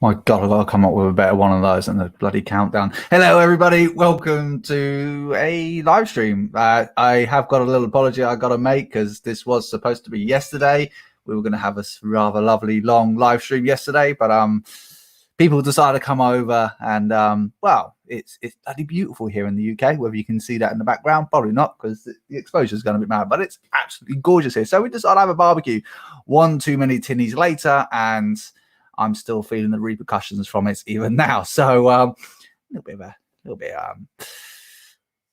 My God, I've got to come up with a better one of those than the bloody countdown. Hello, everybody. Welcome to a live stream. I have got a little apology I got to make because this was supposed to be yesterday. We were going to have a rather lovely long live stream yesterday, but people decided to come over and well, it's bloody beautiful here in the UK. Whether you can see that in the background, probably not because the exposure is going to be mad, but it's absolutely gorgeous here. So we decided to have a barbecue. One too many tinnies later, and I'm still feeling the repercussions from it even now. So a little bit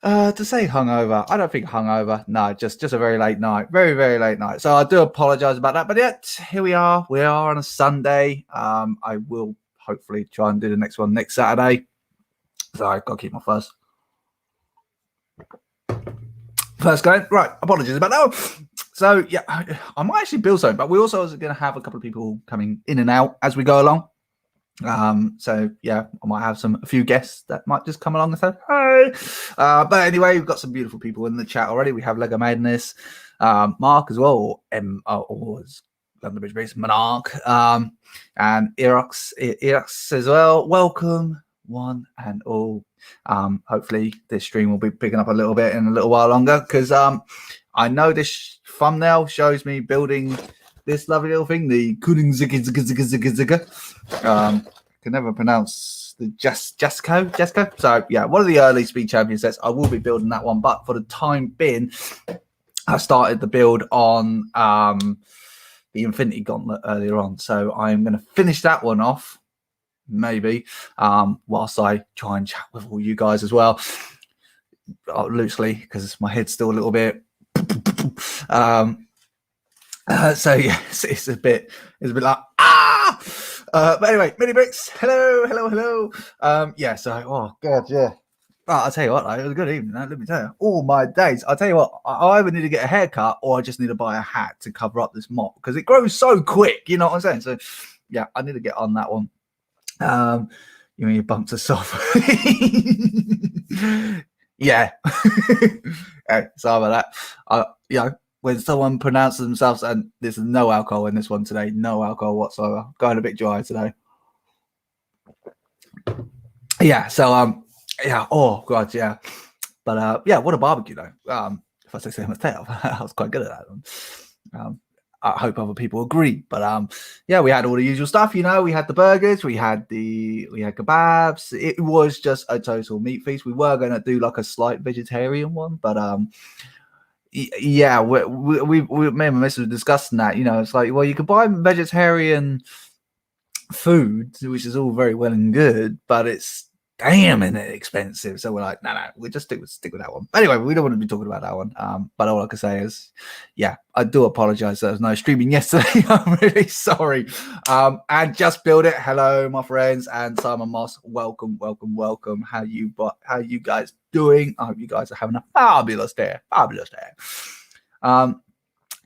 to say hungover. I don't think hungover. No, just a very late night. Very, very late night. So I do apologize about that. But yet here we are. We are on a Sunday. I will hopefully try and do the next one next Saturday. So I've got to keep my first going. Right, apologies about that. So yeah, I might actually build something, but we also are going to have a couple of people coming in and out as we go along. So yeah, I might have a few guests that might just come along and say hey. But anyway, we've got some beautiful people in the chat already. We have Lego Madness, Mark as well, or London Bridge Breeze, Monarch, and Erox as well. Welcome, one and all. Hopefully this stream will be picking up a little bit in a little while longer because I know this thumbnail shows me building this lovely little thing, the Kuning Zigga. Can never pronounce the Jesco. So yeah, one of the early Speed Champion sets. I will be building that one, but for the time being, I started the build on the Infinity Gauntlet earlier on. So I'm going to finish that one off, maybe, whilst I try and chat with all you guys as well, loosely, because my head's still a little bit. So yeah, it's a bit like but anyway, Mini Bricks, hello. Yeah, so oh god, yeah. Well, I'll tell you what, it was a good evening. Let me tell you, all my days. I'll tell you what, I either need to get a haircut or I just need to buy a hat to cover up this mop because it grows so quick. You know what I'm saying? So yeah, I need to get on that one. You mean you bumped us off? Yeah. Hey, sorry about that. When someone pronounces themselves, and there's no alcohol in this one today, no alcohol whatsoever. Going a bit dry today. Yeah. So yeah. Oh god, yeah. But yeah, what a barbecue though. If I say so myself, I was quite good at that one. I hope other people agree. But yeah, we had all the usual stuff. You know, we had the burgers, we had kebabs. It was just a total meat feast. We were going to do like a slight vegetarian one, but yeah, we me and my missus were discussing that. You know, it's like, well, you could buy vegetarian food, which is all very well and good, but it's damn expensive. So we're like, no, we just stick with that one. Anyway, we don't want to be talking about that one. But all I can say is, yeah, I do apologize. There was no streaming yesterday. I'm really sorry. And Just Build It. Hello, my friends, and Simon Moss. Welcome. How you guys doing? I hope you guys are having a fabulous day.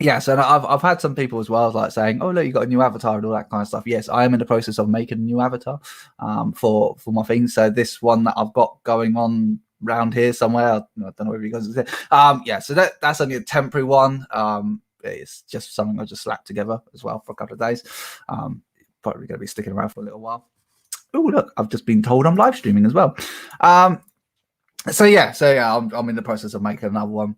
Yeah, so I've had some people as well like saying, "Oh, look, you got a new avatar and all that kind of stuff." Yes, I am in the process of making a new avatar for my things. So this one that I've got going on around here somewhere, I don't know if you guys can see. Yeah, so that's only a temporary one. It's just something I just slapped together as well for a couple of days. Probably going to be sticking around for a little while. Oh, look, I've just been told I'm live streaming as well. So yeah, I'm in the process of making another one.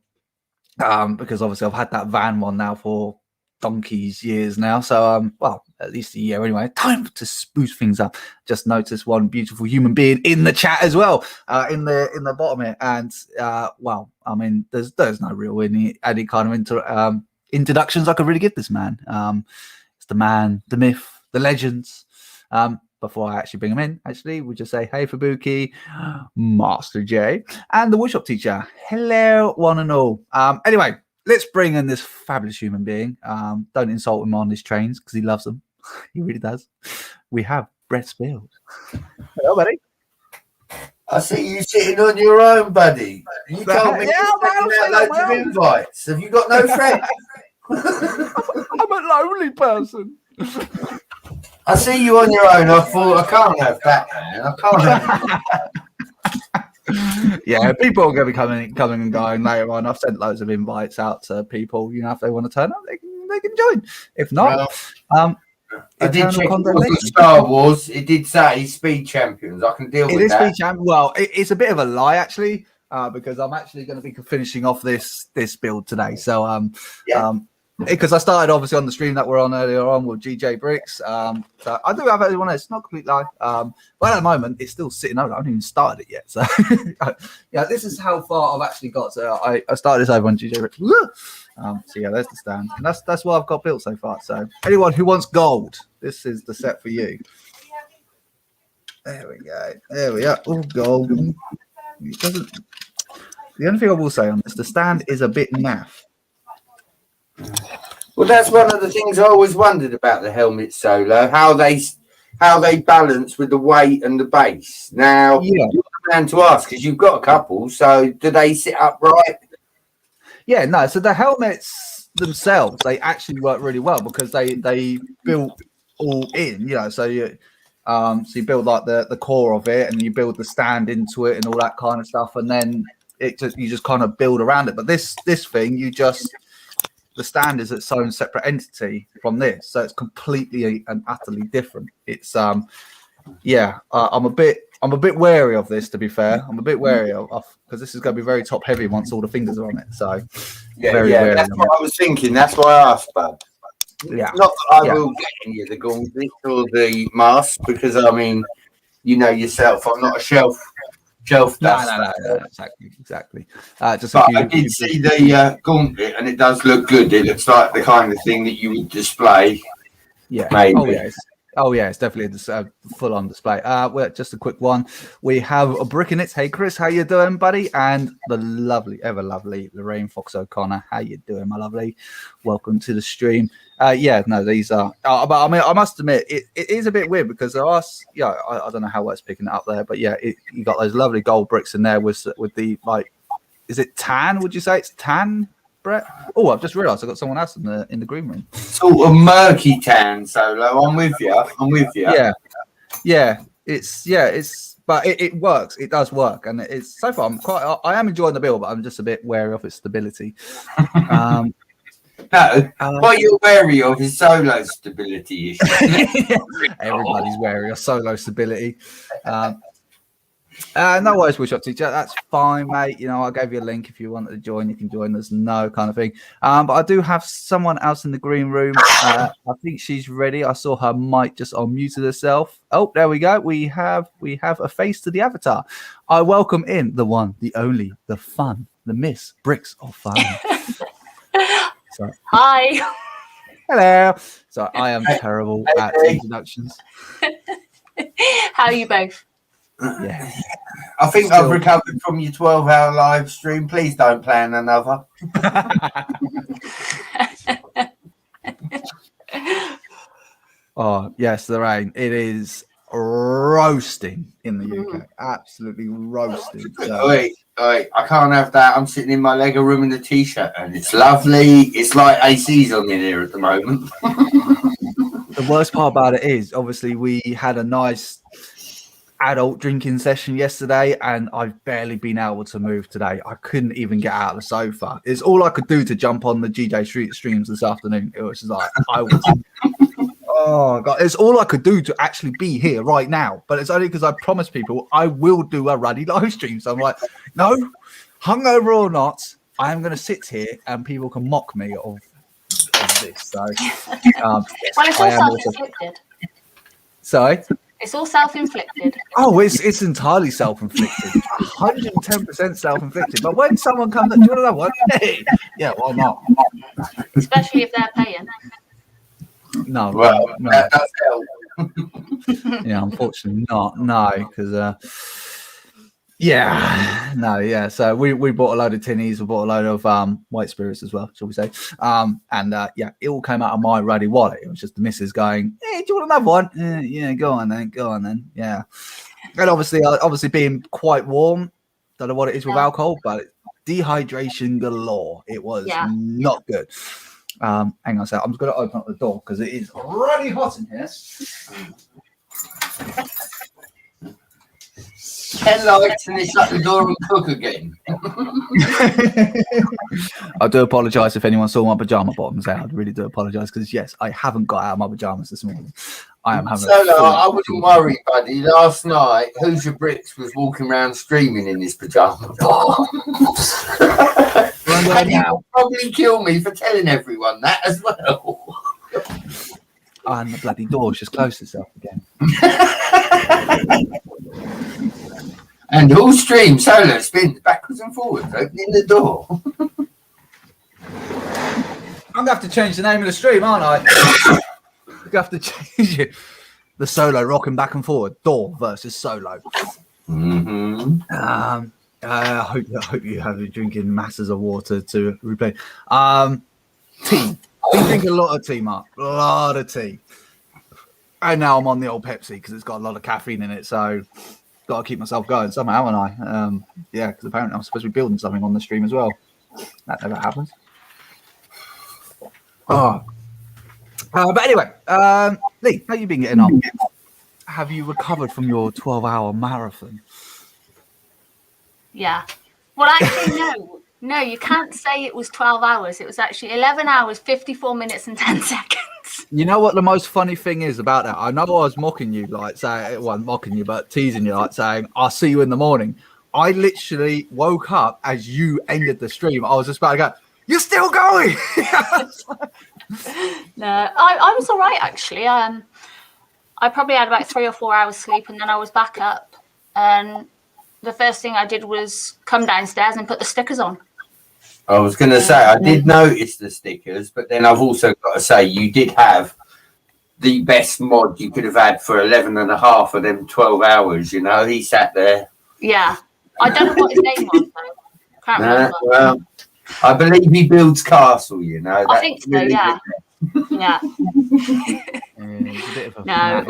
Because obviously I've had that van one now for donkey's years now. So, well, at least a year anyway. Time to spruce things up. Just noticed one beautiful human being in the chat as well, in the bottom here. And, well, I mean, there's no real any kind of introductions I could really give this man. It's the man, the myth, the legends. Before I actually bring him in, actually, we'll just say, hey, Fubuki, Master J, and the woodshop teacher. Hello, one and all. Anyway, let's bring in this fabulous human being. Don't insult him on his trains because he loves them. He really does. We have Brett Spears. Hello, buddy. I see you sitting on your own, buddy. You told me you're taking out loads of invites. Have you got no friends? I'm a lonely person. I see you on your own. I thought, I can't have that, man. I can't have Yeah, people are going to be coming and going later on. I've sent loads of invites out to people. You know, if they want to turn up, they can join. If not, I did check it wasn't Star Wars. It did say Speed Champions. I can deal with that. It is Speed Champions. Well, it's a bit of a lie, actually, because I'm actually going to be finishing off this build today. So, because I started obviously on the stream that we're on earlier on with GJ Bricks. So I do have everyone else. It's not complete lie. But at the moment, it's still sitting over. I haven't even started it yet. So, yeah, this is how far I've actually got. So I started this over on GJ Bricks. So yeah, there's the stand, and that's what I've got built so far. So anyone who wants gold, this is the set for you. There we go. There we are. Oh, gold. It doesn't. The only thing I will say on this, the stand is a bit naff. Well, that's one of the things I always wondered about the helmet solo, how they balance with the weight and the base. Now, you're the man to ask because you've got a couple. So, do they sit upright? Yeah, no. So the helmets themselves, they actually work really well because they built all in. So you build like the core of it, and you build the stand into it, and all that kind of stuff, and then you just kind of build around it. But this thing, the stand is its own separate entity from this, so it's completely and utterly different. It's I'm a bit wary of this, to be fair. I'm a bit wary of because this is going to be very top heavy once all the fingers are on it. So wary that's what I was thinking. That's why I asked, bud. Yeah, not that I will get any of the gauntlet or the mask because I mean, you know yourself, I'm not a shelf duster. No, exactly. I did see the gauntlet, and it does look good. It looks like the kind of thing that you would display. Yeah. Maybe. It's definitely a full-on display. Well, just a quick one. We have a brick in it. Hey, Chris, how you doing, buddy? And the lovely, ever lovely Lorraine Fox O'Connor. How you doing, my lovely? Welcome to the stream. These are. But I mean, I must admit, it is a bit weird because there are. I don't know how it's picking it up there, but yeah, you got those lovely gold bricks in there with the is it tan? Would you say it's tan? Brett? Oh, I've just realised I got someone else in the green room. Sort of murky tan, Solo. I'm with you. Yeah. But it works. It does work, and it's so far. I am enjoying the build, but I'm just a bit wary of its stability. What you're wary of is Solo stability issues. Everybody's wary of Solo stability. No worries, Wishop Teacher. That's fine, mate. I gave you a link if you wanted to join. You can join. There's no kind of thing. But I do have someone else in the green room. I think she's ready. I saw her mic just unmuted herself. Oh, there we go. We have a face to the avatar. I welcome in the one, the only, the fun, the Miss Bricks of Fun. Hi. Hello. So I am terrible at introductions. How are you both? Yeah, I think I've recovered from your 12-hour live stream. Please don't plan another. Oh yes, Lorraine. It is roasting in the UK. Absolutely roasting. So. Wait, I can't have that. I'm sitting in my Lego room in a t-shirt, and it's lovely. It's like AC's on in here at the moment. The worst part about it is, obviously, we had a nice adult drinking session yesterday, and I've barely been able to move today. I couldn't even get out of the sofa. It's all I could do to jump on the GJ streams this afternoon. It was just like oh god, it's all I could do to actually be here right now. But it's only because I promised people I will do a ruddy live stream. So I'm like, no, hungover or not, I am going to sit here and people can mock me of this. So, well, it's all self-inflicted. Sorry. It's all self-inflicted. Oh, it's entirely self-inflicted. 110% self-inflicted. But when someone comes up, do you want another one? Hey, yeah, why not? Especially if they're paying. No. Well, no. that does help. Yeah, unfortunately not. No, because So we bought a load of tinnies. We bought a load of white spirits as well, shall we say? It all came out of my ruddy wallet. It was just the missus going, "Hey, do you want another one?" Yeah, go on then. Yeah, and obviously being quite warm. Don't know what it is with alcohol, but dehydration galore. It was not good. Hang on a sec. I'm just going to open up the door because it is really hot in here. 10 likes and they shut the door and cook again. I do apologise if anyone saw my pyjama bottoms out. I really do apologise because, yes, I haven't got out of my pyjamas this morning. I am having I wouldn't worry, buddy. Last night, Who's Your Bricks was walking around streaming in his pyjama bottoms. And he will probably kill me for telling everyone that as well. And the bloody door's just closed itself again. And all stream solo spins backwards and forwards, opening the door. I'm going to have to change the name of the stream, aren't I? I'm going to have to change it. The solo rocking back and forward. Door versus solo. Mm-hmm. I hope you have been drinking masses of water to replay. Tea. Been drinking a lot of tea, Mark. A lot of tea. And now I'm on the old Pepsi because it's got a lot of caffeine in it. So got to keep myself going somehow, haven't I? Yeah, because apparently I'm supposed to be building something on the stream as well. That never happens. But anyway, Lee, how you been getting on? Have you recovered from your 12-hour marathon? Yeah. Well, actually, no, you can't say it was 12 hours. It was actually 11 hours, 54 minutes and 10 seconds. You know what the most funny thing is about that? I know I was mocking you, like saying, well, mocking you, but teasing you, like saying, I'll see you in the morning. I literally woke up as you ended the stream. I was just about to go, you're still going. No, I was all right, actually. I probably had about 3 or 4 hours sleep, and then I was back up. And the first thing I did was come downstairs and put the stickers on. I was going to say, I did notice the stickers, but then I've also got to say, you did have the best mod you could have had for 11 and a half of them 12 hours, you know? He sat there. Yeah. I don't know what his name was, though. Can't remember. Well, I believe he builds castle, you know? I think so, really yeah. Yeah. No,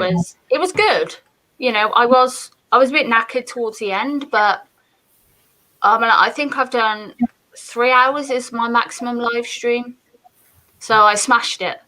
it was good. You know, I was a bit knackered towards the end, but I think I've done 3 hours is my maximum live stream. So I smashed it.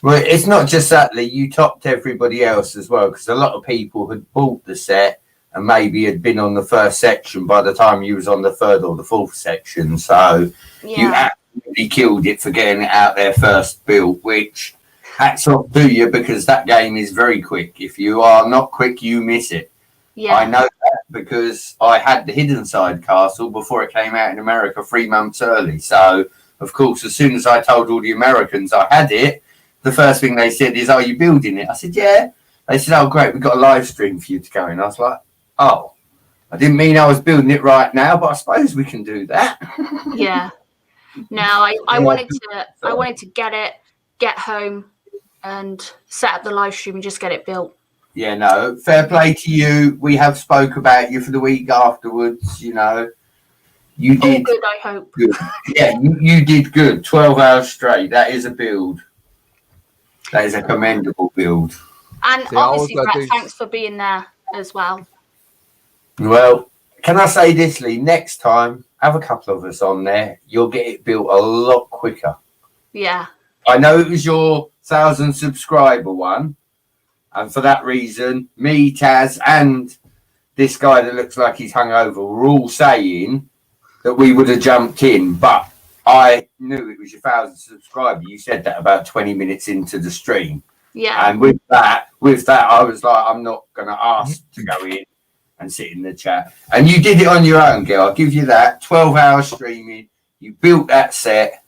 Well, it's not just that, Lee. You topped everybody else as well, because a lot of people had bought the set and maybe had been on the first section by the time you was on the third or the fourth section. So you absolutely killed it for getting it out there first built, which hats off to you, because that game is very quick. If you are not quick, you miss it. Yeah. I know that because I had the Hidden Side Castle before it came out in America 3 months early. So, of course, as soon as I told all the Americans I had it, the first thing they said is, are you building it? I said, yeah. They said, oh, great, we've got a live stream for you to go in. I was like, oh, I didn't mean I was building it right now, but I suppose we can do that. Yeah. No, I wanted to get home and set up the live stream and just get it built. Yeah, no, fair play to you. We have spoke about you for the week afterwards, you know. You did good, I hope. Good. Yeah, you did good. 12 hours straight. That is a build. That is a commendable build. And obviously, Brett, thanks for being there as well. Well, can I say this, Lee? Next time, have a couple of us on there. You'll get it built a lot quicker. Yeah. I know it was your 1,000 subscriber one. And for that reason, me, Taz, and this guy that looks like he's hungover were all saying that we would have jumped in. But I knew it was your 1,000 subscriber. You said that about 20 minutes into the stream. Yeah. And with that, I was like, I'm not going to ask to go in and sit in the chat. And you did it on your own, girl. I'll give you that. 12 hours streaming. You built that set.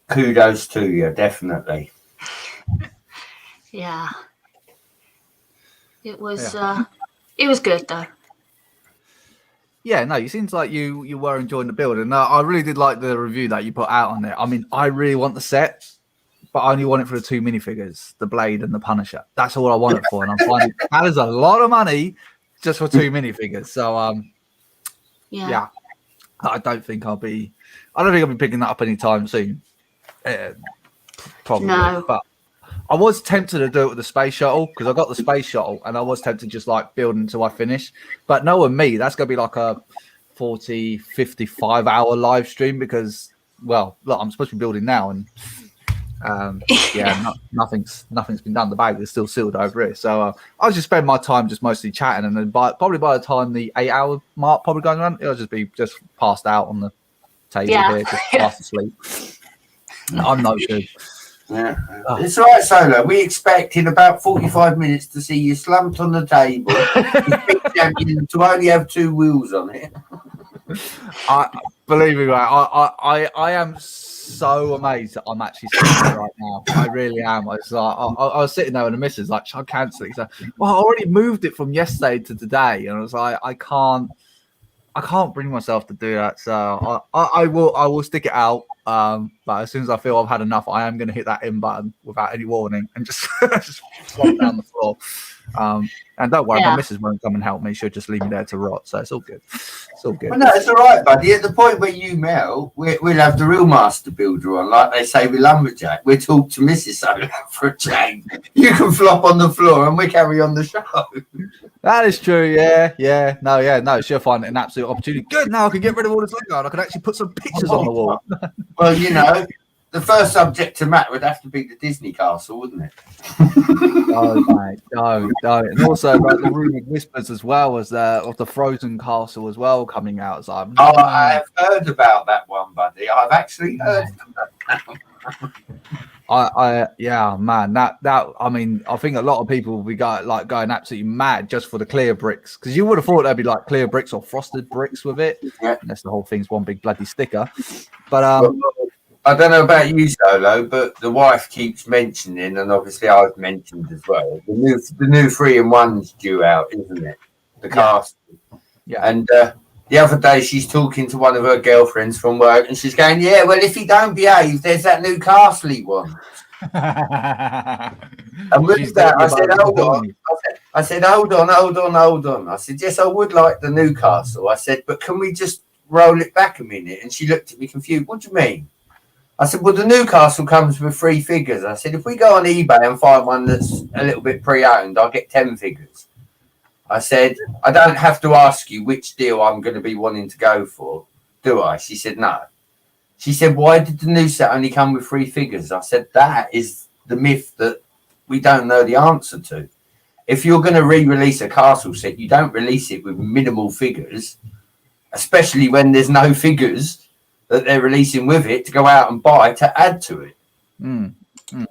Kudos to you, definitely. Yeah. It was good though. Yeah, no, it seems like you were enjoying the build, and I really did like the review that you put out on it. I mean, I really want the set, but I only want it for the 2 minifigures, the Blade and the Punisher. That's all I want it for, and I'm finding that is a lot of money just for 2 minifigures. So yeah, I don't think I'll be picking that up anytime soon. Probably, no. But I was tempted to do it with the space shuttle because I got the space shuttle and I was tempted to just like build until I finish. But knowing me, that's going to be like a 40, 55 hour live stream because, well, look, I'm supposed to be building now and Nothing's been done. The bag is still sealed over here. So I'll just spend my time just mostly chatting, and then probably by the time the 8-hour mark probably going around, it'll just be passed out on the table here, just fast asleep. I'm no good. Yeah. It's all right, Solo. We expect in about 45 minutes to see you slumped on the table, to only have 2 wheels on it. Believe me, I am so amazed that I'm actually sitting here right now. I really am. I was sitting there with the missus, like, should I cancel it? So, well, I already moved it from yesterday to today, and I was like, I can't bring myself to do that. So I will stick it out. But as soon as I feel I've had enough, I am going to hit that in button without any warning and just slump down the floor. And don't worry, my missus won't come and help me. She'll just leave me there to rot. So it's all good. It's all good. Well, no, it's all right, buddy. At the point where you melt, we'll have the real master builder on, like they say with Lumberjack. We'll talk to Mrs. Solo for a change. You can flop on the floor and we carry on the show. That is true. Yeah. No. She'll find it an absolute opportunity. Good. Now I can get rid of all this Lego and I can actually put some pictures on the wall. Well, you know, the first subject to Matt would have to be the Disney castle, wouldn't it? Oh, mate, don't. And also, like, the rumoured whispers as well as of the Frozen castle as well coming out. So I have heard about that one, buddy. I've actually heard about that one. I mean, I think a lot of people will be going absolutely mad just for the clear bricks, because you would have thought there'd be like clear bricks or frosted bricks with it. Yeah. Unless the whole thing's one big bloody sticker. But I don't know about you, Solo, but the wife keeps mentioning, and obviously I've mentioned as well, the new 3-in-1's due out, isn't it? The castle. Yeah. And the other day she's talking to one of her girlfriends from work, and she's going, "Yeah, well, if he don't behave, there's that new castle he wants." And with that, I said, "Hold on." I said, "Hold on." I said, "Yes, I would like the new castle." I said, "But can we just roll it back a minute?" And she looked at me confused. "What do you mean?" I said, "Well, the new castle comes with 3 figures." I said, "If we go on eBay and find one that's a little bit pre-owned, I'll get 10 figures. I said, "I don't have to ask you which deal I'm going to be wanting to go for, do I?" She said, "No." She said, "Why did the new set only come with 3 figures?" I said, "That is the myth that we don't know the answer to. If you're going to re-release a castle set, you don't release it with minimal figures, especially when there's no figures that they're releasing with it to go out and buy to add to it."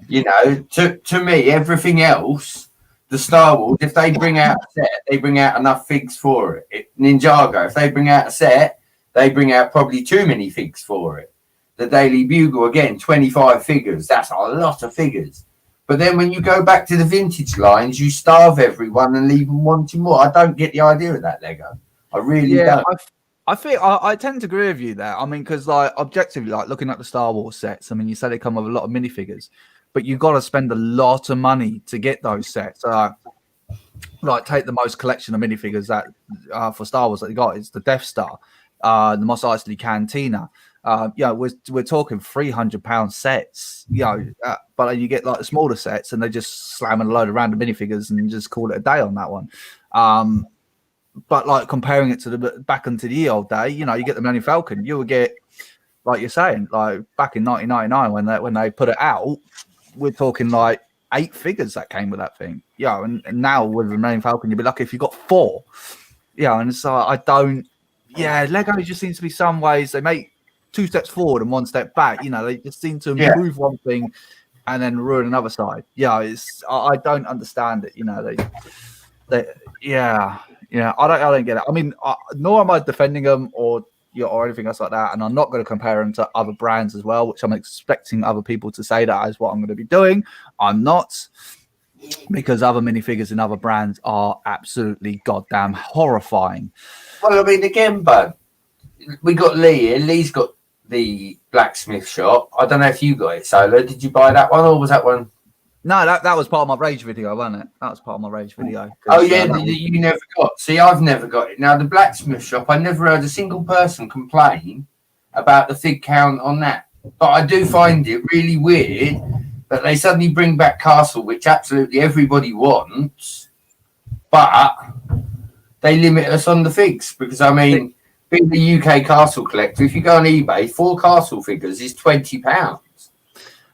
You know, to me, everything else, the Star Wars, if they bring out a set, they bring out enough figs for it. Ninjago, if they bring out a set, they bring out probably too many figs for it. The Daily Bugle, again, 25 figures. That's a lot of figures. But then when you go back to the vintage lines, you starve everyone and leave them wanting more. I don't get the idea of that, Lego. I really don't. I think I tend to agree with you there. I mean, because like objectively, like looking at the Star Wars sets, I mean, you said they come with a lot of minifigures, but you've got to spend a lot of money to get those sets. Like take the most collection of minifigures that for Star Wars that you got is the Death Star, the Mos Eisley Cantina. We're talking £300 sets. But you get like the smaller sets, and they just slam in a load of random minifigures and just call it a day on that one. But like comparing it to the back into the old day, you get the Millennium Falcon, you would get, like you're saying, like back in 1999 when they put it out, we're talking like 8 figures that came with that thing. And now with the Millennium Falcon, you'd be lucky if you got 4. And so Lego just seems to be some ways they make 2 steps forward and 1 step back. They just seem to improve one thing and then ruin another side. I don't understand it. I don't get it. I mean, nor am I defending them or anything else like that. And I'm not going to compare them to other brands as well, which I'm expecting other people to say that is what I'm going to be doing. I'm not, because other minifigures in other brands are absolutely goddamn horrifying. Well, I mean, again, bud, we got Lee here. Lee's got the blacksmith shop. I don't know if you got it, Solo. Did you buy that one, or was that one? No, that was part of my rage video, wasn't it? That was part of my rage video. Oh, yeah, you never got. See, I've never got it. Now, the blacksmith shop, I never heard a single person complain about the fig count on that. But I do find it really weird that they suddenly bring back Castle, which absolutely everybody wants, but they limit us on the figs. Because, I mean, being the UK Castle collector, if you go on eBay, 4 Castle figures is £20.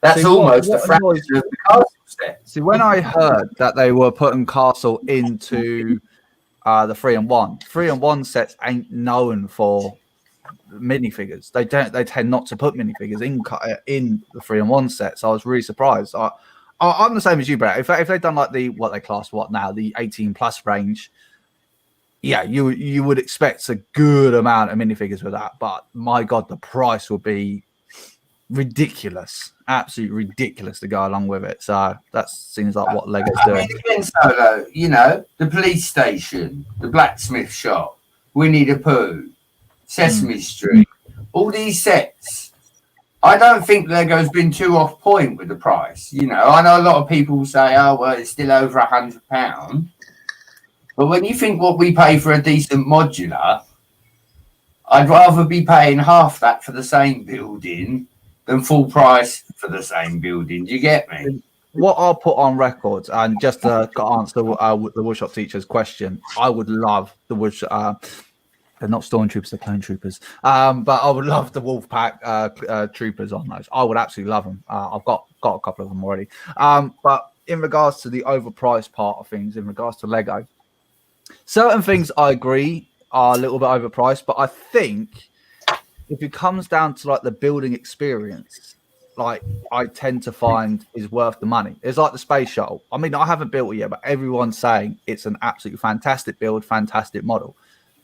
That's almost a fraction of the castle set. See, when I heard that they were putting castle into the 3-in-1, 3-in-1 sets ain't known for minifigures. They tend not to put minifigures in the 3-in-1 sets. So I was really surprised. I'm the same as you, Brett. If they'd done like the 18 plus range, yeah, you would expect a good amount of minifigures with that. But my God, the price would be ridiculous, absolutely ridiculous to go along with it. So that seems like what Lego's doing. Again, Solo, you know, the police station, the blacksmith shop, Winnie the Pooh, Sesame Street, all these sets. I don't think Lego's been too off point with the price. You know, I know a lot of people say, "Oh, well, it's still over £100." But when you think what we pay for a decent modular, I'd rather be paying half that for the same building than full price for the same building. Do you get me? What I'll put on record, and just to answer the woodshop teacher's question, I would love the woodshop. They're not stormtroopers, they're clone troopers. But I would love the Wolfpack troopers on those. I would absolutely love them. I've got a couple of them already. But in regards to the overpriced part of things, in regards to Lego, certain things I agree are a little bit overpriced, but I think if it comes down to like the building experience, like I tend to find is worth the money. It's like the space shuttle. I mean, I haven't built it yet, but everyone's saying it's an absolutely fantastic build, fantastic model.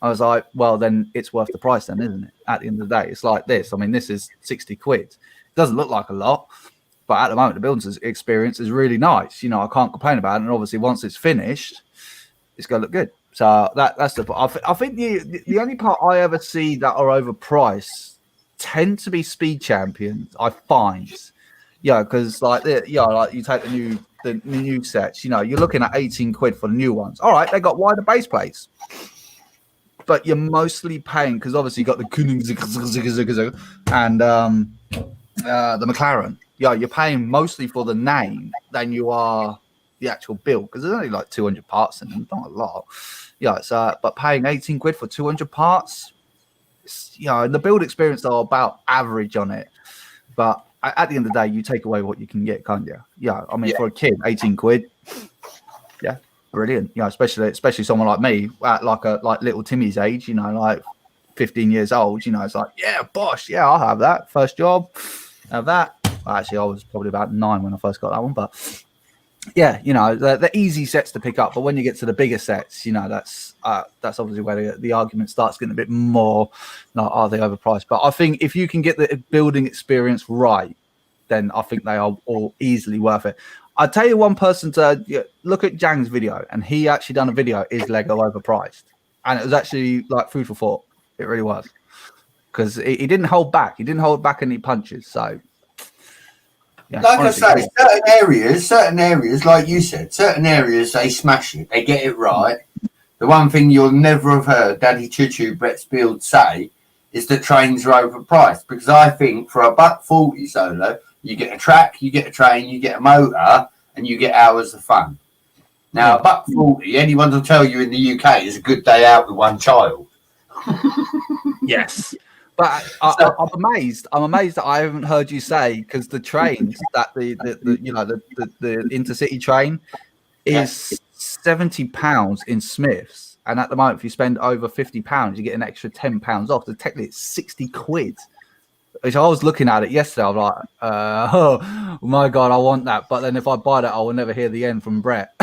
I was like, well, then it's worth the price then, isn't it? At the end of the day, it's like this. I mean, this is 60 quid. It doesn't look like a lot, but at the moment, the building experience is really nice. You know, I can't complain about it. And obviously, once it's finished, it's going to look good. So that's the part. I think the only part I ever see that are overpriced tend to be speed champions, I find. Yeah, because like you take the new sets, you know, you're looking at 18 quid for the new ones. All right, they got wider base plates. But you're mostly paying because obviously you got the Koenigsegg and the McLaren. Yeah, you're paying mostly for the name than you are the actual build because there's only like 200 parts in them, not a lot. Yeah, but paying 18 quid for 200 parts, and the build experience are about average on it. But at the end of the day, you take away what you can get, can't you? Yeah, I mean, for a kid, 18 quid, yeah. Brilliant, especially someone like me at like little Timmy's age, you know, like 15 years old. You know, it's like, yeah, bosh, yeah, I'll have that first job, have that. Well, actually, I was probably about 9 when I first got that one, but yeah, you know, the easy sets to pick up. But when you get to the bigger sets, you know, that's obviously where the argument starts getting a bit more. Like, are they overpriced? But I think if you can get the building experience right, then I think they are all easily worth it. I'll tell you one person to look at Jang's video, and he actually done a video, is Lego overpriced? And it was actually like food for thought. It really was. Because he didn't hold back. He didn't hold back any punches. So, yeah, like honestly, I say, certain areas, like you said, certain areas, they smash it. They get it right. The one thing you'll never have heard Daddy Choo Brett's Build say is that trains are overpriced. Because I think for $1.40 Solo, you get a track, you get a train, you get a motor, and you get hours of fun. Now, $1.40, anyone will tell you in the UK is a good day out with one child. Yes. But I'm amazed. I'm amazed that I haven't heard you say, because the trains that the intercity train is £70 in Smiths. And at the moment, if you spend over £50, you get an extra £10 off. So technically it's 60 quid. Which I was looking at it yesterday. I'm like, oh my God, I want that. But then if I buy that, I will never hear the end from Brett.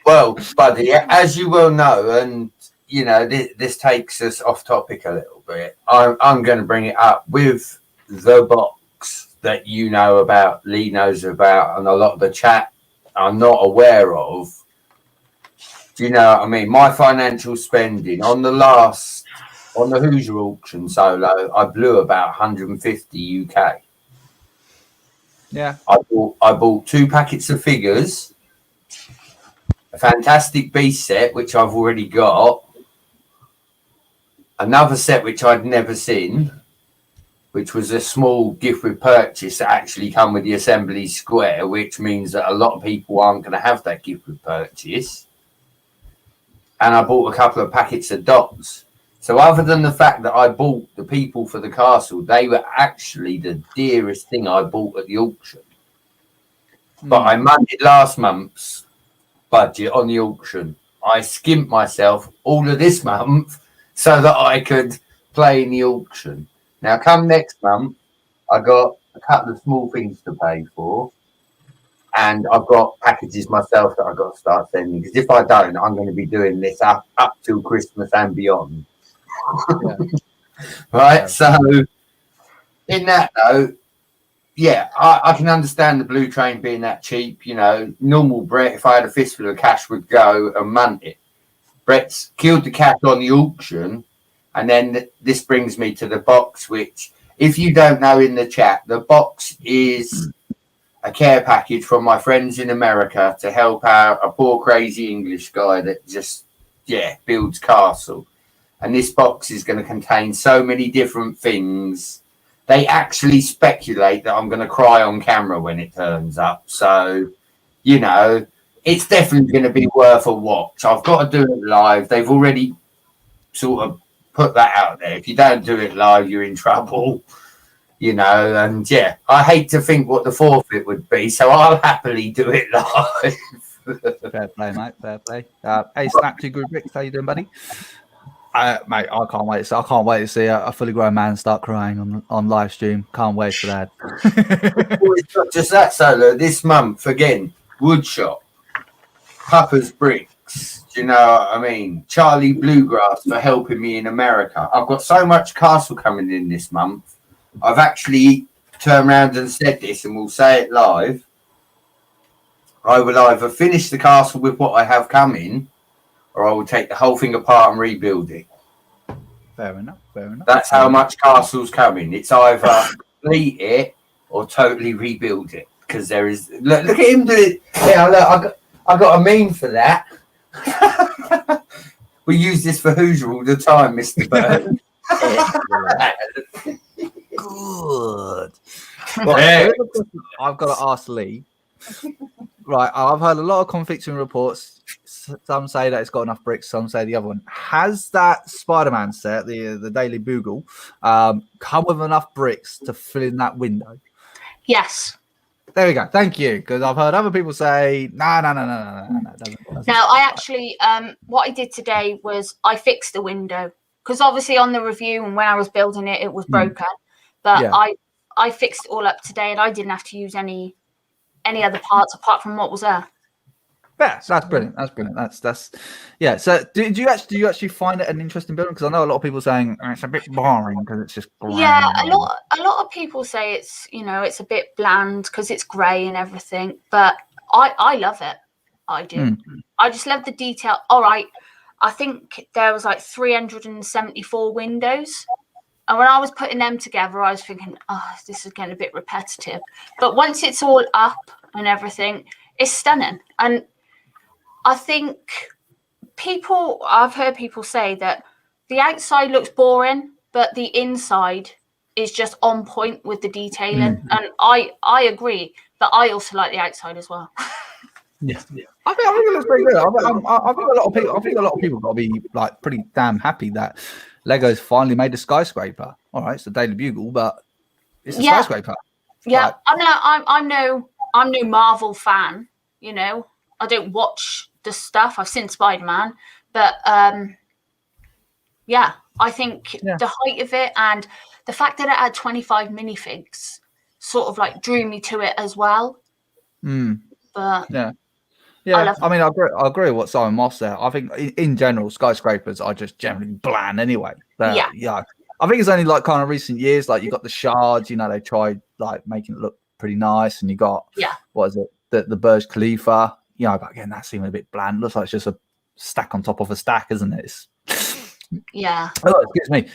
Well, buddy, as you well know, and you know, this takes us off topic a little bit. I'm going to bring it up with the box that you know about, Lee knows about, and a lot of the chat I'm not aware of. Do you know what I mean? My financial spending on the Hoosier auction Solo, I blew about 150 UK. Yeah. I bought 2 packets of figures, a Fantastic Beast set, which I've already got, another set which I'd never seen, which was a small gift with purchase that actually come with the assembly square, which means that a lot of people aren't going to have that gift with purchase. And I bought a couple of packets of dots. So other than the fact that I bought the people for the castle, they were actually the dearest thing I bought at the auction. But I mounted last month's budget on the auction. I skimped myself all of this month so that I could play in the auction. Now, come next month, I got a couple of small things to pay for. And I've got packages myself that I've got to start sending. Because if I don't, I'm going to be doing this up till Christmas and beyond. Yeah. Right? Yeah. So, in that note, yeah, I can understand the Blue Train being that cheap. You know, normal Brett, if I had a fistful of cash, would go and munt it. Brett's killed the cat on the auction. And then this brings me to the box, which, if you don't know in the chat, the box is a care package from my friends in America to help out a poor, crazy English guy that just, builds castle. And this box is going to contain so many different things. They actually speculate that I'm going to cry on camera when it turns up. So, you know, it's definitely going to be worth a watch. I've got to do it live. They've already sort of put that out there. If you don't do it live, you're in trouble. You know, and I hate to think what the forfeit would be, so I'll happily do it live. Fair play, mate. Fair play. Hey, Snap 2 Good Bricks, how you doing, buddy? Mate, I can't wait. I can't wait to see a fully grown man start crying on live stream. Can't wait for that. Well, it's not just that, Solo. This month again, Woodshop, Papa's Bricks. Do you know what I mean? Charlie Bluegrass for helping me in America. I've got so much castle coming in this month. I've actually turned around and said this, and we'll say it live. I will either finish the castle with what I have coming, or I will take the whole thing apart and rebuild it. Fair enough. Fair enough. That's how much castle's coming. It's either complete it or totally rebuild it. Because there is look at him do it. Yeah, look, I got a meme for that. We use this for Hoosier all the time, Mr. Burton. Good. Well, I've got to ask Lee. Right, I've heard a lot of conflicting reports. Some say that it's got enough bricks. Some say the other one. Has that Spider-Man set, the Daily Bugle, come with enough bricks to fill in that window? Yes. There we go. Thank you. Because I've heard other people say, no. Now, I actually, what I did today was I fixed the window. Because obviously on the review and when I was building it, it was broken. But I fixed it all up today, and I didn't have to use any other parts apart from what was there. Yeah, that's brilliant. That's brilliant. That's yeah. So, do you actually find it an interesting building? Because I know a lot of people saying it's a bit boring because it's just grey. Yeah, a lot of people say it's it's a bit bland because it's grey and everything. But I love it. I do. I just love the detail. All right, I think there was like 374 windows. And when I was putting them together, I was thinking, this is getting a bit repetitive. But once it's all up and everything, it's stunning. And I think I've heard people say that the outside looks boring, but the inside is just on point with the detailing. And I agree, but I also like the outside as well. Yeah. I think it looks pretty good. I think a lot of people got to be like pretty damn happy that Lego's finally made a skyscraper. All right, it's the Daily Bugle, but it's a skyscraper. Yeah, like, I'm no Marvel fan. I don't watch the stuff. I've seen Spider-Man, but I think the height of it and the fact that it had 25 minifigs sort of like drew me to it as well. But yeah, I mean, I agree with what Simon Moss said. I think in general, skyscrapers are just generally bland anyway. Yeah. I think it's only like kind of recent years, like you got the shards, they tried like making it look pretty nice, and you got what is it, the Burj Khalifa, but again, that seemed a bit bland. Looks like it's just a stack on top of a stack, isn't it? Excuse me.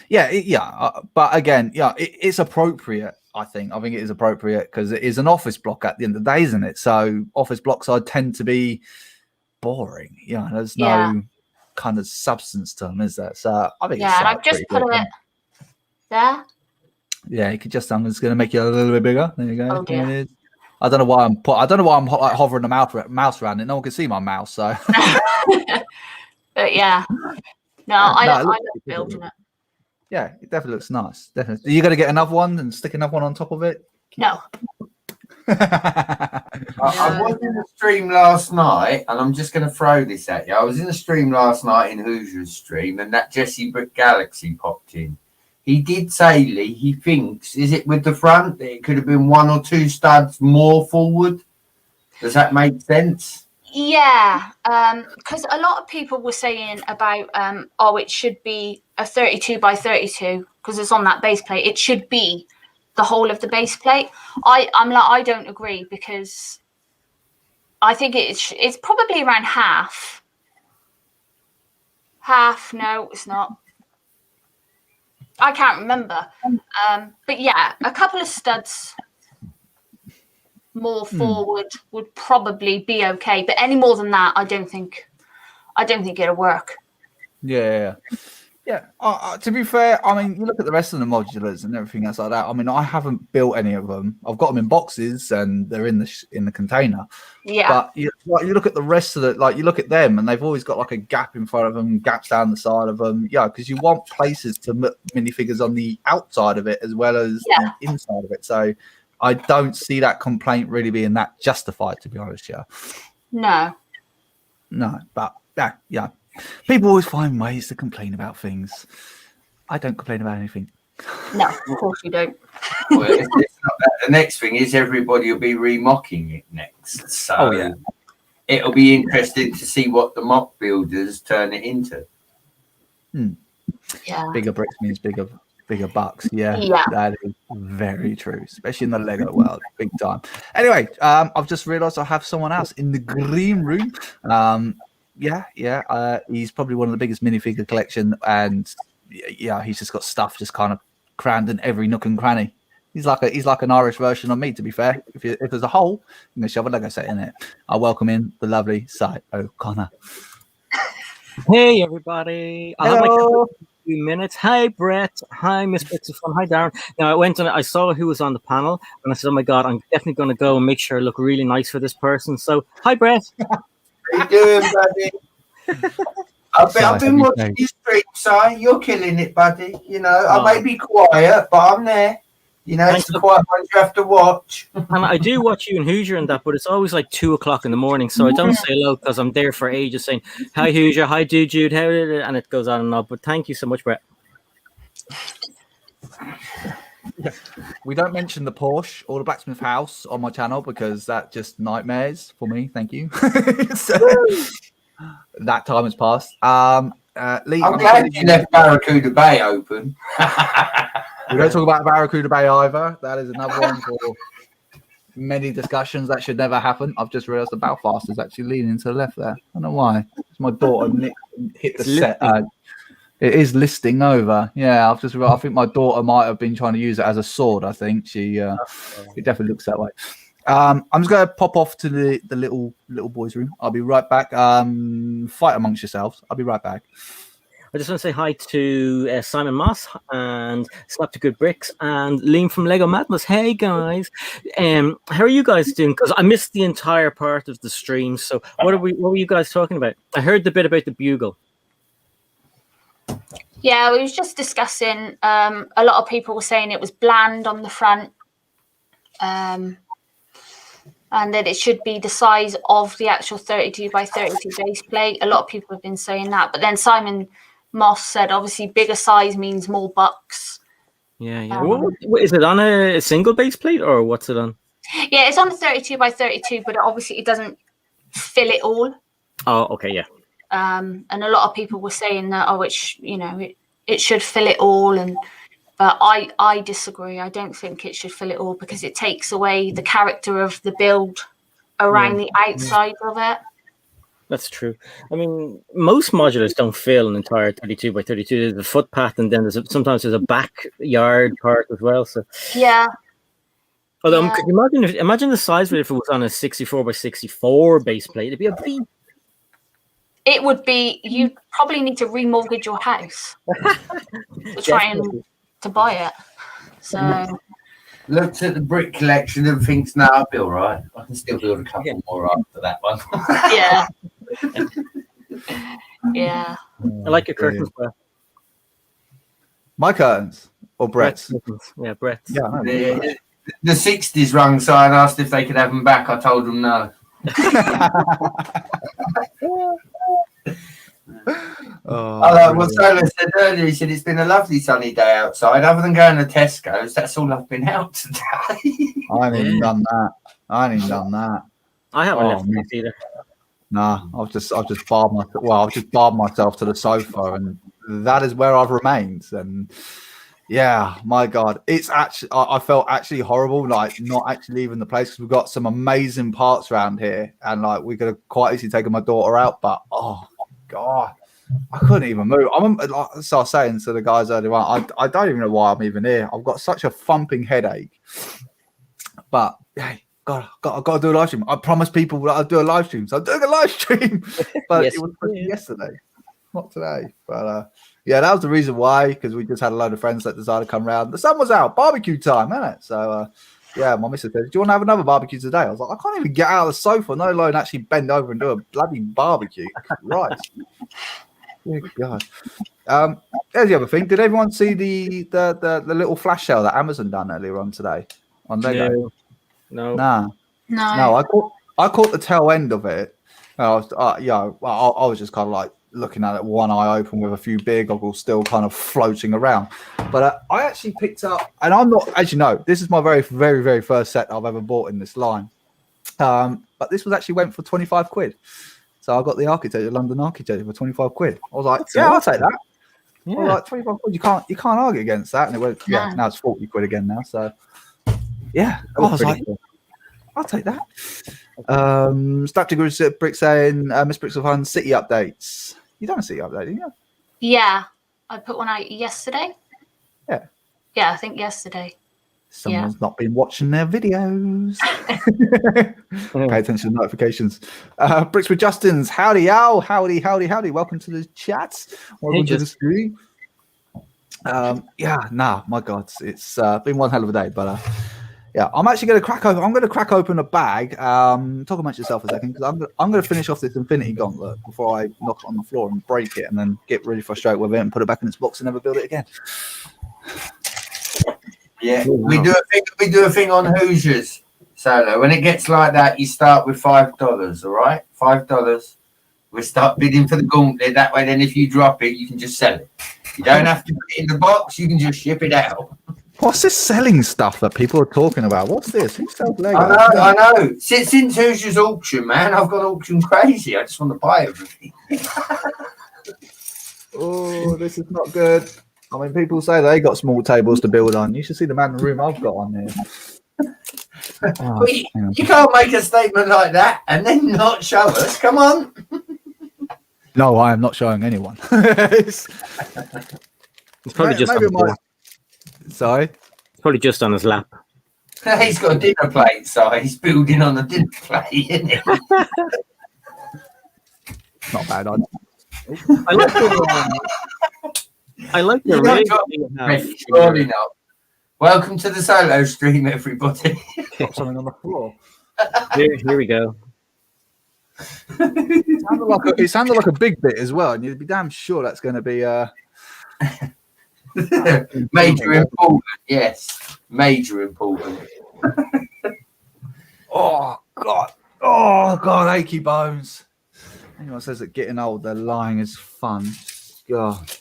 But again, it's appropriate. I think it is appropriate because it is an office block at the end of the day, isn't it? So office blocks tend to be boring. There's no kind of substance to them, is there? So I think and I've just put it there. Yeah, you could just. I'm just going to make it a little bit bigger. There you go. Oh, dear. I don't know why I'm like hovering the mouse around it. No one can see my mouse. So. But I love building it. Yeah, it definitely looks nice. Definitely. Are you going to get another one and stick another one on top of it? No. I was in the stream last night, and I'm just going to throw this at you. I was in the stream last night in Hoosiers stream, and that Jesse Brick Galaxy popped in. He did say, Lee, he thinks, is it with the front, that it could have been 1 or 2 studs more forward? Does that make sense? Yeah, because a lot of people were saying about, it should be a 32 by 32 because it's on that base plate. It should be the whole of the base plate. I don't agree because I think it's probably around half. Half? No, it's not. I can't remember. But yeah, a couple of studs more forward would probably be okay, but any more than that, I don't think it'll work. Yeah. To be fair, I mean, you look at the rest of the modulars and everything else like that. I mean, I haven't built any of them. I've got them in boxes and they're in the container. Yeah. But you look at the rest of it, like you look at them, and they've always got like a gap in front of them, gaps down the side of them. Yeah, because you want places to minifigures on the outside of it as well as the inside of it. So I don't see that complaint really being that justified, to be honest. Yeah. No, but yeah. People always find ways to complain about things. I don't complain about anything. No, of course you don't. Well, it's not that. The next thing is everybody will be remocking it next. So it'll be interesting to see what the mock builders turn it into. Yeah. Bigger bricks means bigger bucks. Yeah, that is very true, especially in the Lego world, big time. Anyway, I've just realised I have someone else in the green room. He's probably one of the biggest minifigure collection, and he's just got stuff just kind of crammed in every nook and cranny. He's like an Irish version of me, to be fair. If there's a hole, I'm gonna shove a Lego set in it. I welcome in the lovely Si O'Connor. Hey everybody! Hello. I'll have like a few minutes. Hi Brett. Hi Miss Bitsy Fun. Hi Darren. Now I went and I saw who was on the panel, and I said, "Oh my God, I'm definitely going to go and make sure I look really nice for this person." So hi Brett. How you doing, buddy? I've been watching your stream, Si. You're killing it, buddy. You know, I may be quiet, but I'm there. You know, it's the quiet ones you have to watch. And I do watch you in Hoosier and that, but it's always like 2:00 in the morning, so I don't say hello because I'm there for ages saying, "Hi Hoosier, hi Jude, how did it?" And it goes on and on. But thank you so much, Brett. We don't mention the Porsche or the blacksmith house on my channel because that just nightmares for me. Thank you. So, that time has passed. Lee, I'm glad you left Barracuda Bay open. We don't talk about Barracuda Bay either. That is another one for many discussions that should never happen. I've just realised the Belfast is actually leaning to the left there. I don't know why. It's my daughter hit the set. It is listing over. Yeah, I think my daughter might have been trying to use it as a sword. I think it definitely looks that way. I'm just going to pop off to the little boys' room. I'll be right back. Fight amongst yourselves. I'll be right back. I just want to say hi to Simon Moss and Slap to Good Bricks and Liam from Lego Madness. Hey guys, how are you guys doing? Because I missed the entire part of the stream. So what were you guys talking about? I heard the bit about the bugle. Yeah, we was just discussing. A lot of people were saying it was bland on the front, and that it should be the size of the actual 32 by 32 base plate. A lot of people have been saying that, but then Simon Moss said obviously bigger size means more bucks. Yeah. What is it on a single base plate or what's it on? Yeah, it's on the 32 by 32, but obviously it doesn't fill it all. Oh, okay, yeah. And a lot of people were saying that it should fill it all, but I disagree. I don't think it should fill it all because it takes away the character of the build around the outside of it. That's true. I mean, most modulars don't fill an entire 32 by 32. There's a footpath, and then sometimes there's a backyard part as well. So yeah. Although, could you imagine the size of it if it was on a 64 by 64 base plate? It'd be a beast. It would be. You probably need to remortgage your house to try to buy it. So. Looked at the brick collection and thinks, "No, I'll be all right. I can still build a couple more after that one." Yeah. Yeah. I like your curtains, bro. My curtains or Brett's? Yeah, Brett's. Yeah, I know. The 60s rung, so I asked if they could have them back. I told them no. Well, Solo said earlier, he said it's been a lovely sunny day outside. Other than going to Tesco's, that's all I've been out today. I ain't even done that. I haven't left this either. Nah, I've just barred myself. Well, I've just barred myself to the sofa, and that is where I've remained. And yeah, my God, it's actually I felt actually horrible, like not actually leaving the place because we've got some amazing parks around here, and like we could have quite easily taken my daughter out, but oh God, I couldn't even move. So I was saying to the guys earlier on, I don't even know why I'm even here. I've got such a thumping headache, but hey. God, I've got to do a live stream. I promised people that I'd do a live stream, so I'm doing a live stream. But yes, it was yesterday, not today. But yeah, that was the reason why, because we just had a load of friends that decided to come round. The sun was out, barbecue time, isn't it? So yeah, my missus said, "Do you want to have another barbecue today?" I was like, "I can't even get out of the sofa, no alone actually bend over and do a bloody barbecue." Right. Good God. There's the other thing. Did everyone see the little flash sale that Amazon done earlier on today on Lego? No. I caught the tail end of it. I was, I was just kind of like looking at it, one eye open, with a few beer goggles still kind of floating around. But I actually picked up, and I'm not, as you know, this is my very, very, very first set I've ever bought in this line. But this was actually went for 25 quid. So I got the London Architecture for 25 quid. I was like, I'll take that. Yeah. I was like, 25 quid, you can't argue against that. And it went, now it's 40 quid again now. So yeah, I was like, cool. I'll take that. Slapdick Brick saying, Miss Bricks of Fun, city updates. You done a city update, didn't you? Yeah, I put one out yesterday. Yeah. Yeah, I think yesterday. Someone's not been watching their videos. Pay attention to notifications. Bricks with Justin's. Howdy, y'all. Howdy. Welcome to the chat. Welcome to the stream. My God, it's been one hell of a day, but yeah, I'm actually going to crack open. I'm going to crack open a bag. Talk amongst yourself a second, because I'm going to finish off this Infinity Gauntlet before I knock it on the floor and break it, and then get really frustrated with it and put it back in its box and never build it again. Yeah, we do a thing on Hoosiers. So when it gets like that, you start with $5. All right, $5. We start bidding for the Gauntlet. That way, then if you drop it, you can just sell it. You don't have to put it in the box. You can just ship it out. What's this selling stuff that people are talking about? What's this? Who sells Lego? I know. Since Hoosiers auction, man, I've got auction crazy. I just want to buy everything. Oh, this is not good. I mean, people say they got small tables to build on. You should see the man in the room I've got on here. Oh, you can't make a statement like that and then not show us. Come on. No, I am not showing anyone. It's probably just Sorry? It's probably just on his lap. He's got a dinner plate, so he's building on a dinner plate, isn't it? Not bad. I like the Surely not. Welcome to the solo stream, everybody. Got something on the floor. Here we go. It sounded like a big bit as well, and you'd be damn sure that's going to be major important. Yes, major important. Oh God, achy bones. Anyone says that getting old, they're lying is fun. God.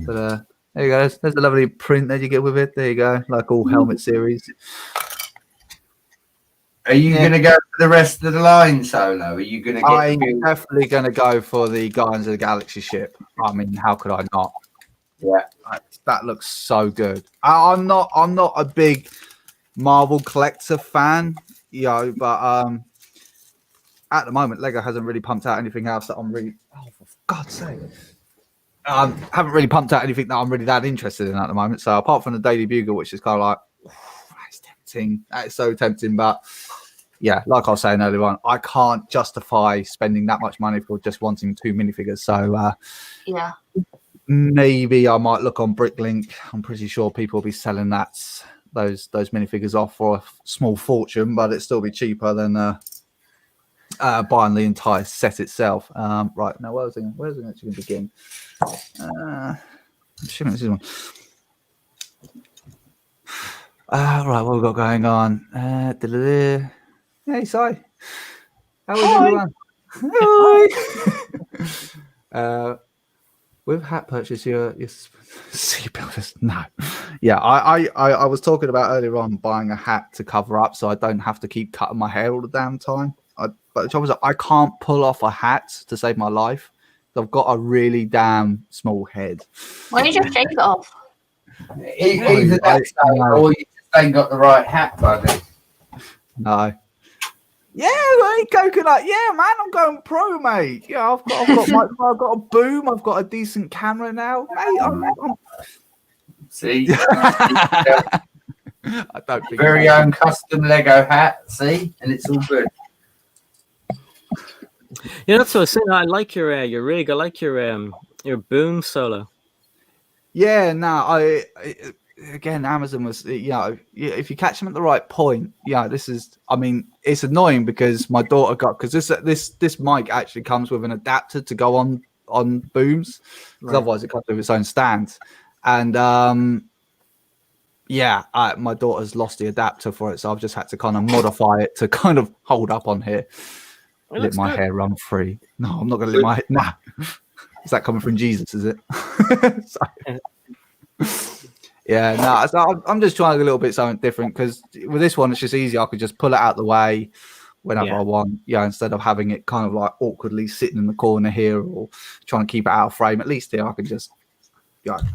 But there you go. There's a lovely print that you get with it. There you go, like all helmet series. Are you going to go for the rest of the line, Solo? Are you going to get? I'm definitely going to go for the Guardians of the Galaxy ship. I mean, how could I not? Yeah, that looks so good. I'm not a big Marvel collector fan, but at the moment, Lego hasn't really pumped out anything else that I'm really. Oh, for God's sake! Haven't really pumped out anything that I'm really that interested in at the moment. So apart from the Daily Bugle, which is kind of like, that's tempting. That's so tempting. But yeah, like I was saying earlier on, I can't justify spending that much money for just wanting 2 minifigures. So yeah, maybe I might look on Bricklink. I'm pretty sure people will be selling those minifigures off for a small fortune, but it'd still be cheaper than buying the entire set itself. Right now, where's it actually going to begin? I'm assuming this is one. Right, what we got going on? Hey, Si. How is everyone? Hi. With hat purchase, your seatbelt. No, yeah, I was talking about earlier on buying a hat to cover up so I don't have to keep cutting my hair all the damn time. But the trouble is, I can't pull off a hat to save my life. I've got a really damn small head. Why don't you just shave it off? Either that or you just ain't got the right hat, buddy. No. Yeah, hey, coconut. Yeah, man, I'm going pro, mate. Yeah, I've got a boom. I've got a decent camera now, mate. I'm... See, I don't think very own custom Lego hat. See, and it's all good. Yeah, that's what I was saying. I like your rig. I like your boom solo. Yeah, no, again, Amazon was, if you catch them at the right point, this is, I mean, it's annoying because my daughter because this mic actually comes with an adapter to go on booms, because otherwise it comes with its own stand, and my daughter's lost the adapter for it, so I've just had to kind of modify it to kind of hold up on here. Let my hair run free. No, I'm not going to let my hair. Nah. Is that coming from Jesus? Is it? Yeah, no. So I'm just trying a little bit something different because with this one, it's just easy. I could just pull it out the way whenever I want. Yeah, instead of having it kind of like awkwardly sitting in the corner here or trying to keep it out of frame. At least here, I can just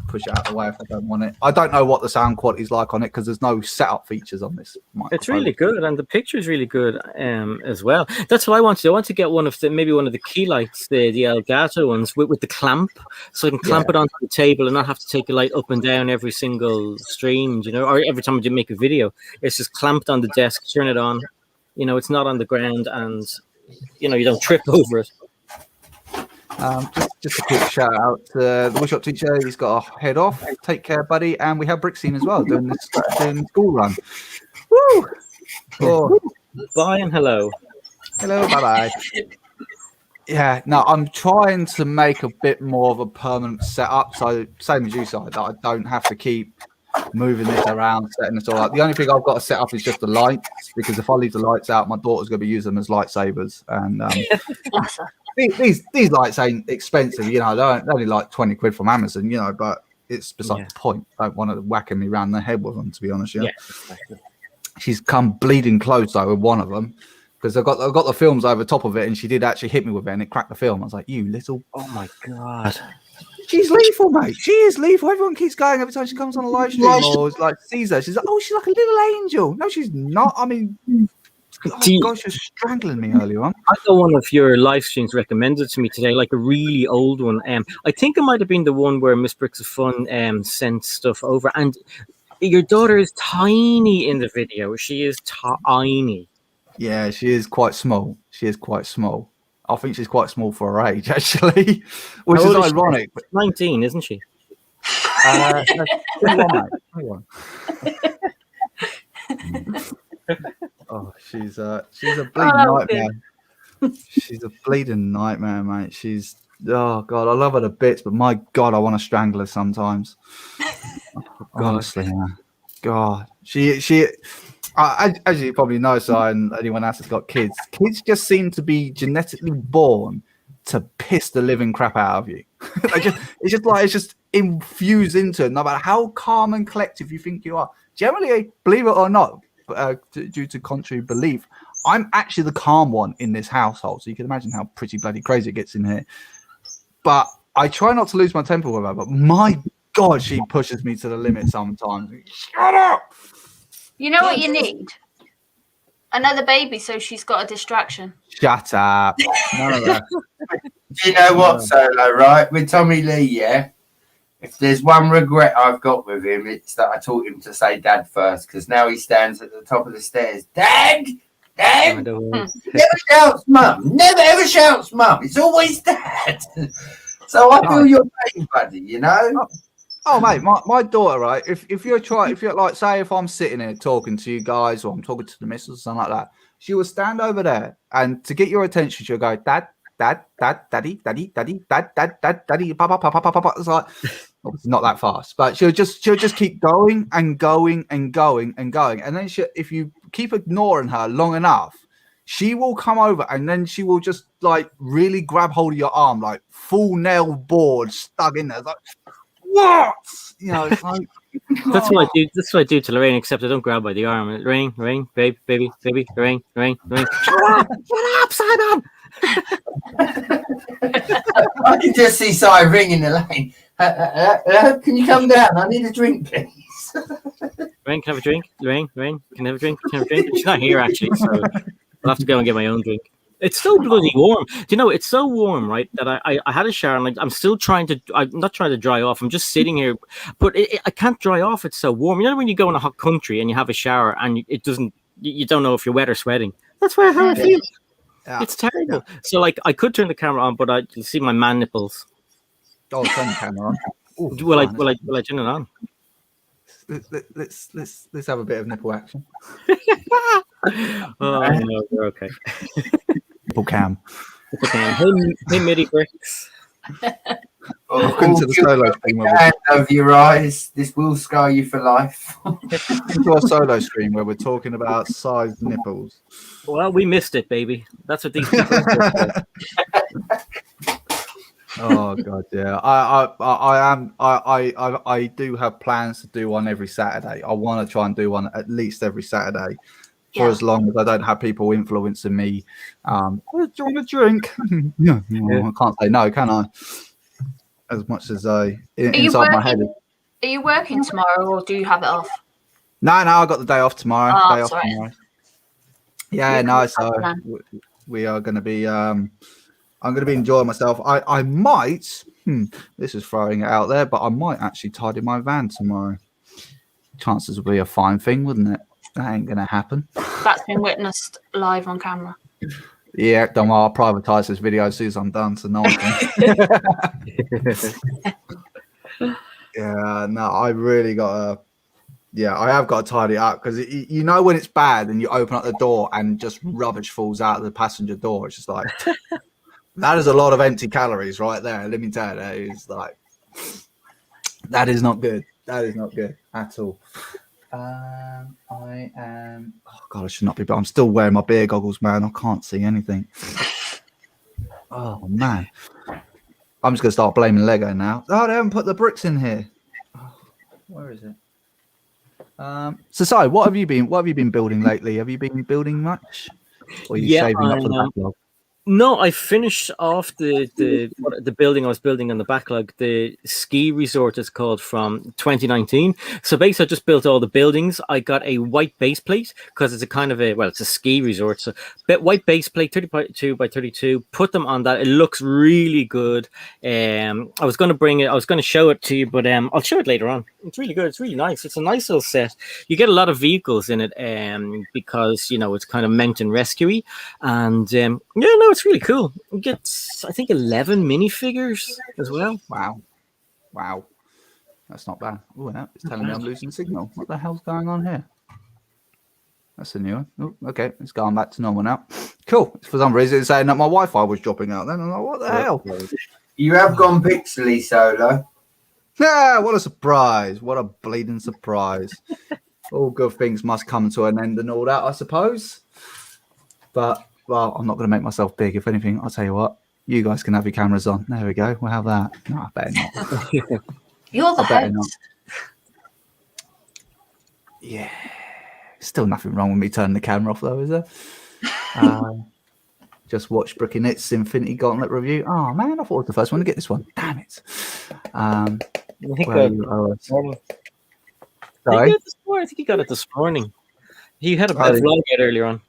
push it out the way if I don't want it. I don't know what the sound quality is like on it because there's no setup features on this microphone. It's really good, and the picture is really good as well. That's what I want to do. I want to get one of the key lights, the Elgato ones with the clamp, so I can clamp it onto the table and not have to take the light up and down every single stream, or every time I make a video. It's just clamped on the desk, turn it on. It's not on the ground, and you don't trip over it. Just a quick shout out to the woodshop teacher. He's got a head off. Take care, buddy. And we have Brixine as well doing the school run. Woo! Oh. Bye and hello. Hello, bye bye. Yeah, no, I'm trying to make a bit more of a permanent setup. So same as you said, that I don't have to keep moving this around, setting this all up. The only thing I've got to set up is just the lights, because if I leave the lights out, my daughter's going to be using them as lightsabers. And these lights ain't expensive, they're only like 20 quid from Amazon, but it's beside the point. I don't want to whacking me around the head with them, to be honest. Yeah, exactly. She's come bleeding close though with one of them because I've got the films over top of it, and she did actually hit me with it, and it cracked the film. I was like, "You little!" Oh my god. She's lethal, mate. She is lethal. Everyone keeps going every time she comes on a live stream or like sees her. She's like, "Oh, she's like a little angel." No, she's not. I mean, gosh, you're strangling me earlier on. I got one of your live streams recommended to me today, like a really old one. I think it might have been the one where Miss Bricks of Fun sent stuff over, and your daughter is tiny in the video. She is tiny. Yeah, she is quite small. I think she's quite small for her age, actually, which is ironic. But 19, isn't she? 21. Oh, she's a bleeding nightmare. She's a bleeding nightmare, mate. Oh god, I love her to bits, but my god, I want to strangle her sometimes. Honestly, man. God, she. As you probably know, Si, and anyone else that's got kids just seem to be genetically born to piss the living crap out of you. It's just infused into it, no matter how calm and collective you think you are. Generally, believe it or not, due to contrary belief, I'm actually the calm one in this household. So you can imagine how pretty bloody crazy it gets in here. But I try not to lose my temper with her, but my god, she pushes me to the limit sometimes. Shut up! You know what you need? Another baby, so she's got a distraction. Shut up. None of that. You know what, Solo, right? With Tommy Lee, yeah? If there's one regret I've got with him, it's that I taught him to say dad first, because now he stands at the top of the stairs. Dad! Dad! Never shouts mum. Never ever shouts mum. It's always dad. So I feel your pain, buddy, Oh, mate, my daughter, right? If you're like, say, if I'm sitting here talking to you guys, or I'm talking to the missus or something like that, she will stand over there, and to get your attention, she'll go, dad, daddy, daddy, daddy, dad, dad, dad, daddy, papa, papa, papa, papa. It's like, obviously not that fast, but she'll just keep going and going and going and going, and then if you keep ignoring her long enough, she will come over and then she will just like really grab hold of your arm, like full nail board stuck in there. It's like, what? You know, it's like, that's what I do. That's what I do to Lorraine, except I don't grab by the arm. Lorraine, baby, Lorraine. Shut up, Simon. I can just see Si ringing the line. Can you come down? I need a drink, please. Lorraine, can I have a drink? Lorraine, can I have a drink? She's not here actually, so I'll have to go and get my own drink. It's so bloody warm. Do you know, it's so warm, right, that I had a shower and like, I'm still I'm not trying to dry off. I'm just sitting here, but I can't dry off. It's so warm. You know, when you go in a hot country and you have a shower and it doesn't, you don't know if you're wet or sweating. That's how I feel. Yeah. It's terrible. Yeah. So like, I could turn the camera on, but you'll see my man nipples. Oh, turn the camera on. Ooh, will I turn it on? Let's have a bit of nipple action. Oh no, we're okay. Nipple cam. Hey, MIDI bricks. Welcome to the solo stream. Over your eyes. This will scar you for life. To our solo stream where we're talking about sized nipples. Well, we missed it, baby. That's what these people do. Oh god, yeah. I do have plans to do one every Saturday. I want to try and do one at least every Saturday for as long as I don't have people influencing me. Do you want a drink? Yeah. I can't say no, can I? As much as inside my head. Are you working tomorrow, or do you have it off? No, I got the day off tomorrow. Day off tomorrow. Yeah, no. So we are going to be. I'm going to be enjoying myself. I might, this is throwing it out there, but I might actually tidy my van tomorrow. Chances would be a fine thing, wouldn't it? That ain't going to happen. That's been witnessed live on camera. Yeah, don't worry, I'll privatise this video as soon as I'm done, so no one can. Yeah, no, I really got to, I have got to tidy it up, because you know when it's bad and you open up the door and just rubbish falls out of the passenger door. It's just like... That is a lot of empty calories right there. Let me tell you, that is like, that is not good. That is not good at all. I am, oh God, I should not be, but I'm still wearing my beer goggles, man. I can't see anything. Oh, man. I'm just going to start blaming Lego now. Oh, they haven't put the bricks in here. Oh, where is it? So, Si, what have you been building lately? Have you been building much? Or are you saving up for the backlog? No, I finished off the building I was building on the backlog. The ski resort is called, from 2019. So basically, I just built all the buildings. I got a white base plate because it's a kind of it's a ski resort. So white base plate, 32 by 32. Put them on that. It looks really good. I was going to bring it. I was going to show it to you, but I'll show it later on. It's really good. It's really nice. It's a nice little set. You get a lot of vehicles in it because it's kind of mountain rescue-y, and it's really cool. You get, I think, 11 minifigures as well. Wow. That's not bad. Oh, it's telling me I'm losing signal. What the hell's going on here? That's a new one. Oh, okay, it's going back to normal now. Cool. For some reason, it's saying that my Wi-Fi was dropping out. Then I'm like, what the hell? You have gone pixely, Solo. Yeah, what a surprise. What a bleeding surprise. All good things must come to an end and all that, I suppose. But... well, I'm not going to make myself big. If anything, I'll tell you what. You guys can have your cameras on. There we go. We'll have that. No, I better not. You're the host. Yeah. Still nothing wrong with me turning the camera off, though, is there? Just watched Brookie Knit's Infinity Gauntlet review. Oh, man, I thought I was the first one to get this one. Damn it. I think he got it this morning. He had a bad vlog earlier on.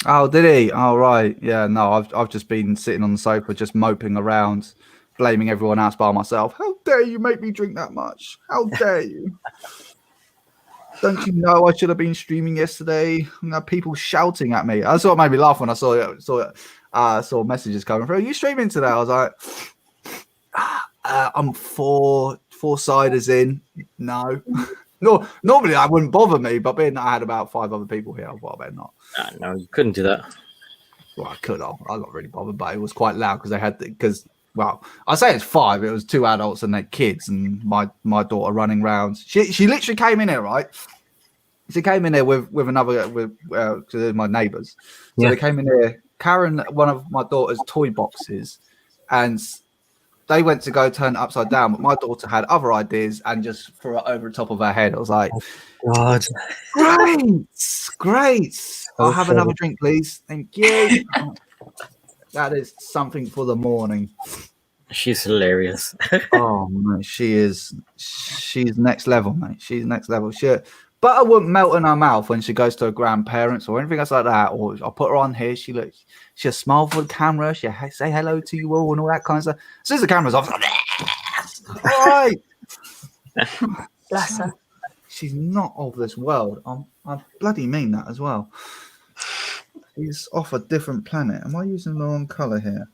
Oh, did he? Oh, right. Yeah, no, I've just been sitting on the sofa, just moping around, blaming everyone else by myself. How dare you make me drink that much? How dare you? Don't you know I should have been streaming yesterday? And people shouting at me. That's what made me laugh when I saw messages coming through. Are you streaming today? I was like, I'm four siders in. No. No, normally that wouldn't bother me, but being that I had about 5 other people here, I thought I better not. No, you couldn't do that. Well, I could have. I got really bothered, but it was quite loud because well, I say it's 5. It was 2 adults and their kids, and my daughter running around. She literally came in here, right? She came in there with another my neighbours. So they came in there carrying one of my daughter's toy boxes, and they went to go turn it upside down, but my daughter had other ideas and just threw it over the top of her head. I was like, God, great. I'll have another drink, please. Thank you. That is something for the morning. She's hilarious. Oh man, she's next level, mate. She's next level. Butter wouldn't melt in her mouth when she goes to her grandparents or anything else like that. Or I'll put her on here. She'll smile for the camera. She'll say hello to you all and all that kind of stuff. As soon as the camera's off, right. Bless her. She's not of this world. I bloody mean that as well. She's off a different planet. Am I using the wrong colour here?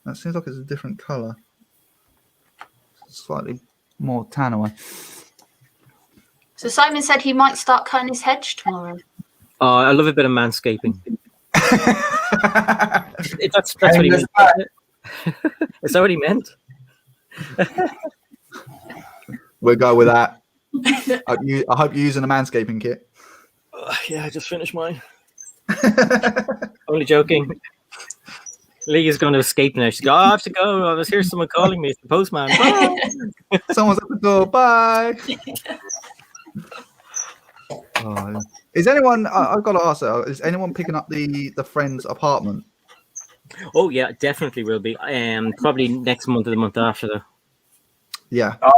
That seems like it's a different colour. Slightly more tan away. So Simon said he might start cutting his hedge tomorrow. Oh, I love a bit of manscaping. That's what he meant. Is that what he meant? We'll go with that. I hope you're using a manscaping kit. Yeah, I just finished mine. Only joking. Lee is going to escape now. She's going, I have to go. I was here. Someone calling me. It's the postman. Bye. Someone's at the door. Bye. Is anyone? I've got to ask. Is anyone picking up the friend's apartment? Oh yeah, definitely will be. Probably next month or the month after, though. Yeah. I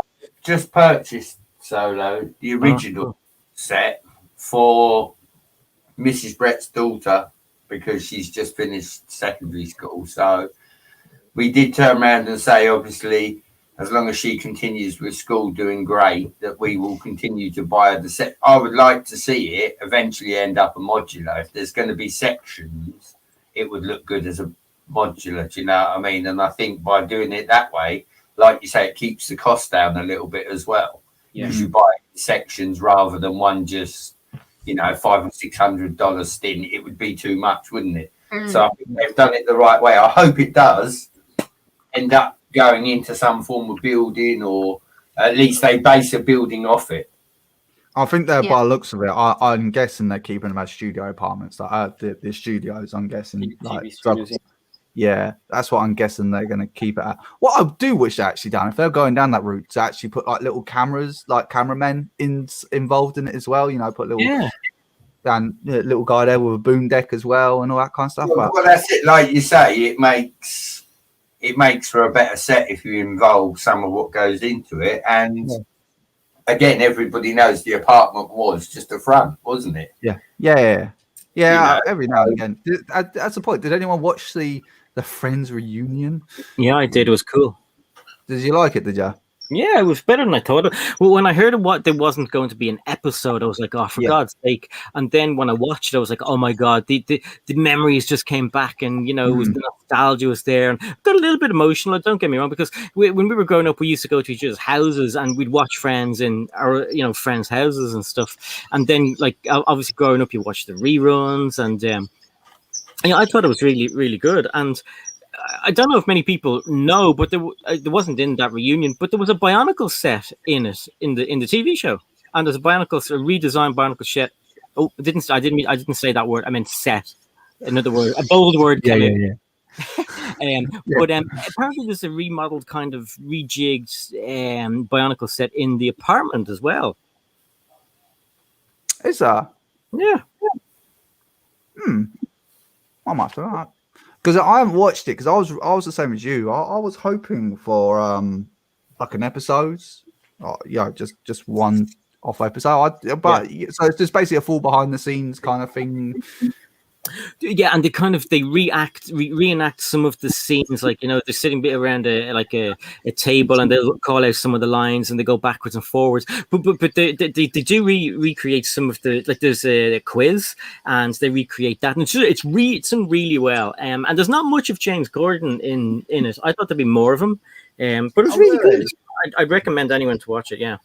just purchased Solo the original set for Mrs. Brett's daughter because she's just finished secondary school. So we did turn around and say, obviously, as long as she continues with school doing great, that we will continue to buy her the set. I would like to see it eventually end up a modular. If there's going to be sections, it would look good as a modular. Do you know what I mean? And I think by doing it that way, like you say, it keeps the cost down a little bit as well. Because you buy sections rather than one just, $500 or $600 stint. It would be too much, wouldn't it? So I think they've done it the right way. I hope it does end up going into some form of building, or at least they base a building off it. I think they're by the looks of it. I'm guessing they're keeping them as studio apartments, like the studios. I'm guessing, like, yeah, that's what I'm guessing they're going to keep it at. What I do wish they actually done, if they're going down that route, to actually put like little cameras, like cameramen involved in it as well. Put little little guy there with a boom deck as well and all that kind of stuff. Well, that's it. Like you say, it makes for a better set if you involve some of what goes into it. And again, everybody knows the apartment was just a front, wasn't it? Yeah. Every now and again. That's the point. Did anyone watch the Friends reunion? Yeah, I did. It was cool. Did you like it? Did you? Yeah, it was better than I thought. Well, when I heard what there wasn't going to be an episode, I was like, oh, for God's sake. And then when I watched it, I was like, oh my God, the memories just came back, and, it was the nostalgia was there, and got a little bit emotional. Don't get me wrong, because when we were growing up, we used to go to each other's houses and we'd watch Friends in our, friends' houses and stuff. And then, like, obviously growing up, you watch the reruns, and I thought it was really, really good. And I don't know if many people know, but there wasn't in that reunion, but there was a Bionicle set in it in the TV show, and there's a redesigned Bionicle set. Oh, I didn't say that word. I meant set. Another word, a bold word. Yeah. But apparently there's a remodeled kind of rejigged Bionicle set in the apartment as well. Is that? Yeah. I might have to. Because I haven't watched it, because I was the same as you. I was hoping for like an episode, just one off episode. So it's just basically a full behind the scenes kind of thing. Yeah, and they reenact some of the scenes, like they're sitting around a table, and they'll call out some of the lines, and they go backwards and forwards. But they do recreate some of the, like, there's a quiz, and they recreate that, and it's done really well. And there's not much of James Gordon in it. I thought there'd be more of him, but it's really good. I'd recommend anyone to watch it. Yeah.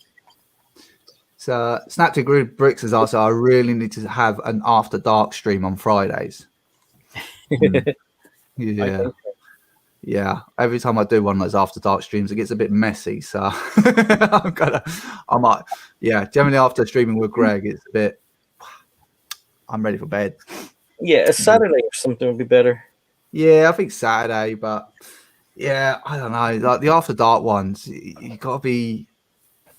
So Snap to Good Bricks is also, I really need to have an after dark stream on Fridays. Yeah. Yeah, every time I do one of those after dark streams, it gets a bit messy. So generally after streaming with Greg, it's a bit. I'm ready for bed. Yeah, a Saturday or something would be better. Yeah, I think Saturday, but yeah, I don't know. Like the after dark ones, you gotta be.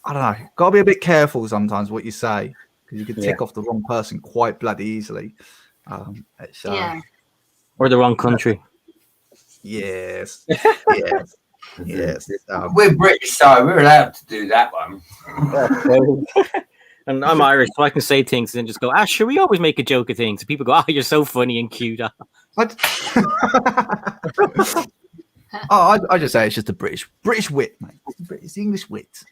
I don't know. Gotta be a bit careful sometimes what you say because you could tick off the wrong person quite bloody easily. Or the wrong country. Yes. Yes. Yes. We're British, so we're allowed to do that one. And I'm Irish, so I can say things and then just go, sure, we always make a joke of things. And people go, you're so funny and cute. I just say it's just a British wit, mate. It's the English wit.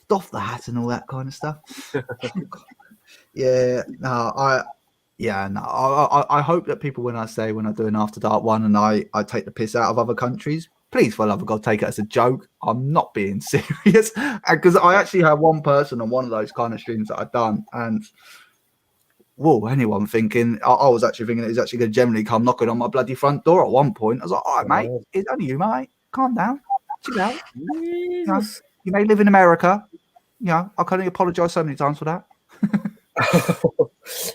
Doff the hat and all that kind of stuff. I hope that people, when I do an After Dark one and I take the piss out of other countries, please, for the love of God, take it as a joke. I'm not being serious. Because I actually had one person on one of those kind of streams that I'd done, and anyone thinking, I was actually thinking it was actually going to generally come knocking on my bloody front door at one point. I was like, all right, mate, it's only you, mate. Calm down. Chill out. You may live in America. I can only apologise so many times for that.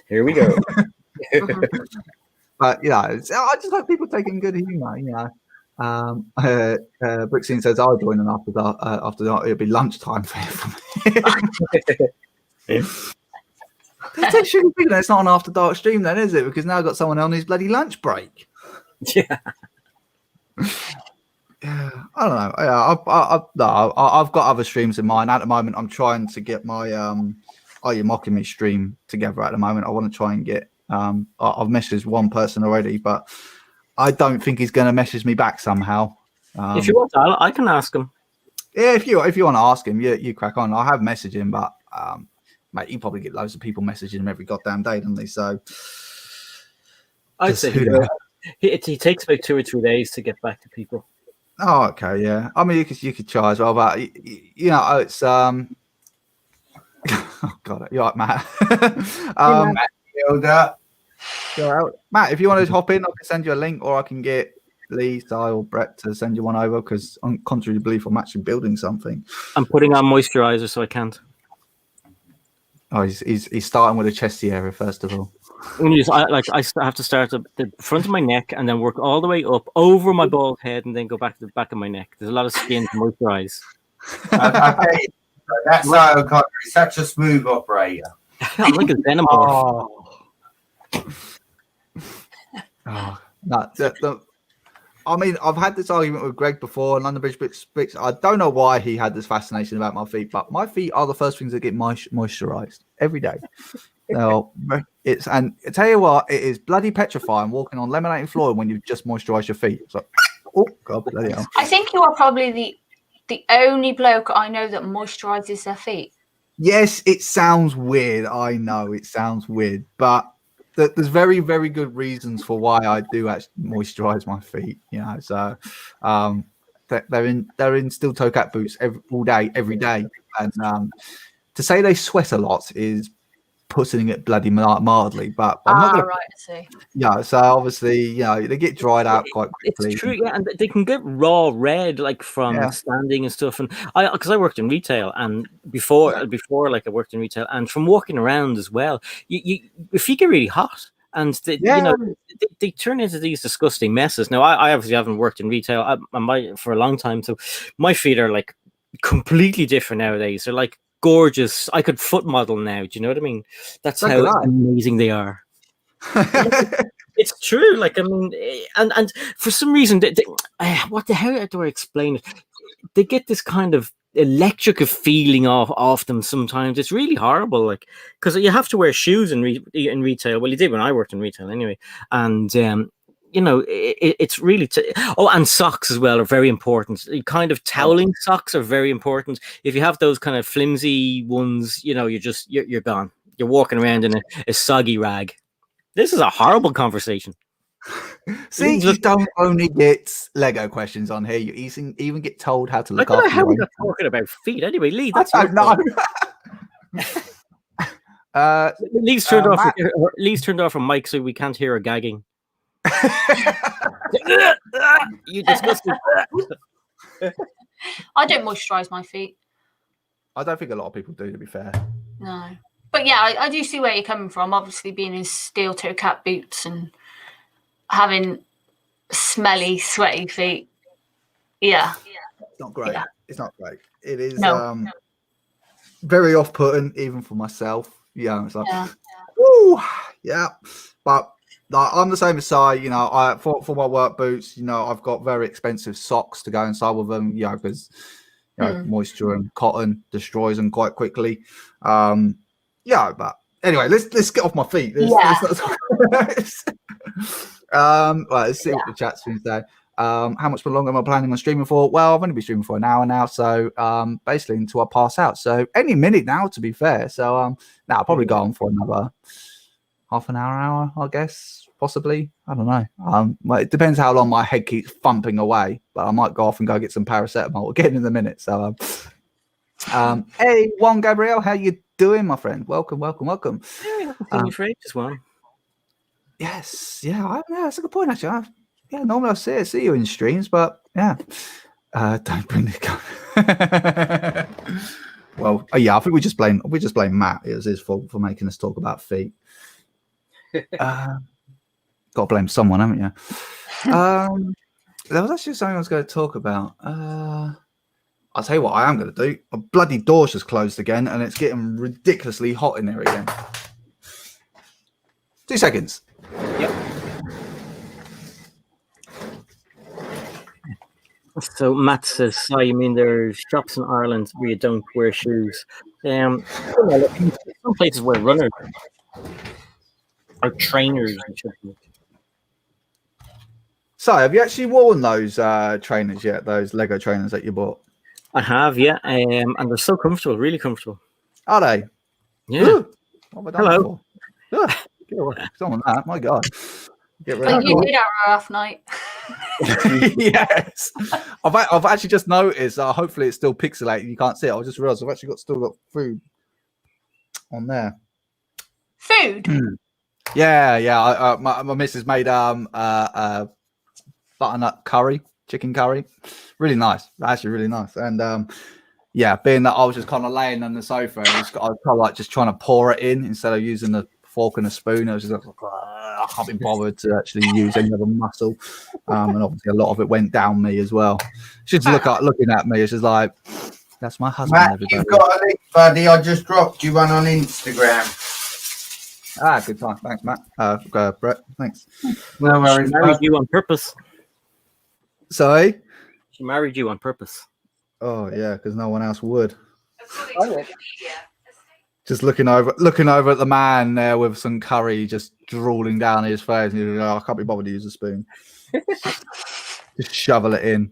Here we go. But I just hope people taking good humour. Brixine says I'll join, and after that it'll be lunchtime for me. They shouldn't be. It's not an after dark stream, then, is it? Because now I've got someone on his bloody lunch break. Yeah. I don't know. I've got other streams in mind. At the moment, I'm trying to get my You're Mocking Me stream together at the moment. I want to try and get I've messaged one person already, but I don't think he's going to message me back somehow. If you want, I can ask him. Yeah, if you want to ask him, you crack on. I have messaged him, but mate, you probably get loads of people messaging him every goddamn day, don't they? So I'd say he takes about 2 or 3 days to get back to people. Oh, okay, yeah. I mean, you could try as well, but it's oh god, you're right, Matt. Matt, if you want to hop in, I can send you a link, or I can get Lee, Si, or Brett to send you one over, because contrary to belief, I'm actually building something. I'm putting on moisturizer, so I can't. Oh, he's starting with a chesty area first of all. I have to start at the front of my neck and then work all the way up over my bald head and then go back to the back of my neck. There's a lot of skin to moisturize. Okay, that's so country. Such a smooth operator. I'm like a xenomorph. I mean, I've had this argument with Greg before, London Bridge Bricks. I don't know why he had this fascination about my feet, but my feet are the first things that get moisturized every day. Now, and I tell you what, it is bloody petrifying walking on laminated floor when you've just moisturized your feet. It's like, oh god, bloody hell. I think you are probably the only bloke I know that moisturizes their feet. Yes, it sounds weird. I know it sounds weird, but there's very, very good reasons for why I do actually moisturize my feet. So they're in steel toe cap boots all day, every day, and to say they sweat a lot is putting it bloody mildly, but I'm not gonna, right, I see. Yeah, so obviously, they get dried out quite quickly. It's true, yeah, and they can get raw red, like from standing and stuff. And because I worked in retail, and before, like I worked in retail, and from walking around as well, your feet get really hot, and they turn into these disgusting messes. Now, I obviously haven't worked in retail for a long time, so my feet are like completely different nowadays. They're like gorgeous. I could foot model now. Do you know what I mean? That's how amazing they are. It's true. Like, I mean, and for some reason, how do I explain it? They get this kind of electric feeling off them sometimes. It's really horrible. Like, because you have to wear shoes in retail. Well, you did when I worked in retail anyway. And it's really and socks as well are very important. Kind of toweling socks are very important. If you have those kind of flimsy ones, you're gone. You're walking around in a soggy rag. This is a horrible conversation. See, you don't only get Lego questions on here. You even get told how to look after. How we got talking about feet anyway, Lee? That's I don't know. Lee's turned off. Lee's turned off from mic, so we can't hear her gagging. You disgusting. I don't moisturize my feet. I don't think a lot of people do, to be fair. No. But yeah, I do see where you're coming from. Obviously, being in steel toe cap boots and having smelly, sweaty feet. Yeah. It's not great. Yeah. It's not great. It is No. very off-putting, even for myself. Yeah, it's like, Yeah. ooh, yeah. But like, I'm the same as Si. You know, for my work boots, you know, I've got very expensive socks to go inside with them. You know, because moisture and cotton destroys them quite quickly. Yeah, but anyway, let's get off my feet. Right, let's see what the chat's going to say. How much longer am I planning on streaming for? Well, I've only been streaming for an hour now, so basically until I pass out. So any minute now, to be fair. So now I'll probably go on for another half an hour, I guess, possibly. I don't know. Well, it depends how long my head keeps thumping away, but I might go off and go get some paracetamol again in a minute. So hey, Juan Gabriel, how you doing, my friend? Welcome. Yeah, you for ages, Juan. Yes, yeah, that's a good point, actually. Normally I see you in streams, but yeah, don't bring the gun. Well, I think we just blame Matt. It was his fault for making us talk about feet. Got to blame someone, haven't you? There was actually something I was going to talk about. I'll tell you what I am going to do. A bloody door's just closed again, and it's getting ridiculously hot in here again. 2 seconds. Yep. So Matt says, "I mean, there's shops in Ireland where you don't wear shoes. Some places where runners or trainers." So, have you actually worn those trainers yet? Those Lego trainers that you bought? I have, yeah, and they're so comfortable, really comfortable. Are they? Yeah. Ooh, what have I done Hello. before? Get away. Someone that. My God. Get rid But of you did have a rough night. Yes. I've actually just noticed. Hopefully, it's still pixelated. You can't see it. I just realised I've actually still got food on there. Food. Yeah. My missus made butternut curry, chicken curry. Really nice. Actually, really nice. And being that I was just kind of laying on the sofa, and I was kind of like just trying to pour it in instead of using the fork and a spoon. I was just like, I can't be bothered to actually use any other muscle. And obviously a lot of it went down me as well. She's looking at me. She's like, that's my husband. Matt, you've got a link, buddy. I just dropped you one on Instagram. Good time. Thanks, Matt. Brett, thanks. No worries. She married you on purpose. Sorry? She married you on purpose. Oh, yeah, because no one else would. Just looking over at the man there with some curry just drooling down his face. And you're like, I can't be bothered to use a spoon. Just shovel it in.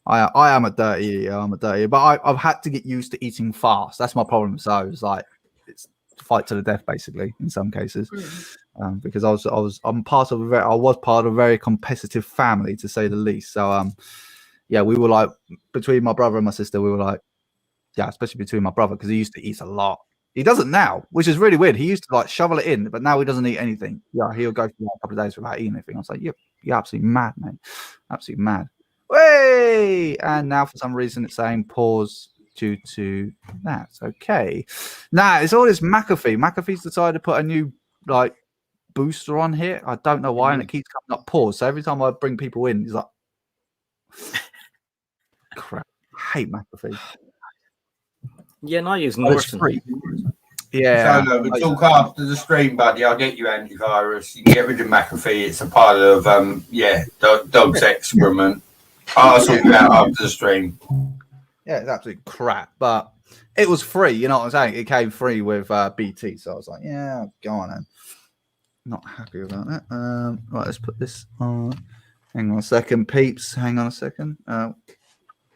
I am a dirty eater. But I've had to get used to eating fast. That's my problem. So it's like it's fight to the death, basically, in some cases. Because I was part of a very competitive family, to say the least. So we were like, between my brother and my sister, we were like, especially between my brother, because he used to eat a lot. He doesn't now, which is really weird. He used to like shovel it in, but now he doesn't eat anything. Yeah, he'll go for a couple of days without eating anything. I was like, you're absolutely mad, mate. Absolutely mad. Way! And now for some reason it's saying pause due to that. Okay. Now it's all this McAfee. McAfee's decided to put a new like booster on here. I don't know why, and it keeps coming up pause. So every time I bring people in, he's like, crap. I hate McAfee. Yeah, not using Norton. Yeah. So we'll talk after the stream, buddy. I'll get you antivirus. You can get rid of McAfee. It's a pile of dog's excrement. I'll sort you out after the stream. Yeah, it's absolute crap, but it was free. You know what I'm saying? It came free with BT, so I was like, yeah, go on then. Not happy about that. Right, let's put this on. Hang on a second, peeps. Hang on a second. Oh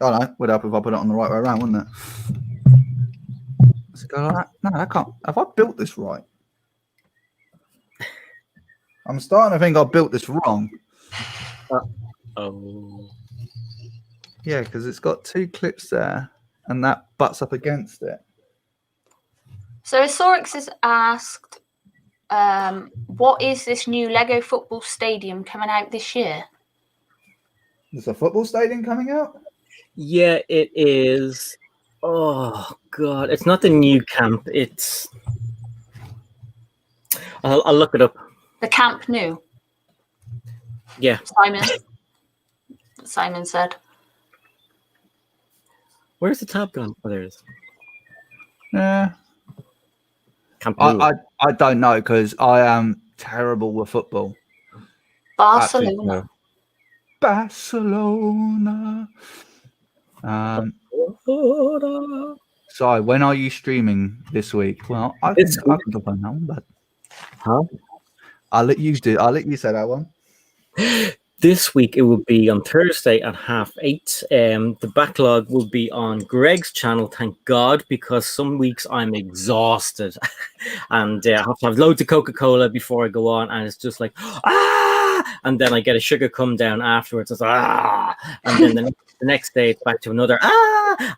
no, would help if I put it on the right way around, wouldn't it? Does it go like that? No, I can't. Have I built this right? I'm starting to think I built this wrong. Oh. Yeah, because it's got two clips there, and that butts up against it. So Sorix has asked, what is this new Lego football stadium coming out this year? There's a football stadium coming out? Yeah, it is. Oh God, it's not the new camp. It's. I'll look it up. The Camp Nou. Yeah. Simon said. Where's the tab gone? Oh, there it is. Yeah. Camp Nou. I don't know because I am terrible with football. Barcelona. Barcelona. So when are you streaming this week? Well, I can talk on that one, but I'll let you do. I'll let you say that one. This week it will be on Thursday at 8:30. The backlog will be on Greg's channel, thank God, because some weeks I'm exhausted and I have to have loads of Coca-Cola before I go on, and it's just like and then I get a sugar come down afterwards. It's and then the next day it's back to another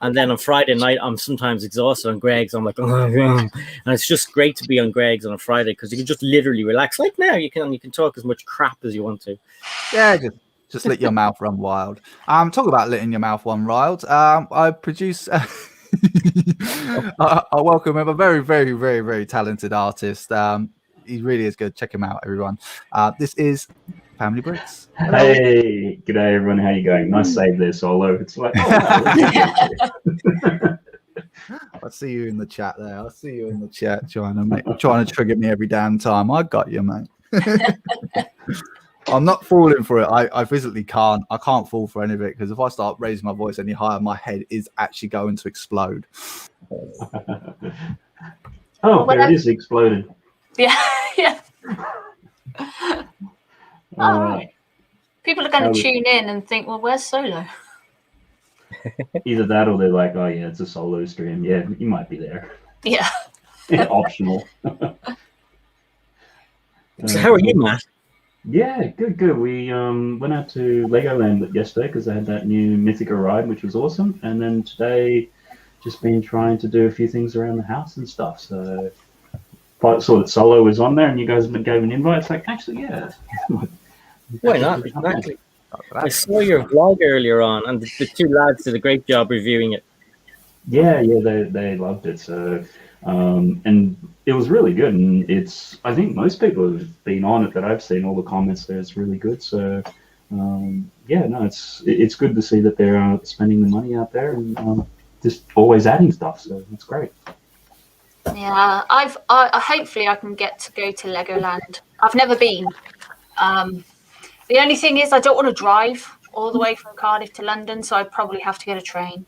and then on Friday night I'm sometimes exhausted on Greg's. I'm like, and it's just great to be on Greg's on a Friday because you can just literally relax. Like now you can talk as much crap as you want to. Yeah, just let your mouth run wild. Talk about letting your mouth run wild. I produce. I welcome him, a very, very, very, very talented artist. He really is good. Check him out, everyone. This is Family Bricks. Hello. Hey, g'day everyone. How you going? Nice save there, Solo. It's like, I see you in the chat there. I see you in the chat trying to trigger me every damn time. I got you, mate. I'm not falling for it. I physically can't. I can't fall for any of it because if I start raising my voice any higher, my head is actually going to explode. Oh, there it is, exploded. Yeah. All right. People are going to tune in and think, well, where's Solo? Either that or they're like, oh, yeah, it's a Solo stream. Yeah, you might be there. Yeah. Optional. So how are you, Matt? Yeah, good. We went out to Legoland yesterday because they had that new Mythica ride, which was awesome. And then today, just been trying to do a few things around the house and stuff. So I saw that Solo was on there and you guys gave an invite. It's like, actually, yeah. Why not? Exactly. I saw your vlog earlier on, and the two lads did a great job reviewing it. Yeah, they loved it. So, and it was really good. And I think most people have been on it that I've seen. All the comments there, it's really good. So, it's good to see that they're spending the money out there and just always adding stuff. So it's great. Yeah, I hopefully I can get to go to Legoland. I've never been. The only thing is I don't want to drive all the way from Cardiff to London, so I probably have to get a train.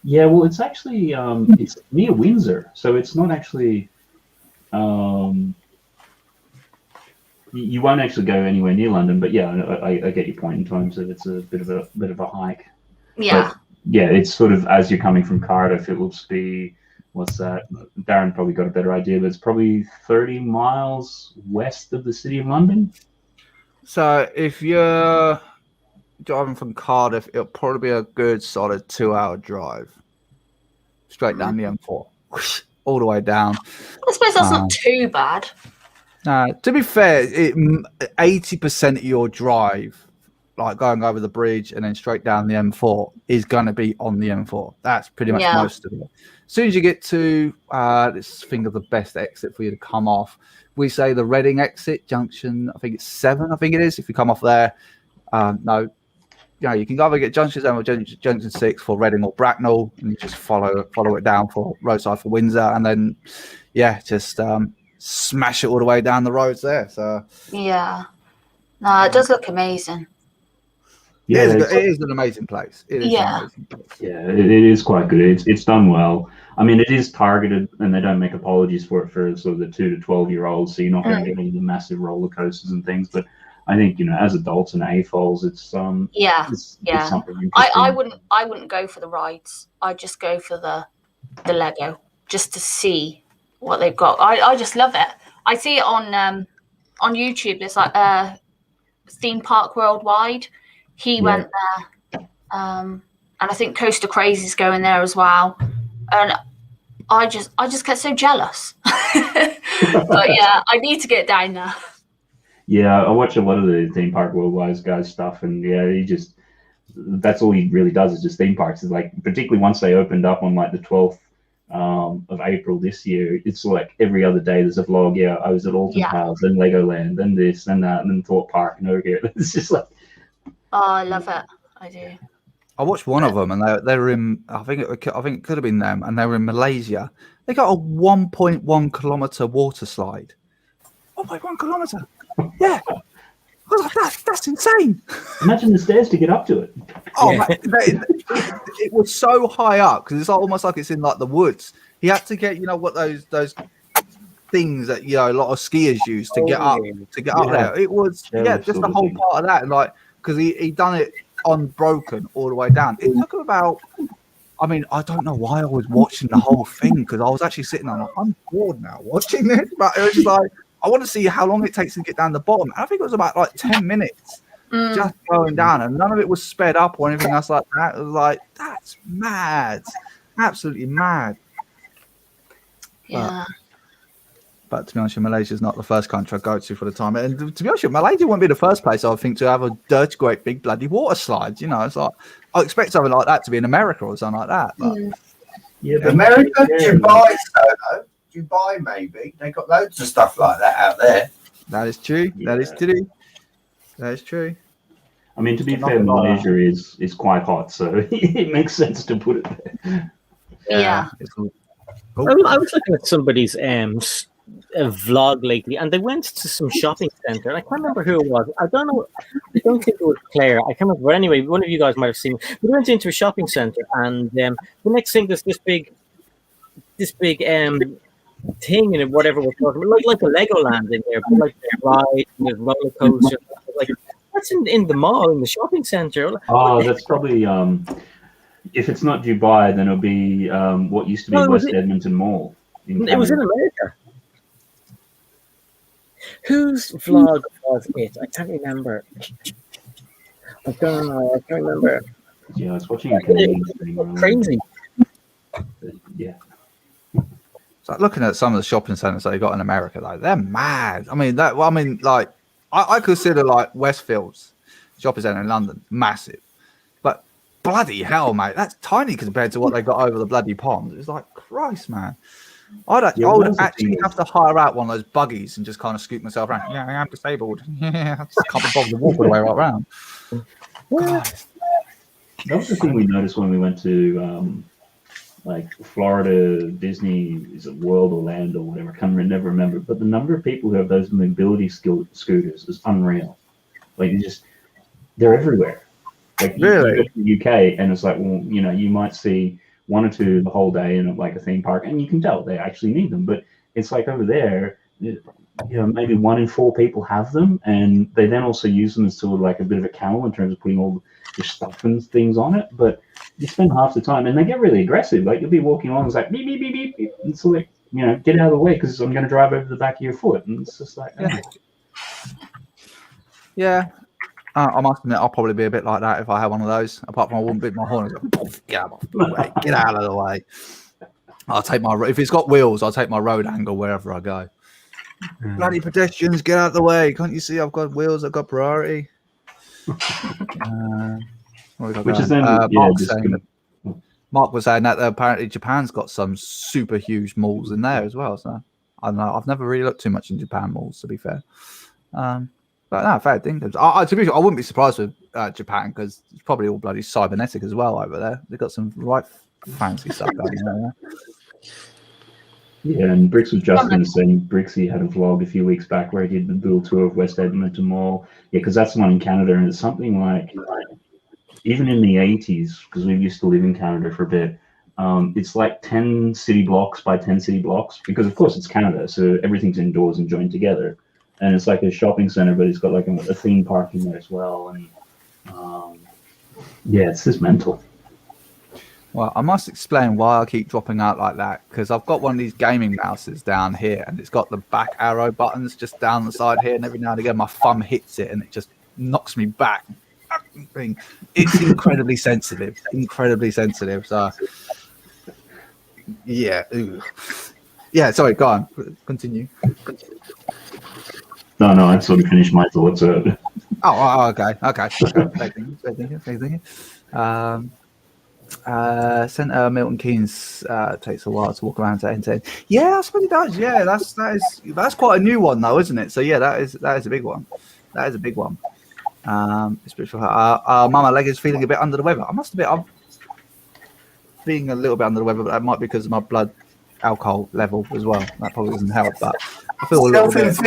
Yeah, well, it's actually it's near Windsor, so it's not actually. You won't actually go anywhere near London, but yeah, I get your point in terms of it's a bit of a hike. Yeah. But, yeah, it's sort of as you're coming from Cardiff, it will be. What's that? Darren probably got a better idea, but it's probably 30 miles west of the city of London. So if you're driving from Cardiff, it'll probably be a good solid 2-hour drive straight down the M4, all the way down. I suppose that's not too bad. To be fair, 80% of your drive, like going over the bridge and then straight down the M4, is going to be on the M4. That's pretty much most of it. As soon as you get to, let's think of the best exit for you to come off. We say the Reading exit junction. I think it's 7. I think it is. If you come off there, you can either get junction 7 or junction 6 for Reading or Bracknell, and you just follow it down for roadside for Windsor, and then just smash it all the way down the roads there. So yeah, no, it does look amazing. Yeah, it is an amazing place. It is an amazing place. Yeah, it is quite good. It's done well. I mean, it is targeted, and they don't make apologies for it for sort of the 2 to 12-year-olds. So you're not going to get any of the massive roller coasters and things. But I think as adults and AFOLs, it's something interesting. I wouldn't go for the rides. I'd just go for the Lego just to see what they've got. I just love it. I see it on YouTube. It's like Theme Park Worldwide. He went there, and I think Coaster Crazy's going there as well. And I just get so jealous. But yeah, I need to get down there. Yeah, I watch a lot of the theme park worldwide guys stuff, and yeah, that's all he really does is just theme parks. It's like, particularly once they opened up on like the 12th of April this year, it's like every other day there's a vlog. Yeah, I was at Alton Towers, then Legoland, then this, then that, and then Thorpe Park, and over here. It's just like, Oh, I love it. I do. I watched one of them, and they were in. I think it could have been them, and they were in Malaysia. They got a 1.1 kilometer water slide. 1.1 kilometer. Yeah. I was like, that's insane. Imagine the stairs to get up to it. Oh, yeah. It was so high up because it's almost like it's in like the woods. He had to get, what those things that a lot of skiers use to get up there. It was just the whole part of that, and like because he done it unbroken all the way down. It took him about. I mean, I don't know why I was watching the whole thing because I was actually sitting there like, I'm bored now watching this, but it was just like I want to see how long it takes to get down the bottom. I think it was about like 10 minutes just going down, and none of it was sped up or anything else like that. It was like, that's mad, absolutely mad. Yeah. But to be honest, Malaysia is not the first country I go to for the time. And to be honest, Malaysia wouldn't be the first place I would think to have a dirty, great big bloody water slide. It's like I expect something like that to be in America or something like that. But but America, Dubai, though. Dubai, maybe they got loads of stuff like that out there. That is true. Yeah. That is true. I mean, to be fair, Malaysia is quite hot, so it makes sense to put it there. Yeah. I was looking at somebody's vlog lately, and they went to some shopping center. I can't remember who it was. I don't know. I don't think it was Claire. I can't remember. But anyway, one of you guys might have seen. We went into a shopping center, and the next thing there's this big thing in it, whatever we're talking about, like a Legoland in there, but like ride, there's roller coaster, like that's in the mall, in the shopping center. Oh, that's probably if it's not Dubai, then it'll be what used to be West Edmonton Mall. It was in America. Whose vlog was it? I can't remember. I don't know. I can't remember. Yeah, I was watching a Canadian thing. Crazy. Yeah. So looking at some of the shopping centers that they got in America, like they're mad. I mean, I consider like Westfield's shopping center in London massive, but bloody hell, mate, that's tiny compared to what they got over the bloody pond. It's like, Christ, man. I would actually have to hire out one of those buggies and just kind of scoot myself around. Yeah, I am disabled. Yeah, I just can't be bothered to walk all the way right around. That was the thing we noticed when we went to like Florida Disney, is it World or Land or whatever? I can never remember. But the number of people who have those mobility scooters is unreal. Like they're everywhere. Like really? You go to the UK and it's like, well, you might see one or two the whole day in like a theme park, and you can tell they actually need them. But it's like over there, maybe 1 in 4 people have them, and they then also use them as sort of like a bit of a camel in terms of putting all your stuff and things on it. But you spend half the time, and they get really aggressive. Like you'll be walking along, it's like beep beep beep beep, beep. And so like get out of the way because I'm going to drive over the back of your foot, and it's just like yeah. I must admit, I'll probably be a bit like that if I had one of those. Apart from I wouldn't beat my horn. Get out of the way. Get out of the way. If it's got wheels, I'll take my road angle wherever I go. Bloody pedestrians, get out of the way. Can't you see I've got wheels? I've got priority. Which is then Mark was saying that apparently Japan's got some super huge malls in there as well. So I don't know. I've never really looked too much in Japan malls, to be fair. But no, fair thing. To be honest, I wouldn't be surprised with Japan because it's probably all bloody cybernetic as well over there. They've got some right fancy stuff going on there. Yeah, and Brix was just going to say, Brixie had a vlog a few weeks back where he did the dual tour of West Edmonton Mall. Yeah, because that's the one in Canada, and it's something like, even in the 80s, because we used to live in Canada for a bit, it's like 10 city blocks by 10 city blocks, because of course it's Canada, so everything's indoors and joined together. And it's like a shopping center, but it's got like a theme park in there as well. And it's just mental. Well, I must explain why I keep dropping out like that, because I've got one of these gaming mouses down here, and it's got the back arrow buttons just down the side here, and every now and again my thumb hits it, and it just knocks me back. It's incredibly sensitive. So, yeah. Yeah, sorry, go on. Continue. No, I've sort of finished my thoughts. Okay. Fair thinking. Centre Milton Keynes takes a while to walk around to end to end. Yeah, I suppose it does. Yeah, that's quite a new one though, isn't it? So yeah, that is a big one. That is a big one. Especially Mama Leg is feeling a bit under the weather. I'm feeling a little bit under the weather, but that might be because of my blood alcohol level as well. That probably doesn't help, but I feel a little bit.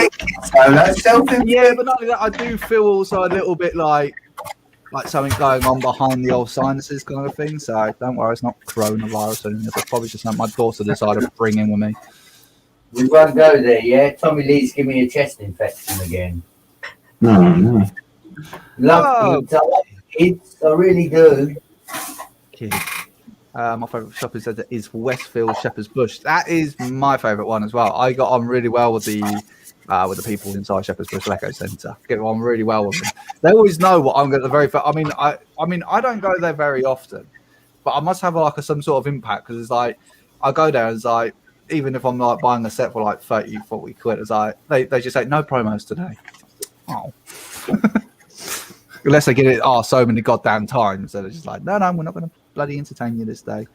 Yeah, but not only that, I do feel also a little bit like something going on behind the old sinuses kind of thing. So don't worry, it's not coronavirus or anything. It's probably just something my daughter decided to bring in with me. We won't go there, yeah? Tommy Lee's giving me a chest infection again. No. Love kids, I really do. Kids. My favourite shopping centre is Westfield Shepherd's Bush. That is my favourite one as well. I got on really well with the people inside Shepherd's Bush Lego Centre. Get on really well with them. They always know what I'm going to the very first. I mean, I don't go there very often, but I must have some sort of impact because it's like I go there and it's like even if I'm like buying a set for like 30, 40 quid, it's like they just say no promos today. Oh. Unless they get it so many goddamn times, so they're just like, no, we're not going to bloody entertain you this day.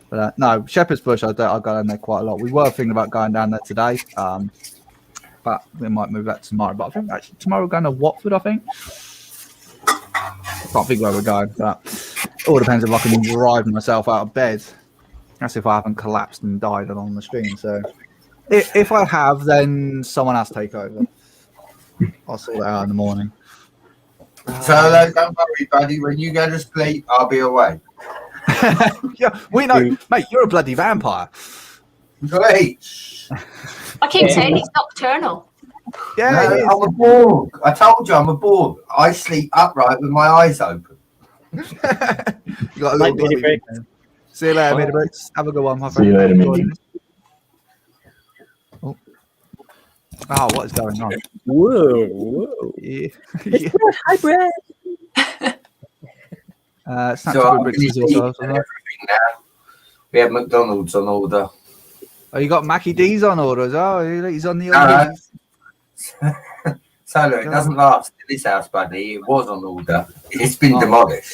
But no, Shepherd's Bush, I go down there quite a lot. We were thinking about going down there today, but we might move that tomorrow. But I think actually tomorrow we're going to Watford, I think. I can't think where we're going, but it all depends if I can drive myself out of bed. That's if I haven't collapsed and died along the stream. So if I have, then someone else take over. I'll sort it out in the morning. So don't worry, buddy. When you go to sleep, I'll be away. Yeah, we know, mate. You're a bloody vampire. Great. I keep saying he's nocturnal. Yeah, no, I'm a Borg. I told you I'm a Borg. I sleep upright with my eyes open. You got a little bit. See you later, Midi Bricks. Have a good one, my friend. See you later, Midi. Oh, what is going on? Whoa. Yeah. Hi, Brad. We have McDonald's on order. Oh, you got Mackie D's on order as well. He's on the order. So look, it doesn't last in this house, buddy. It was on order. It's been demolished.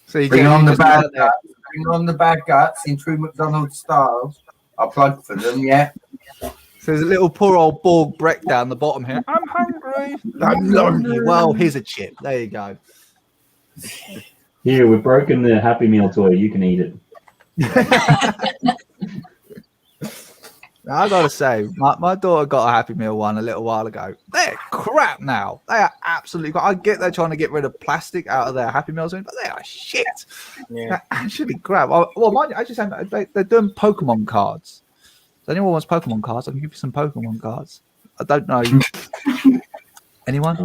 So bring on the bad guts. Bring on the bad guts in true McDonald's style. I'll plug for them, yeah. So there's a little poor old Borg Breck down the bottom here. I'm hungry. I'm lonely. Well, here's a chip. There you go. Here, we've broken the Happy Meal toy. You can eat it. I gotta say, my daughter got a Happy Meal one a little while ago. They're crap now. They are absolutely crap. I get they're trying to get rid of plastic out of their Happy Meals, but they are shit. Yeah. They're actually crap. Well, mind you, I just they're doing Pokemon cards. If anyone wants Pokemon cards, I can give you some Pokemon cards. I don't know. Anyone?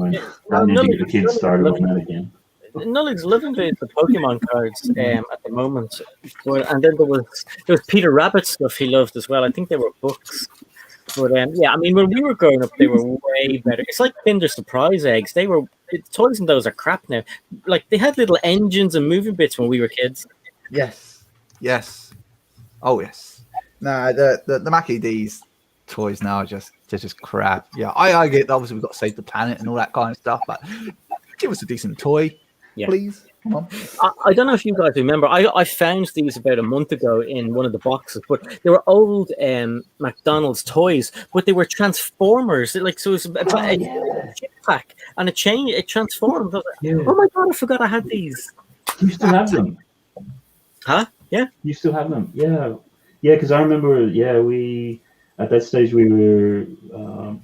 I need to get the kids started on that again. Nothing's living the Pokemon cards at the moment. And then there was Peter Rabbit stuff he loved as well. I think they were books. But yeah, I mean, when we were growing up, they were way better. It's like Kinder Surprise eggs. The toys in those are crap now. Like they had little engines and moving bits when we were kids. Yes. Oh yes. No, the Mackie D's toys now are just crap. Yeah, I get obviously we've got to save the planet and all that kind of stuff, but give us a decent toy, please. Come on. I don't know if you guys remember. I found these about a month ago in one of the boxes, but they were old McDonald's toys, but they were Transformers. Like so, it was a chip pack and it transformed. I was like, oh my god, I forgot I had these. You still have them? Huh? Yeah. You still have them? Yeah. Yeah, because I remember. Yeah, we at that stage we were.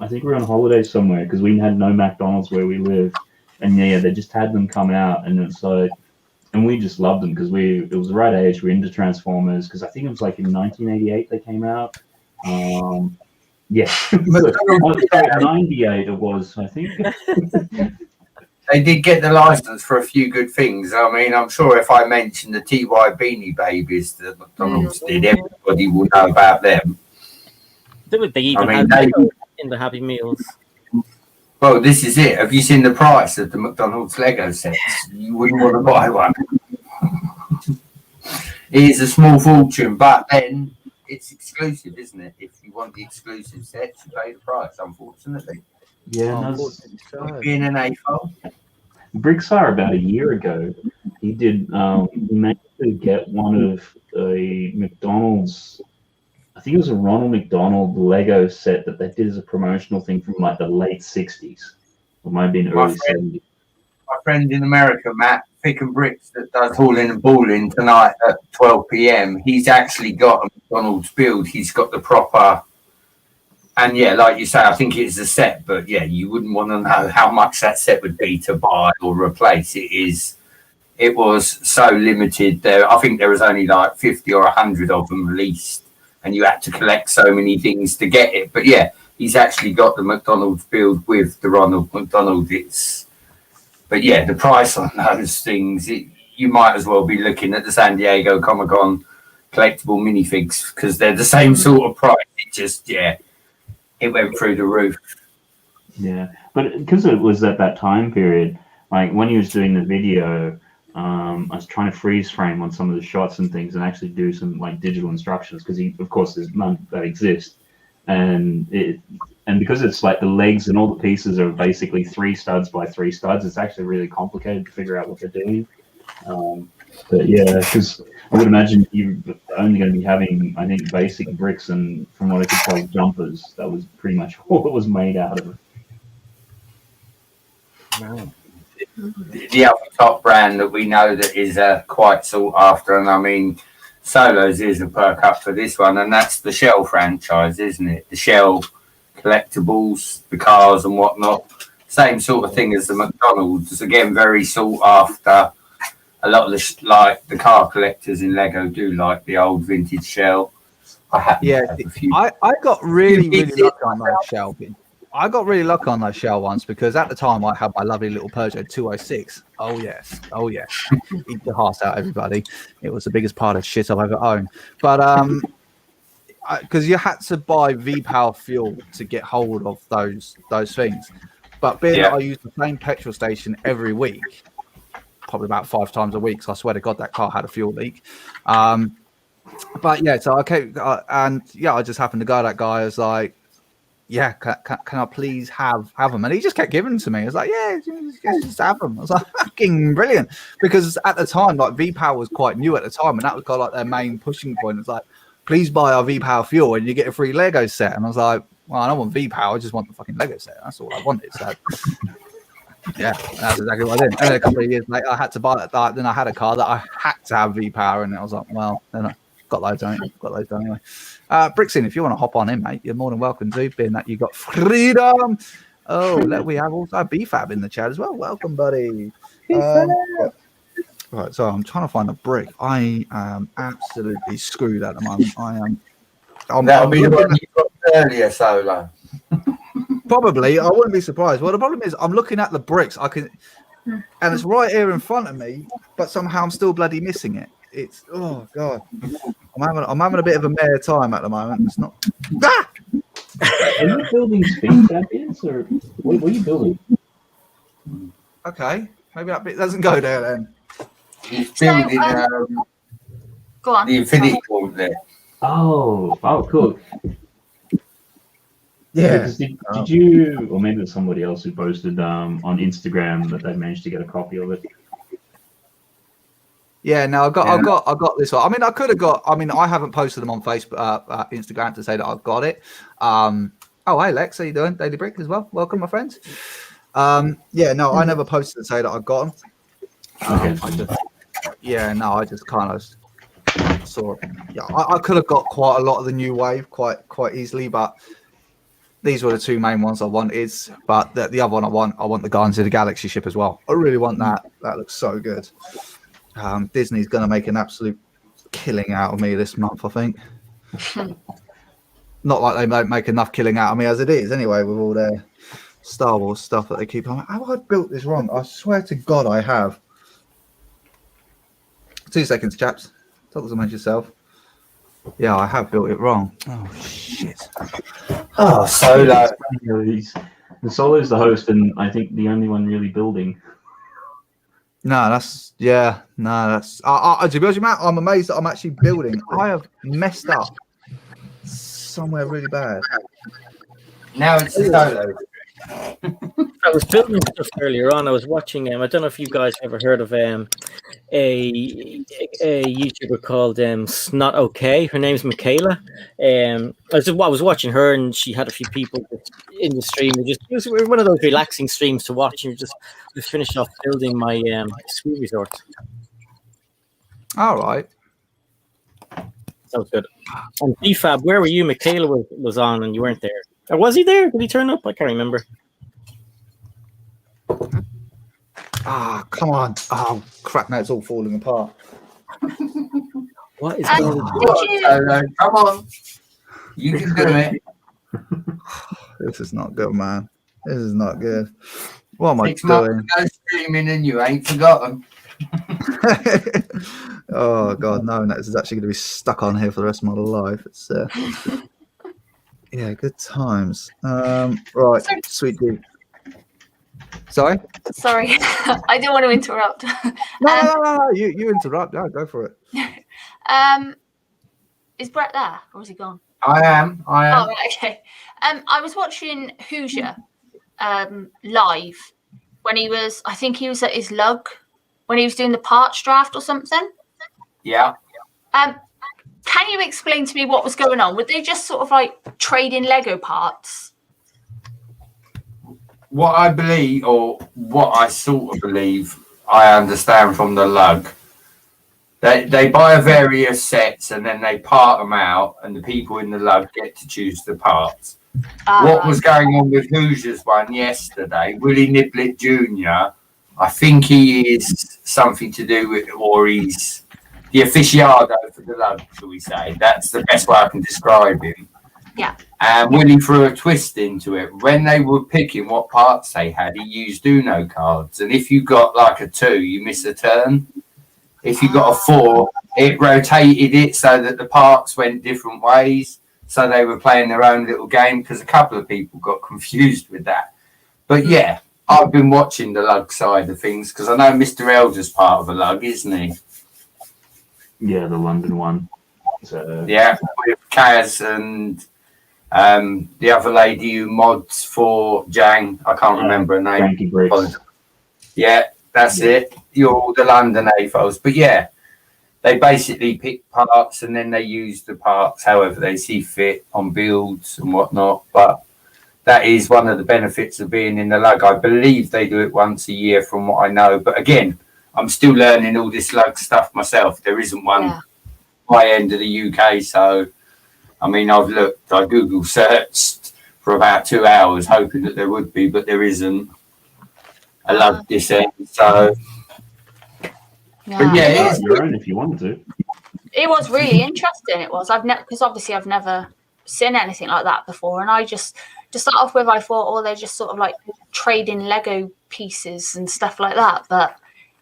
I think we were on holiday somewhere because we had no McDonald's where we live. And yeah, they just had them come out, and it's like, and we just loved them because it was the right age. We're into Transformers because I think it was like in 1988 they came out. Yeah, 98 it was, I think. They did get the license for a few good things. I mean, I'm sure if I mention the TY Beanie Babies that McDonald's did, everybody will know about them. They even had in the Happy Meals. Well, this is it. Have you seen the price of the McDonald's Lego sets? You wouldn't want to buy one. It is a small fortune, but then it's exclusive, isn't it? If you want the exclusive sets, you pay the price, unfortunately. Yeah, Unfortunately so. Being an AFOL. Brixar about a year ago, he did. He managed to get one of a McDonald's. I think it was a Ronald McDonald Lego set that they did as a promotional thing from like the late '60s, or might have been early '70s. My friend in America, Matt Thick and Bricks, that does Hauling and Balling tonight at 12 p.m. He's actually got a McDonald's build. He's got the proper. And yeah, like you say, I think it's a set, but yeah, you wouldn't want to know how much that set would be to buy or replace. It was so limited there. I think there was only like 50 or 100 of them released, and you had to collect so many things to get it. But yeah, he's actually got the McDonald's build with the Ronald McDonald. But yeah, the price on those things, you might as well be looking at the San Diego Comic-Con collectible minifigs because they're the same sort of price. It just, yeah. It went through the roof. Yeah, but because it was at that time period, like when he was doing the video, I was trying to freeze frame on some of the shots and things and actually do some like digital instructions because of course, there's none that exist. And because it's like the legs and all the pieces are basically 3 studs by 3 studs, it's actually really complicated to figure out what they're doing. But yeah, because I would imagine you're only going to be having, I think, basic bricks and, from what I could tell, jumpers. That was pretty much all it was made out of. Wow. The other top brand that we know that is quite sought after, and I mean, Solos is a perk up for this one, and that's the Shell franchise, isn't it? The Shell collectibles, the cars and whatnot. Same sort of thing as the McDonald's. Again, very sought after. A lot of the car collectors in Lego do like the old vintage Shell. I got really lucky on those Shell. I got really lucky on those Shell ones because at the time I had my lovely little Peugeot 206. Oh yes, eat the heart out, everybody. It was the biggest part of shit I've ever owned. But because you had to buy V-Power fuel to get hold of those things. But being that I used the same petrol station every week, probably about 5 times a week. So I swear to God, that car had a fuel leak. But yeah, so okay, and yeah, I just happened to go to that guy. I was like, "Yeah, can I please have them?" And he just kept giving them to me. I was like, "Yeah, just have them." I was like, "Fucking brilliant!" Because at the time, like V-Power was quite new at the time, and that was kind of like their main pushing point. It's like, "Please buy our V-Power fuel, and you get a free Lego set." And I was like, "Well, I don't want V-Power. I just want the fucking Lego set. That's all I wanted." So. Yeah, that's exactly what I did. And then a couple of years later, I had to buy that. Then I had a car that I had to have V-Power, and I was like, well, then I got those done anyway. Brixin, if you want to hop on in, mate, you're more than welcome to, being that you got freedom. Oh, we have also BFAB in the chat as well. Welcome, buddy. Right, so I'm trying to find a brick. I am absolutely screwed at the moment. That'll be the one you got earlier, Solo. Probably, I wouldn't be surprised. Well, the problem is, I'm looking at the bricks. And it's right here in front of me, but somehow I'm still bloody missing it. It's god, I'm having a bit of a mare time at the moment. It's not. Ah! Are you building speed champions, or what are you building? Okay, maybe that bit doesn't go there then. He's building go on. the Infinity Gauntlet. Oh, cool. Yeah. Did you, or maybe it's somebody else who posted on Instagram that they managed to get a copy of it? Yeah, no, I got this one. I mean, I could have got. I mean, I haven't posted them on Facebook, Instagram to say that I've got it. Oh, hey Lex, how you doing? Daily Brick as well. Welcome, my friends. Yeah, no, I never posted to say that I got them. I just kind of saw it. Yeah, I could have got quite a lot of the new wave quite easily, but these were the 2 main ones I wanted. But the other one I want the Guardians of the Galaxy ship as well. I really want that. That looks so good. Disney's going to make an absolute killing out of me this month, I think. Not like they don't make enough killing out of me as it is anyway, with all their Star Wars stuff that they keep on. Have I built this wrong? I swear to God I have. 2 seconds, chaps. Talk to yourself. Yeah, I have built it wrong. Oh, shit. Oh, Solo. The Solo's the host, and I think the only one really building. To be honest with you, Matt, I'm amazed that I'm actually building. I have messed up somewhere really bad. Now it's a solo. I was building stuff earlier on. I was watching. I don't know if you guys ever heard of a YouTuber called Snot OK. Her name's Michaela. I was watching her, and she had a few people in the stream. It was one of those relaxing streams to watch. And we finished off building my ski resort. All right. That was good. And BFAB, where were you? Michaela was on, and you weren't there. Or was he there? Did he turn up? I can't remember. Ah, come on. Oh, crap. Now it's all falling apart. What is going on? Come on. You can do it. This is not good, man. This is not good. What am 6 I months doing? ago streaming and you ain't forgotten. Oh, God, no. This is actually going to be stuck on here for the rest of my life. It's yeah, good times. Right, sweet dude. Sorry? Sorry, I didn't want to interrupt. No. You interrupt. No, go for it. Is Brett there, or is he gone? I am. Oh, right, okay. I was watching Hoosier live when I think he was at his lug when he was doing the parts draft or something. Yeah. Can you explain to me what was going on? Were they just sort of like trading Lego parts? What I believe, or what I sort of believe, I understand from the lug. They buy various sets and then they part them out, and the people in the lug get to choose the parts. What was going on with Hoosier's one yesterday? Willie Niblett Jr. I think he is something to do with, or he's the aficionado for the lug, shall we say? That's the best way I can describe him. Yeah. And Willie threw a twist into it. When they were picking what parts they had, he used Uno cards. And if you got like a 2, you miss a turn. If you got a 4, it rotated it so that the parts went different ways. So they were playing their own little game, because a couple of people got confused with that. But yeah, I've been watching the lug side of things, because I know Mr. Elder's part of a lug, isn't he? Yeah, the London one. So yeah, with Kaz and the other lady who mods for Jang. I can't remember her name. Frankie Briggs. Yeah, that's it. You're all the London AFOs. But yeah, they basically pick parts and then they use the parts however they see fit on builds and whatnot. But that is one of the benefits of being in the lug. I believe they do it once a year from what I know. But again, I'm still learning all this lug stuff myself. There isn't one my end of the UK. So, I mean, I Google searched for about 2 hours hoping that there would be, but there isn't a lug this end. So, but yeah, it's your own if you wanted to. It was really interesting. It was. Because obviously I've never seen anything like that before, and I just to start off with, I thought, they're just sort of like trading Lego pieces and stuff like that. But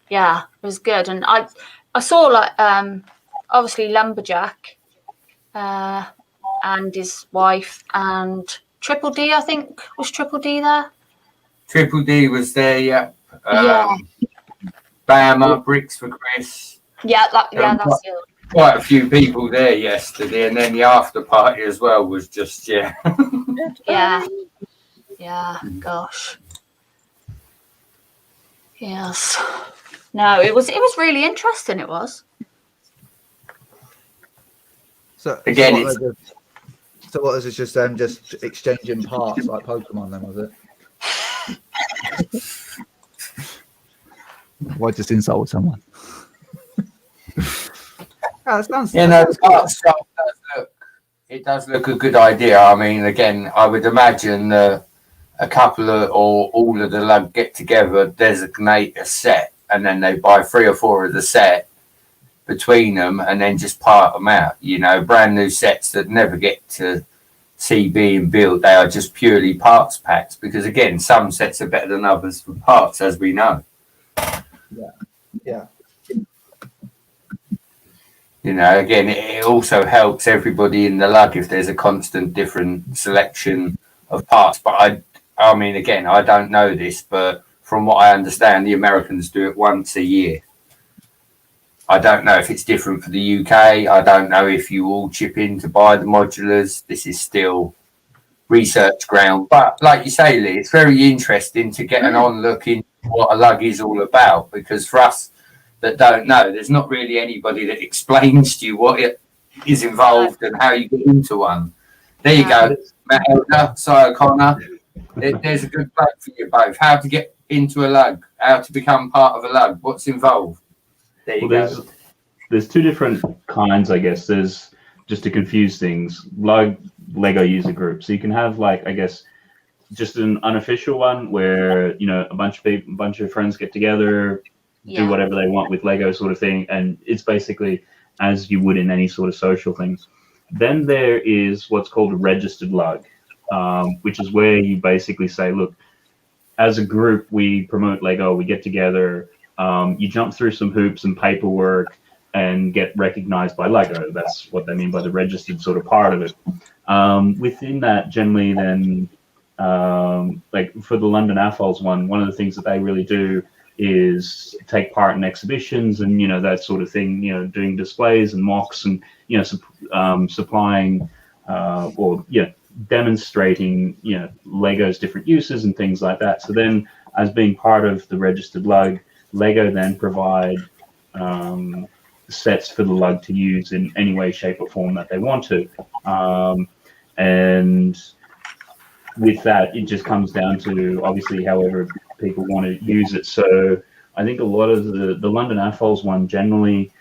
yeah, it was good, and I saw like obviously Lumberjack and his wife and Triple D. I think was Triple D there. Triple D was there. Yeah. Yeah. Bama, Bricks for Chris. Yeah, that's it. Quite a few people there yesterday, and then the after party as well was just yeah. Gosh. Yes. No, it was really interesting. It was. So again, what is it? Just them just exchanging parts like Pokemon? Then was it? Why just insult someone? It does look a good idea. I mean, again, I would imagine a couple of or all of the lug get together, designate a set, and then they buy 3 or 4 of the set between them, and then just part them out. You know, brand new sets that never get to see being built. They are just purely parts packs, because again, some sets are better than others for parts, as we know. Yeah. You know, again, it also helps everybody in the lug if there's a constant different selection of parts. But I mean, again, I don't know this, but from what I understand, the Americans do it once a year. I don't know if it's different for the UK. I don't know if you all chip in to buy the modulars. This is still research ground. But like you say, Lee, it's very interesting to get an on look in what a lug is all about, because for us that don't know, there's not really anybody that explains to you what it is involved and how you get into one. There you go, Matt Elder, Si O'Connor. There's a good plug for you both. How to get into a lug, how to become part of a lug, what's involved. There you go. There's two different kinds, I guess. There's, just to confuse things, Lego user group. So you can have, like, I guess, just an unofficial one where, you know, a bunch of friends get together, do whatever they want with Lego, sort of thing, and it's basically as you would in any sort of social thing. Then there is what's called a registered lug, which is where you basically say, look, as a group, we promote Lego, we get together, you jump through some hoops and paperwork and get recognized by Lego. That's what they mean by the registered sort of part of it. Within that, generally then, like for the London AFOLs one of the things that they really do is take part in exhibitions and, you know, that sort of thing, you know, doing displays and mocks and, you know, supplying or, yeah, demonstrating, you know, Lego's different uses and things like that. So then, as being part of the registered lug, Lego then provide sets for the lug to use in any way, shape or form that they want to. And with that, it just comes down to obviously however people want to use it. So I think a lot of the London AFOLs one generally,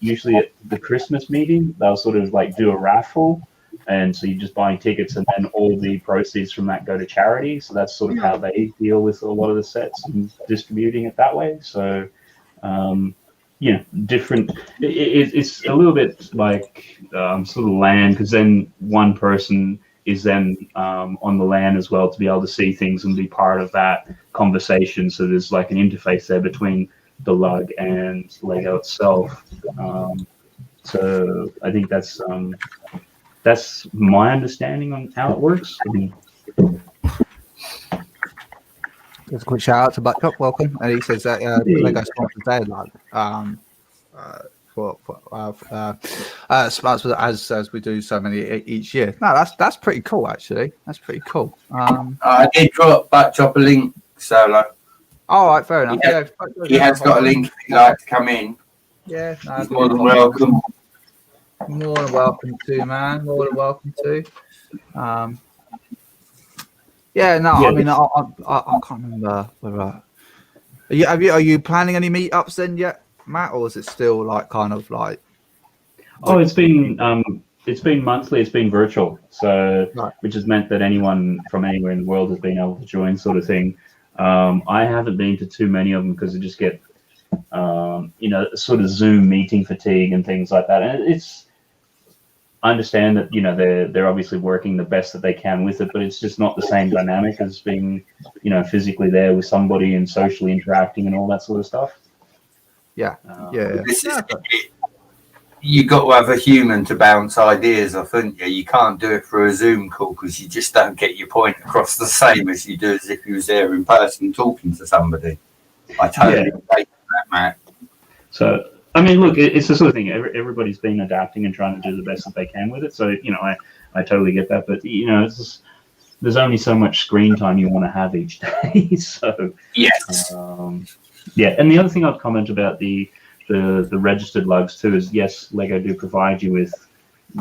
usually at the Christmas meeting, they'll sort of like do a raffle. And so you're just buying tickets and then all the proceeds from that go to charity. So that's sort of how they deal with a lot of the sets and distributing it that way. So, yeah, different. It's a little bit like sort of LAN, because then one person is then on the LAN as well to be able to see things and be part of that conversation. So there's like an interface there between the lug and Lego itself. So I think that's my understanding on how it works. Just a quick shout out to Buckshop, welcome. And he says that Lego sponsors their lug. As we do so many each year. No, that's pretty cool actually. That's pretty cool. I did drop a link, Solo. All right, fair enough. He has got a link if you'd like to come in. Yeah, no, he's more than welcome. More than welcome to, man. More than welcome to. Yeah, no, I mean, I can't remember whether. Are you planning any meetups then yet, Matt, or is it still like kind of like? Oh, it's been monthly. It's been virtual, so which has meant that anyone from anywhere in the world has been able to join, sort of thing. I haven't been to too many of them because I just get, you know, sort of Zoom meeting fatigue and things like that. And I understand that, you know, they're obviously working the best that they can with it, but it's just not the same dynamic as being, you know, physically there with somebody and socially interacting and all that sort of stuff. Yeah. You got to have a human to bounce ideas off, haven't you? You can't do it for a Zoom call because you just don't get your point across the same as you do as if you was there in person talking to somebody. I totally relate to that, Matt. So, I mean, look, it's the sort of thing. Everybody's been adapting and trying to do the best that they can with it. So, you know, I totally get that. But, you know, it's just, there's only so much screen time you want to have each day. So, yes. Yeah. And the other thing I'd comment about the registered lugs too is, yes, Lego do provide you with,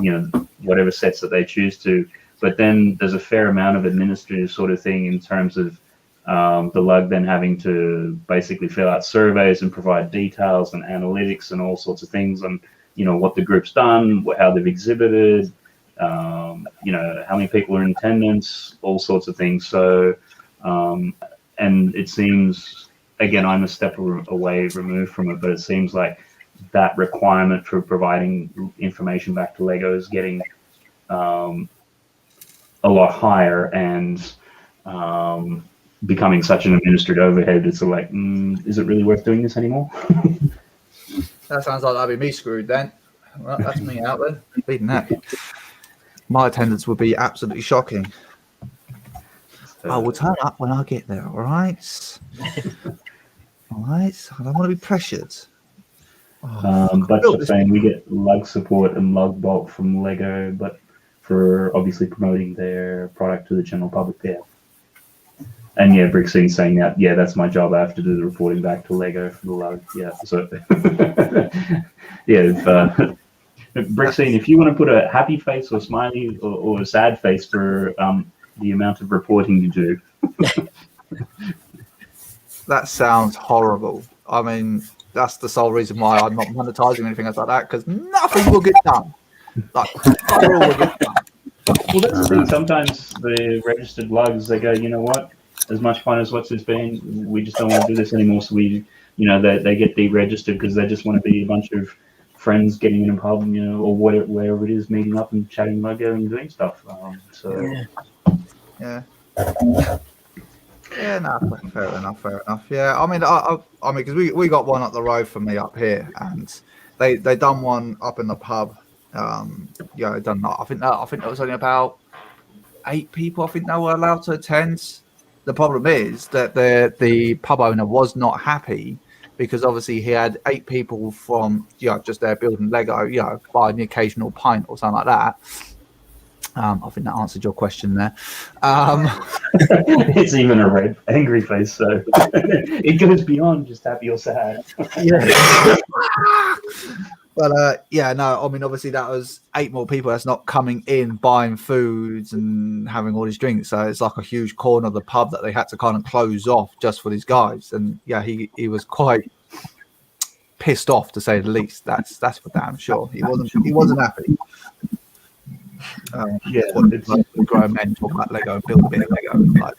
you know, whatever sets that they choose to. But then there's a fair amount of administrative sort of thing in terms of the lug then having to basically fill out surveys and provide details and analytics and all sorts of things on, you know, what the group's done, how they've exhibited, you know, how many people are in attendance, all sorts of things. So, and it seems, again, I'm a step away removed from it, but it seems like that requirement for providing information back to Lego is getting a lot higher and becoming such an administrative overhead. It's like, is it really worth doing this anymore? That sounds like that'd be me screwed then. Well, that's me out then. Beating that. My attendance would be absolutely shocking. I will turn up when I get there, all right? All right? I don't want to be pressured. But just saying, we get lug support and lug bulk from Lego, but for obviously promoting their product to the general public there. And yeah, Brixine saying that, yeah, that's my job. I have to do the reporting back to Lego for the lug. Yeah, so yeah, Brixine, if you want to put a happy face or smiley or a sad face for the amount of reporting you do. That sounds horrible. I mean, that's the sole reason why I'm not monetizing anything else like that, because nothing will get done. Like, all will get done. Well, that's the thing. Sometimes the registered lugs, they go, you know what? As much fun as what's it's been, we just don't want to do this anymore. So we, you know, they get deregistered because they just want to be a bunch of friends getting in a pub, you know, or wherever it is, meeting up and chatting Lego and doing stuff. Yeah, no, fair enough. Yeah, I mean, because we got one up the road from me up here, and they done one up in the pub. Yeah, they done that. I think there was only about 8 people. I think they were allowed to attend. The problem is that the pub owner was not happy because obviously he had 8 people from just there building Lego, buying the occasional pint or something like that. I think that answered your question there. It's even a red, angry face, so it goes beyond just happy or sad. Yeah. But no, I mean, obviously that was 8 more people that's not coming in, buying foods and having all these drinks. So it's like a huge corner of the pub that they had to kind of close off just for these guys. And yeah, he was quite pissed off, to say the least. That's for damn sure. He wasn't happy. It's like grown men talk about Lego and build a bit of Lego. Like,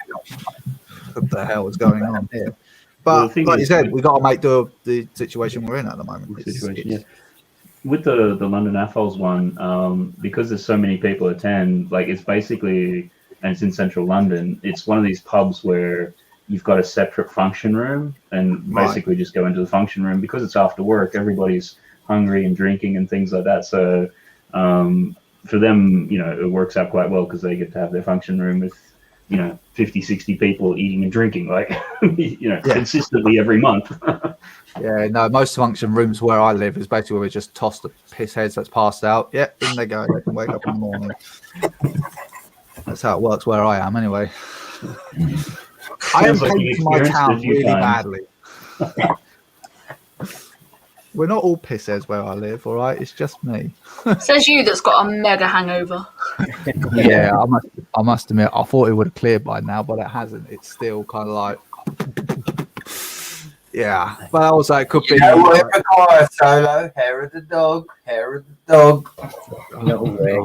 what the hell is going on here? But like you said, we got to make do with the situation we're in at the moment. With the London AFOLs one, because there's so many people attend, like it's basically, and it's in central London, it's one of these pubs where you've got a separate function room and basically just go into the function room because it's after work. Everybody's hungry and drinking and things like that. So for them, it works out quite well because they get to have their function room with, 50, 60 people eating and drinking, like, consistently every month. Yeah, no, most function rooms where I live is basically where we just toss the piss heads that's passed out. Yeah, in they go. They can wake up in the morning. That's how it works where I am, anyway. I am hating my town really badly. We're not all pissheads where I live, all right? It's just me. Says you that's got a mega hangover. Yeah, I must admit, I thought it would have cleared by now, but it hasn't. It's still kind of like... Yeah, but also it could be... what it requires, Solo? Hair of the dog. No way.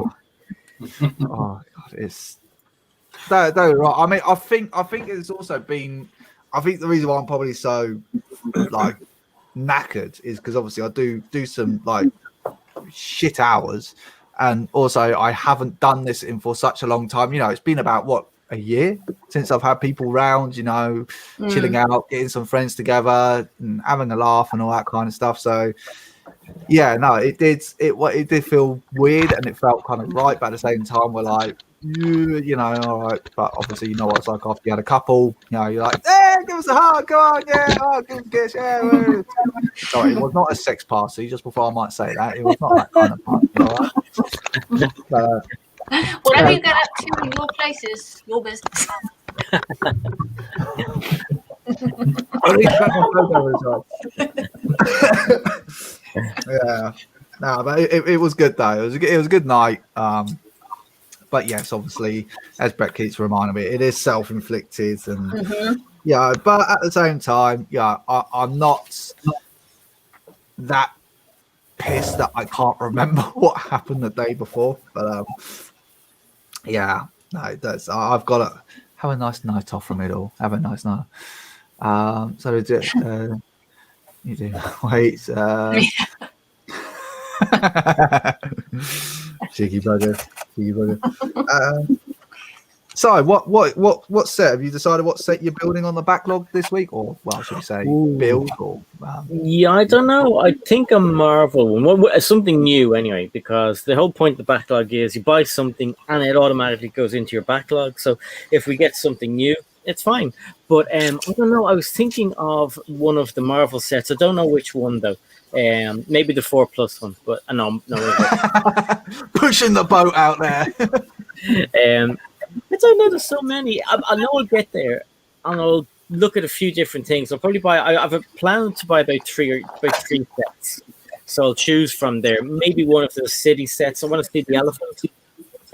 Oh, God, it's... No, right. I mean, I think it's also been... I think the reason why I'm probably so, like, knackered is because obviously I do some, like, shit hours, and also I haven't done this in for such a long time. It's been about, a year since I've had people round, chilling out, getting some friends together and having a laugh and all that kind of stuff. So yeah, no, it did feel weird and it felt kind of right, but at the same time we're like, all right. But obviously, what it's like after you had a couple, you're like, hey, give us a hug, come on, yeah, give us a kiss, yeah. Sorry, it was not a sex party, just before I might say that. It was not that kind of party, all right? Whatever you get up to in your place is your business. Yeah, no, but it was good though. It was a good night. But yes, obviously, as Brett keeps reminding me, it is self-inflicted, and yeah. But at the same time, I'm not that pissed that I can't remember what happened the day before. But yeah, no, that's I've got to have a nice night off from it all. Have a nice night. So you do wait. Cheeky bugger. So what set have you decided? What set you're building on the backlog this week, or should we say build? Or yeah, I don't know. I think a Marvel one, something new anyway, because the whole point of the backlog is you buy something and it automatically goes into your backlog. So if we get something new, it's fine. But I don't know. I was thinking of one of the Marvel sets. I don't know which one though. Maybe the 4+ one. But no. Pushing the boat out there. I don't know. There's so many. I know I'll get there, and I'll look at a few different things. I'll probably buy. I have a plan to buy about three sets. So I'll choose from there. Maybe one of the city sets. I want to see the elephant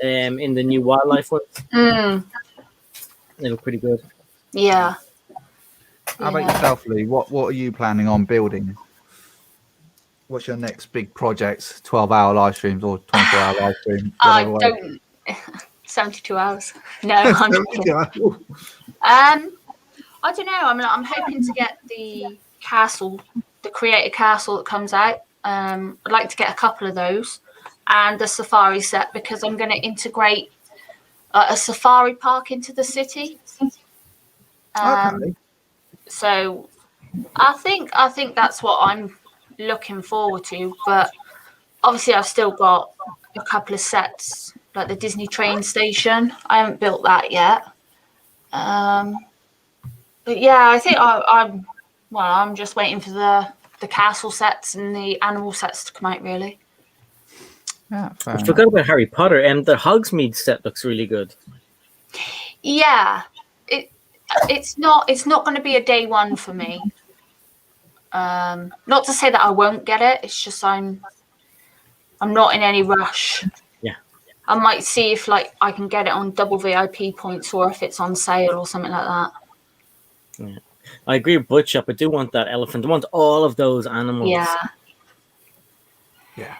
in the new wildlife ones. They look pretty good. Yeah. How about yourself, Lee? What are you planning on building? What's your next big project? 12-hour live streams or 24-hour live stream? I don't. 72 hours. No, I'm joking. I don't know. I mean, I'm hoping to get the castle, the creator castle that comes out. I'd like to get a couple of those, and the safari set, because I'm going to integrate a safari park into the city. Okay. So I think that's what I'm looking forward to. But obviously, I've still got a couple of sets, like the Disney train station. I haven't built that yet. But yeah, I think I'm just waiting for the castle sets and the animal sets to come out, really. Yeah, I forgot about Harry Potter, and the Hogsmeade set looks really good. Yeah, it's not going to be a day one for me. Not to say that I won't get it. It's just I'm not in any rush. Yeah, I might see if I can get it on double VIP points, or if it's on sale or something like that. Yeah. I agree with Butchup. I do want that elephant. I want all of those animals. Yeah.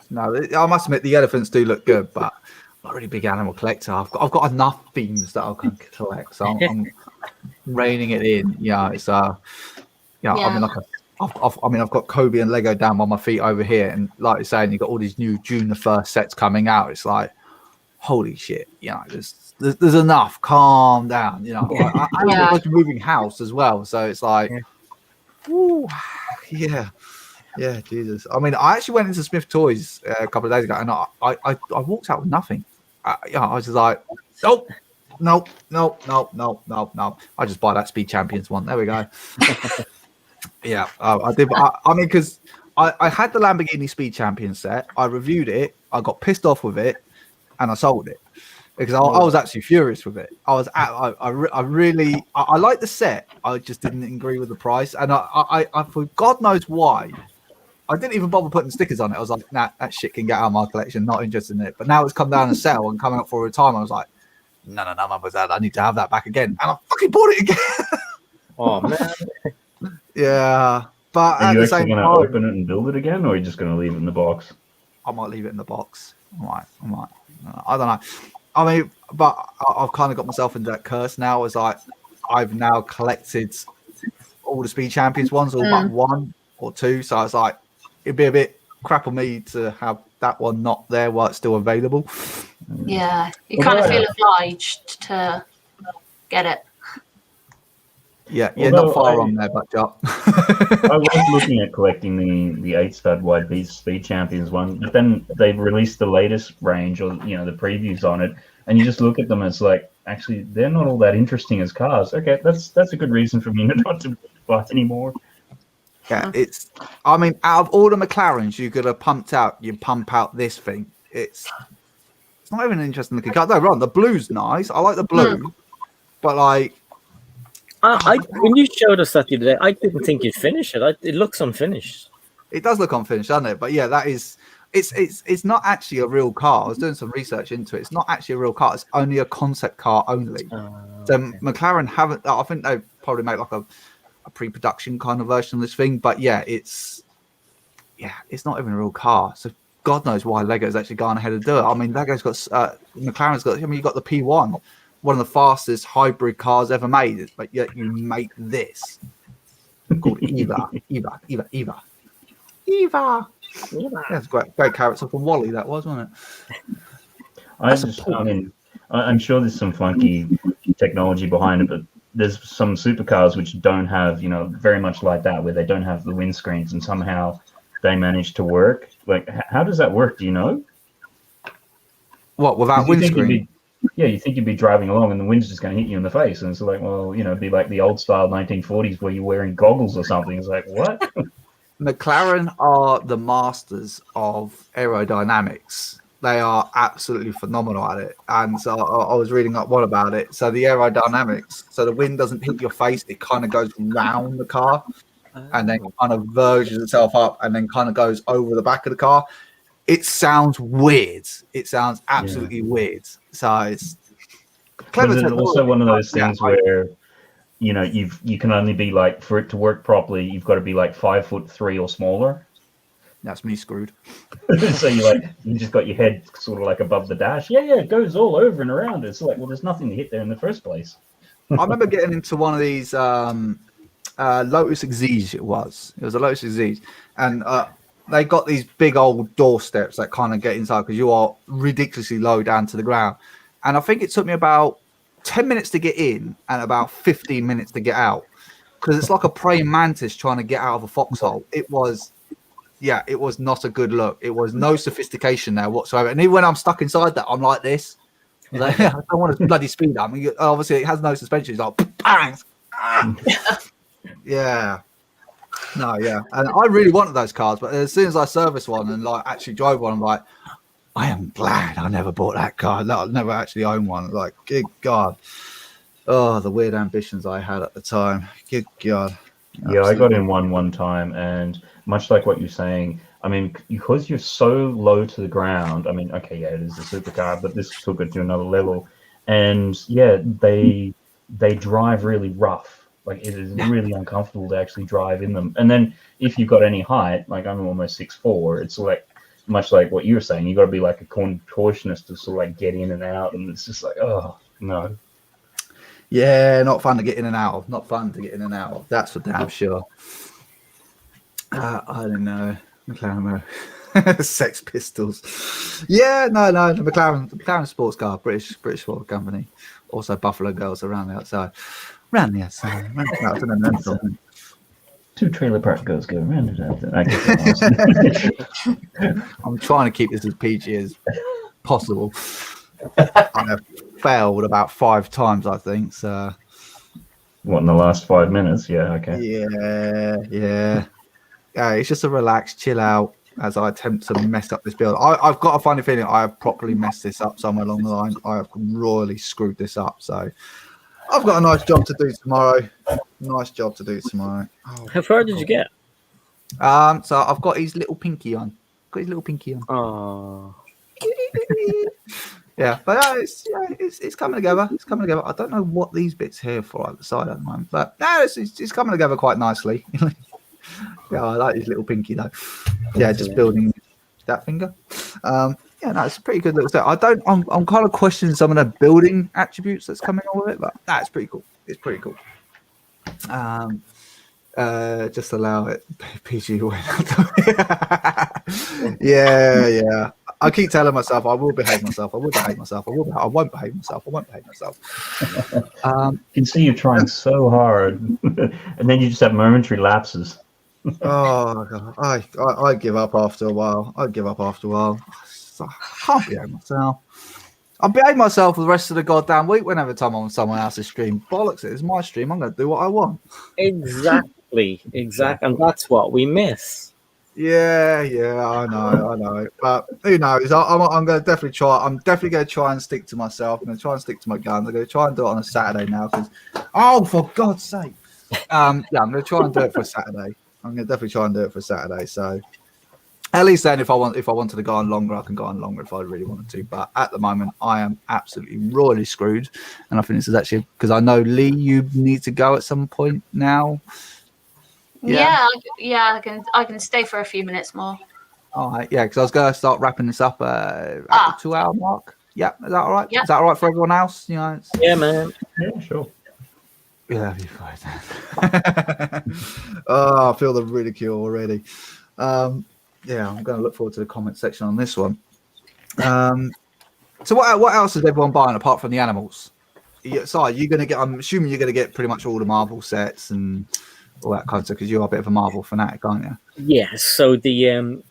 No, I must admit the elephants do look good, but I'm not a really big animal collector. I've got enough themes that I can collect, so I'm reining it in. Yeah, it's I mean, I've got Kobe and Lego down by my feet over here, and like you're saying, you've got all these new June the 1st sets coming out. It's like, holy shit, there's enough. Calm down, I'm supposed to be moving house as well, so it's like, ooh, yeah, Jesus. I mean, I actually went into Smith Toys a couple of days ago, and I walked out with nothing. I was just like, nope. I just buy that Speed Champions one. There we go. Yeah, I did. I mean, because I had the Lamborghini Speed Champions set. I reviewed it. I got pissed off with it, and I sold it because I was actually furious with it. I really liked the set. I just didn't agree with the price, and I for God knows why, I didn't even bother putting stickers on it. I was like, nah, that shit can get out of my collection. Not interested in it. But now it's come down a sale and coming up for a time. I was like, no, I need to have that back again, and I fucking bought it again. Oh man. Yeah, but are at you the actually same going to time, open it and build it again, or are you just going to leave it in the box? I might leave it in the box. I might. I don't know. I mean, but I've kind of got myself into that curse now. As I've now collected all the Speed Champions ones, all but one or two. So it's like it'd be a bit crap on me to have that one not there while it's still available. Yeah, you kind of feel obliged to get it. Yeah, not far on there, but I was looking at collecting the 8-stud wide beast Speed Champions one, but then they've released the latest range, or the previews on it, and you just look at them and it's like, actually, they're not all that interesting as cars. Okay, that's a good reason for me not to buy anymore. Yeah, I mean, out of all the McLarens you could have pumped out, you pump out this thing. It's not even an interesting looking car. No, Ron, the blue's nice. I like the blue, but like. When you showed us that the other day, I didn't think you'd finish it. It looks unfinished. It does look unfinished, doesn't it? But yeah, that is. It's not actually a real car. I was doing some research into it. It's not actually a real car. It's only a concept car only. So McLaren haven't. I think they probably make like a pre-production kind of version of this thing. But yeah, it's not even a real car. So God knows why Lego's actually gone ahead and do it. I mean, McLaren's got. I mean, you got the P1. One of the fastest hybrid cars ever made, but yet you make this called Eva. That's great character from Wally. That was, wasn't it? I'm sure there's some funky technology behind it, but there's some supercars which don't have, very much like that, where they don't have the windscreens, and somehow they manage to work. Like, how does that work? Do you know? What, without windscreen? yeah, you think you'd be driving along and the wind's just going to hit you in the face, and it's like, well, it'd be like the old style 1940s where you're wearing goggles or something. It's like, what? McLaren are the masters of aerodynamics. They are absolutely phenomenal at it. And so I was reading up one about it. So the aerodynamics, so the wind doesn't hit your face, it kind of goes round the car and then kind of verges itself up and then kind of goes over the back of the car. It sounds weird. It sounds absolutely weird. So it's clever. But it's also one of those things where you can only be like, for it to work properly, you've got to be like 5'3" or smaller. That's me screwed. So you just got your head sort of like above the dash. Yeah, it goes all over and around. It's like, well, there's nothing to hit there in the first place. I remember getting into one of these Lotus Exige. It was a Lotus Exige, and they got these big old doorsteps that kind of get inside because you are ridiculously low down to the ground. And I think it took me about 10 minutes to get in and about 15 minutes to get out, because it's like a praying mantis trying to get out of a foxhole. It was not a good look. It was no sophistication there whatsoever. And even when I'm stuck inside that, I'm like this. Like, I don't want to bloody speed up. I mean, obviously, it has no suspension. It's like bang. Yeah. No, yeah. And I really wanted those cars, but as soon as I serviced one and like actually drove one, I'm like, I am glad I never bought that car. No, I never actually owned one. Like, good God. Oh, the weird ambitions I had at the time. Good God. Yeah, I got in one time, and much like what you're saying, I mean, because you're so low to the ground, I mean, okay, yeah, it is a supercar, but this took it to another level. And yeah, they drive really rough. Like, it is really uncomfortable to actually drive in them. And then if you've got any height, like I'm almost 6'4", it's like much like what you were saying, you got to be like a contortionist to sort of like get in and out, and it's just like, oh no. Yeah, not fun to get in and out of. Not fun to get in and out of. That's for damn sure. I don't know. McLaren, Sex Pistols. Yeah, no. The McLaren sports car, British sport company. Also, Buffalo Girls around the outside. Around the outside. Two trailer park girls go around it. I'm trying to keep this as PG as possible. I have failed about 5 times, I think. So, what, in the last 5 minutes? Yeah, okay. Yeah. It's just a relax, chill out as I attempt to mess up this build. I've got a funny feeling I have properly messed this up somewhere along the line. I have royally screwed this up. So, I've got a nice job to do tomorrow. Oh, how far did you get? So I've got his little pinky on. Oh. Yeah, but it's coming together. It's coming together. I don't know what these bits here for at the side at the moment, but no, it's coming together quite nicely. Yeah, I like his little pinky though. Yeah, just building that finger. Yeah, no, it's a pretty good little set. I'm kind of questioning some of the building attributes that's coming on with it, but it's pretty cool. It's pretty cool. Just allow it. PG win. Yeah. I keep telling myself I will behave myself. I won't behave myself. I can see you trying so hard, and then you just have momentary lapses. Oh God, I give up after a while. I can't behave myself. I behave myself for the rest of the goddamn week whenever time I'm on someone else's stream. Bollocks it, it's my stream. I'm going to do what I want. Exactly. And that's what we miss. Yeah, I know. But who knows? I'm going to definitely try. I'm definitely going to try and stick to myself. I'm going to try and stick to my guns. I'm going to try and do it on a Saturday now. For God's sake. I'm going to try and do it for a Saturday. So at least then, if I wanted to go on longer, I can go on longer if I really wanted to. But at the moment, I am absolutely royally screwed. And I think this is actually because I know Lee, you need to go at some point now. Yeah, I can stay for a few minutes more. All right, yeah, because I was going to start wrapping this up at the 2 hour mark. Yeah, is that all right? Yeah. Is that all right for everyone else? You know, yeah, man. Yeah, sure. Yeah, that'd be fine. Oh, I feel the ridicule already. Yeah, I'm going to look forward to the comment section on this one. So what else is everyone buying apart from the animals? I'm assuming you're going to get pretty much all the Marvel sets and all that kind of stuff because you're a bit of a Marvel fanatic, aren't you? Yeah. So the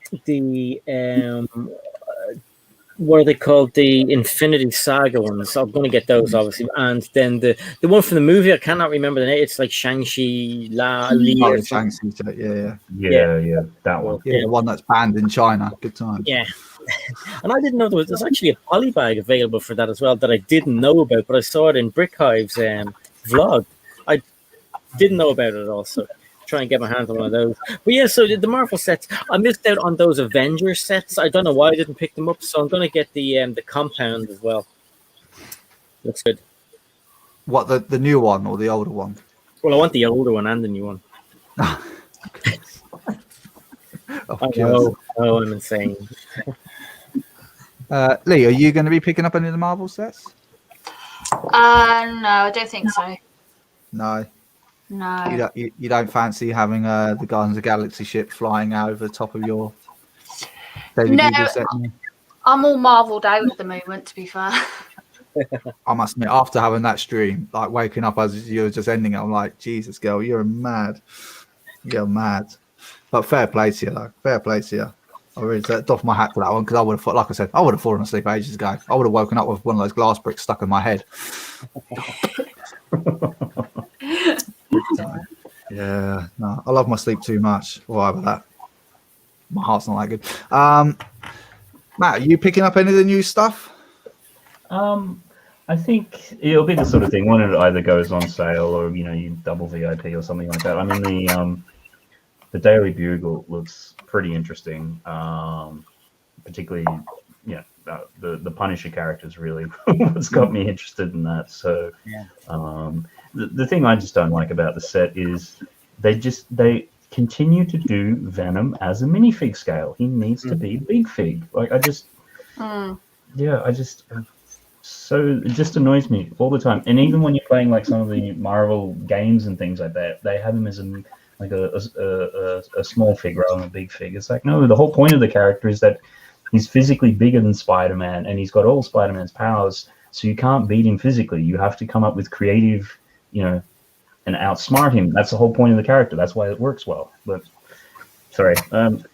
what are they called? The Infinity Saga ones. I'm going to get those, obviously. And then the one from the movie, I cannot remember the name. It's like Shang-Chi, Li. Oh, Or the something. Shang-Chi, yeah, that one. yeah, the one that's banned in China. Good times. Yeah. And I didn't know there's actually a polybag available for that as well that I didn't know about, but I saw it in Brick Hive's vlog. I didn't know about it also. Try and get my hands on one of those. But yeah, so the Marvel sets, I missed out on those Avengers sets. I don't know why I didn't pick them up, so I'm going to get the compound as well. Looks good. What, the new one or the older one? Well, I want the older one and the new one. I know. Oh, I'm insane. Lee, are you going to be picking up any of the Marvel sets? No, I don't think so. No. No. You don't fancy having the Guardians of the Galaxy ship flying over the top of your Daily Bugle set? I'm all marvelled out at the moment, to be fair. I must admit, after having that stream, like waking up as you were just ending it, I'm like, Jesus, girl, you're mad. You're mad. But fair play to you, though. Fair play to you. I really doff my hat to that one because I would have, like I said, I would have fallen asleep ages ago. I would have woken up with one of those glass bricks stuck in my head. Yeah, no, I love my sleep too much. Why about that? My heart's not that good. Matt, are you picking up any of the new stuff? I think it'll be the sort of thing when it either goes on sale or you double VIP or something like that. I mean the Daily Bugle looks pretty interesting, particularly the Punisher character is really what's got me interested in that. So the thing I just don't like about the set is they continue to do Venom as a minifig scale. He needs to be big fig. Like so it just annoys me all the time. And even when you're playing like some of the Marvel games and things like that, they have him as a small fig rather than a big fig. It's like, no, the whole point of the character is that he's physically bigger than Spider-Man and he's got all Spider-Man's powers, so you can't beat him physically. You have to come up with creative, and outsmart him. That's the whole point of the character. That's why it works well. But sorry, I just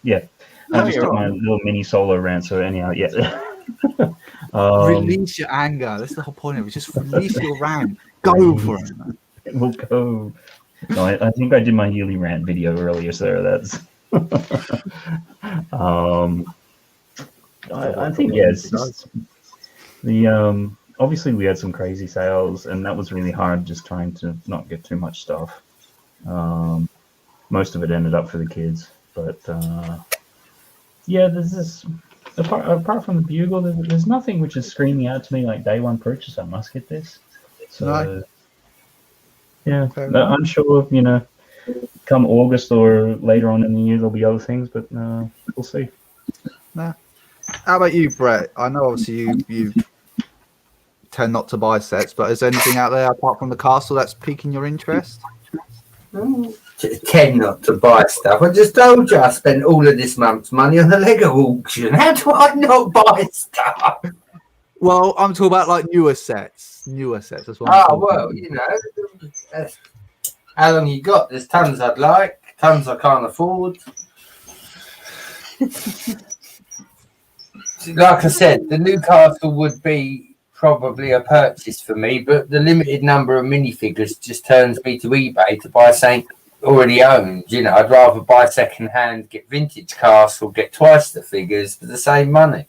took my little mini solo rant. So anyhow, release your anger. That's the whole point of it. Just release your rant. Go for it, man. We'll go. No, I think I did my Healy rant video earlier, so that's. I think it's just the obviously we had some crazy sales, and that was really hard. Just trying to not get too much stuff. Most of it ended up for the kids, but there's this. Apart from the Bugle, there's nothing which is screaming out to me like day one purchase. I must get this. So. No. I'm sure, come August or later on in the year, there'll be other things, but we'll see. Nah. How about you, Brett? I know obviously you tend not to buy sets, but is there anything out there apart from the castle that's piquing your interest? Tend not to buy stuff. I just told you I spent all of this month's money on the Lego auction. How do I not buy stuff? Well, I'm talking about like newer sets. That's what how long you got? There's tons I'd like, tons I can't afford. Like I said, the new castle would be probably a purchase for me, but the limited number of minifigures just turns me to eBay to buy something already owned. I'd rather buy second hand, get vintage castle, get twice the figures for the same money.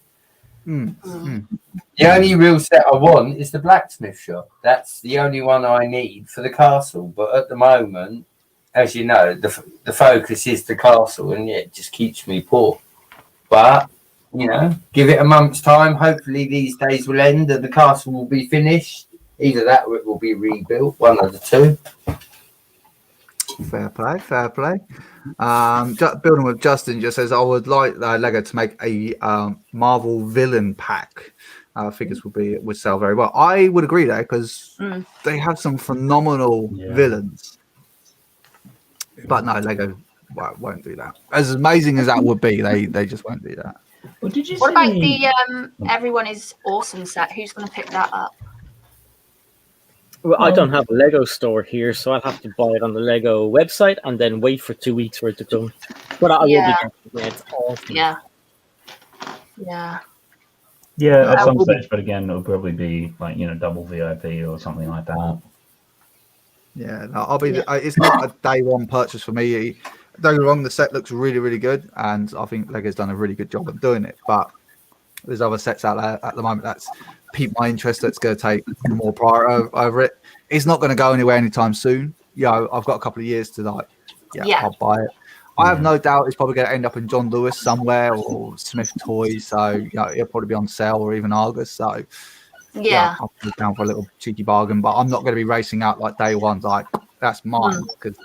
The only real set I want is the blacksmith shop. That's the only one I need for the castle. But at the moment, as you know, the focus is the castle, and it just keeps me poor. But give it a month's time. Hopefully, these days will end and the castle will be finished. Either that or it will be rebuilt. One of the two. Fair play. Building with Justin just says, I would like Lego to make a Marvel villain pack. Figures would sell very well. I would agree there because they have some phenomenal villains. But no, Lego won't do that. As amazing as that would be, they just won't do that. Well, what about the Everyone is Awesome set? Who's going to pick that up? Well, I don't have a Lego store here, so I'll have to buy it on the Lego website and then wait for 2 weeks for it to come. But I will be getting it. It's awesome. Yeah. Yeah, at some stage, but again, it'll probably be like, double VIP or something like that. Yeah, no, it's not a day one purchase for me. Don't get me wrong, the set looks really, really good, and I think Lego's done a really good job of doing it. But there's other sets out there at the moment that's piqued my interest. That's going to take more priority over it. It's not going to go anywhere anytime soon. I've got a couple of years to I'll buy it. I have no doubt it's probably going to end up in John Lewis somewhere or Smith Toys. So it'll probably be on sale or even Argus. So I'll put it down for a little cheeky bargain. But I'm not going to be racing out like day one. Like that's mine because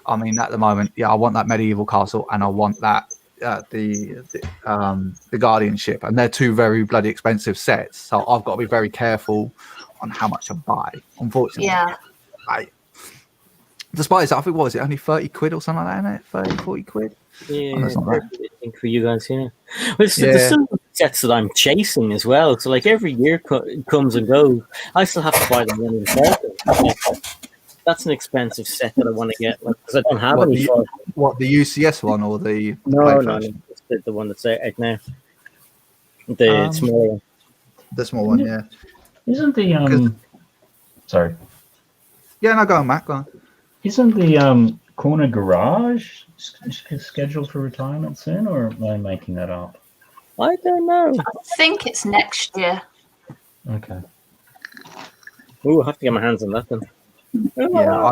I mean at the moment, I want that medieval castle and I want that the guardianship, and they're two very bloody expensive sets. So I've got to be very careful on how much I buy. Unfortunately, despite I think what was it, only 30 quid or something like that, isn't it? 30, 40 quid. Yeah, I think for you guys, Well, there's still sets that I'm chasing as well. So like every year comes and goes, I still have to buy them one in That's an expensive set that I want to get because I don't have any. What, the UCS one or the no, it's the one that's out now. The small one. The small one, yeah. Isn't the sorry? Yeah, no, go on, Matt. Go on. Isn't the corner garage scheduled for retirement soon, or am I making that up? I don't know. I think it's next year. Okay. Ooh, I have to get my hands on that then. Yeah,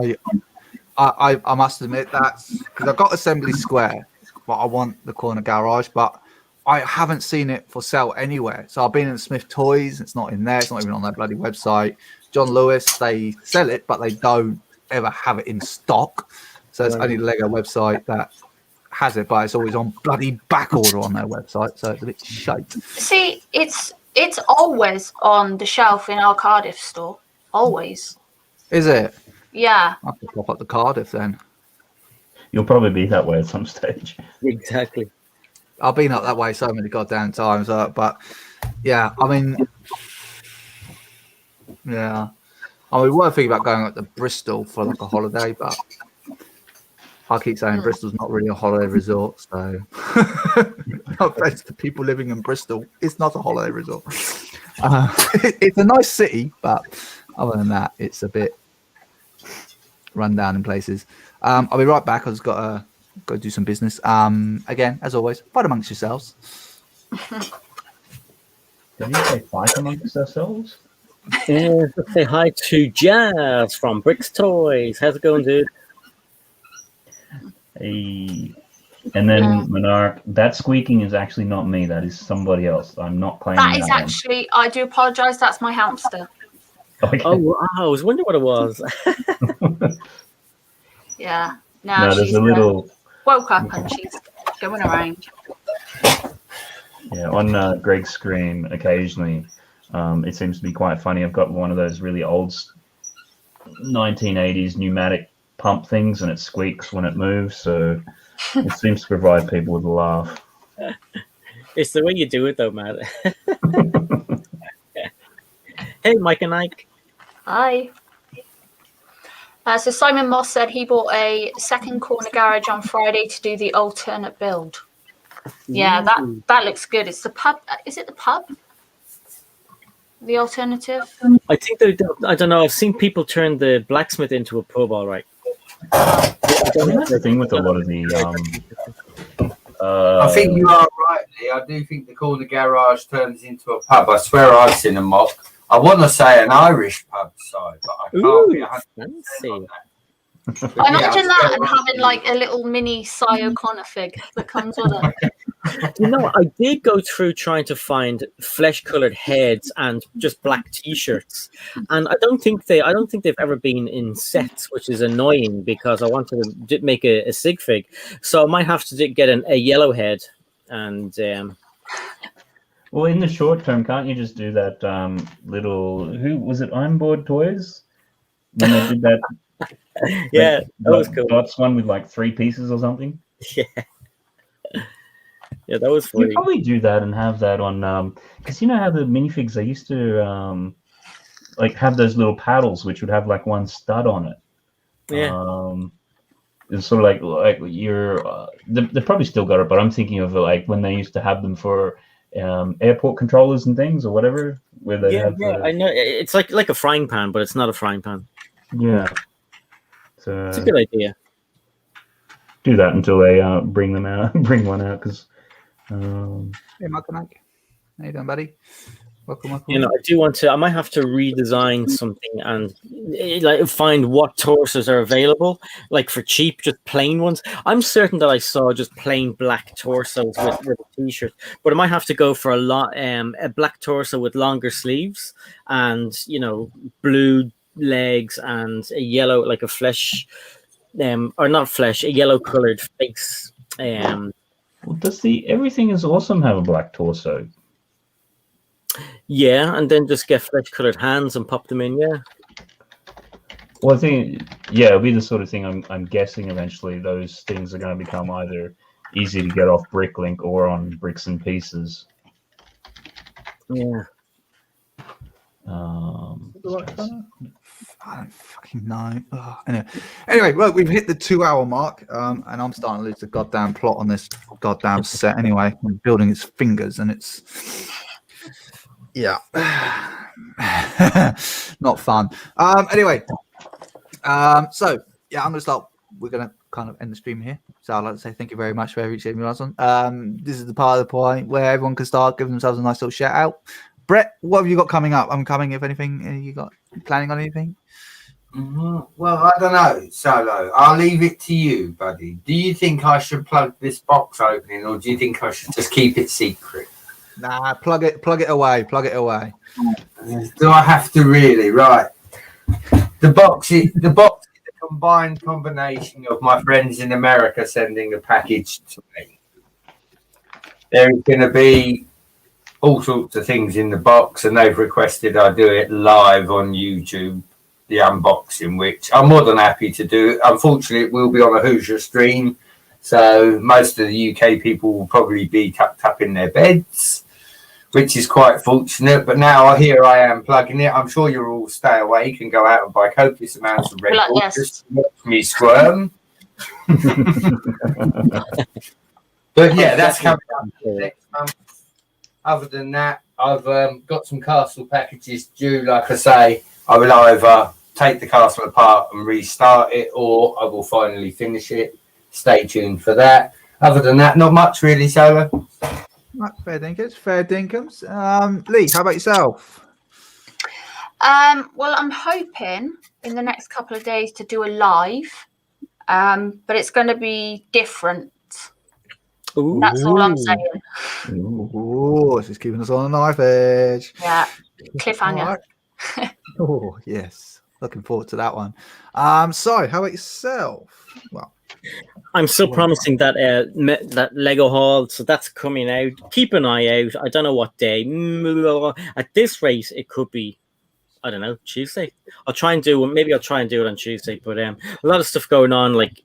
I must admit that's because I've got Assembly Square, but I want the corner garage, but I haven't seen it for sale anywhere. So I've been in Smith Toys, it's not in there, it's not even on their bloody website. John Lewis, they sell it, but they don't ever have it in stock. So it's only the Lego website that has it, but it's always on bloody back order on their website, so it's a bit shite. See, it's always on the shelf in our Cardiff store. Always. Is it? Yeah. I have to pop up the Cardiff then. You'll probably be that way at some stage. Exactly. I've been up that way so many goddamn times, but yeah, I mean, yeah. I mean, we were thinking about going up to Bristol for like a holiday, but I keep saying Bristol's not really a holiday resort, so no offense to people living in Bristol, it's not a holiday resort. It's a nice city, but other than that, it's a bit run down in places. I'll be right back. I've just got to do some business. Again, as always, fight amongst yourselves. Did you say fight amongst ourselves? Yeah, say hi to Jazz from Bricks Toys. How's it going, dude? Hey. And then Monarch, that squeaking is actually not me. That is somebody else. I'm not claiming that is actually, I do apologise, that's my hamster. Okay. Oh, wow. I was wondering what it was. Yeah. No, there's a little... woke up and she's going around. Yeah, on Greg's screen, occasionally, it seems to be quite funny. I've got one of those really old 1980s pneumatic pump things, and it squeaks when it moves, so it seems to provide people with a laugh. It's the way you do it, though, Matt. Hey, Mike and Ike. Hi. So Simon Moss said he bought a second corner garage on Friday to do the alternate build. Yeah, that looks good. It's the pub. Is it the pub? The alternative? I think I don't know. I've seen people turn the blacksmith into a pub, all right. That's the thing with a lot of the... I think you are right, Lee. I do think the corner garage turns into a pub. I swear I've seen a mock. I want to say an Irish pub side, but I can't be 100% on that. Imagine that and having like a little mini Cy O'Connor fig that comes with it. You know, I did go through trying to find flesh-colored heads and just black T-shirts, and I don't think they've ever been in sets, which is annoying because I wanted to make a sig fig. So I might have to get a yellow head, and well, in the short term, can't you just do that little? Who was it? Onboard Toys when they did that. Yeah, that was cool. Dots one with like 3 pieces or something. Yeah. Yeah, that was funny. You probably do that and have that on, because you know how the minifigs, they used to like have those little paddles which would have like one stud on it. Yeah. It's sort of like you're, they probably still got it, but I'm thinking of like when they used to have them for airport controllers and things or whatever, where they have. I know it's like a frying pan, but it's not a frying pan. Yeah, so it's a good idea. Do that until they bring one out, because. Hey, Mike, how you doing, buddy? Welcome. I do want to. I might have to redesign something and like find what torsos are available, like for cheap, just plain ones. I'm certain that I saw just plain black torsos with a t-shirt, but I might have to go for a black torso with longer sleeves and blue legs and a yellow, like a flesh, or not flesh, a yellow colored face. Well, does Everything is Awesome have a black torso? Yeah, and then just get flesh-colored hands and pop them in. Yeah. Well, I think it'll be the sort of thing. I'm guessing eventually those things are going to become either easy to get off Bricklink or on Bricks and Pieces. Yeah. I don't fucking know. Anyway, well, we've hit the 2-hour mark, and I'm starting to lose the goddamn plot on this goddamn set. Anyway, I'm building its fingers, and it's. Yeah, not fun. Anyway, so yeah, I'm gonna start. We're gonna kind of end the stream here. So I'd like to say thank you very much for everything you've done. This is the part of the point where everyone can start giving themselves a nice little shout out. Brett, what have you got coming up? I'm coming. If anything, you got planning on anything? Well, I don't know, Solo. I'll leave it to you, buddy. Do you think I should plug this box opening, or do you think I should just keep it secret? Nah, plug it away. Do I have to really? Right. The box is a combined combination of my friends in America sending a package to me. There's going to be all sorts of things in the box, and they've requested I do it live on YouTube, the unboxing, which I'm more than happy to do. Unfortunately, it will be on a Hoosier stream, so most of the UK people will probably be tucked up in their beds, which is quite fortunate. But now here I am plugging it. I'm sure you'll all stay awake and go out and buy copious amounts of Red Bull just to watch me squirm. But yeah, that's coming up next month. Other than that, I've got some castle packages due. Like I say, I will either take the castle apart and restart it, or I will finally finish it. Stay tuned for that. Other than that, not much really, Solo. Right, fair dinkums. Lee, how about yourself? Well, I'm hoping in the next couple of days to do a live, but it's going to be different. Ooh. That's all I'm saying. Ooh, this is keeping us on a knife edge. Yeah, cliffhanger. Right. Oh, yes. Looking forward to that one. So, how about yourself? Well, I'm still promising that that Lego haul, so that's coming out. Keep an eye out. I don't know what day. At this rate, it could be, I don't know, Tuesday. I'll try and do it on Tuesday. But a lot of stuff going on, like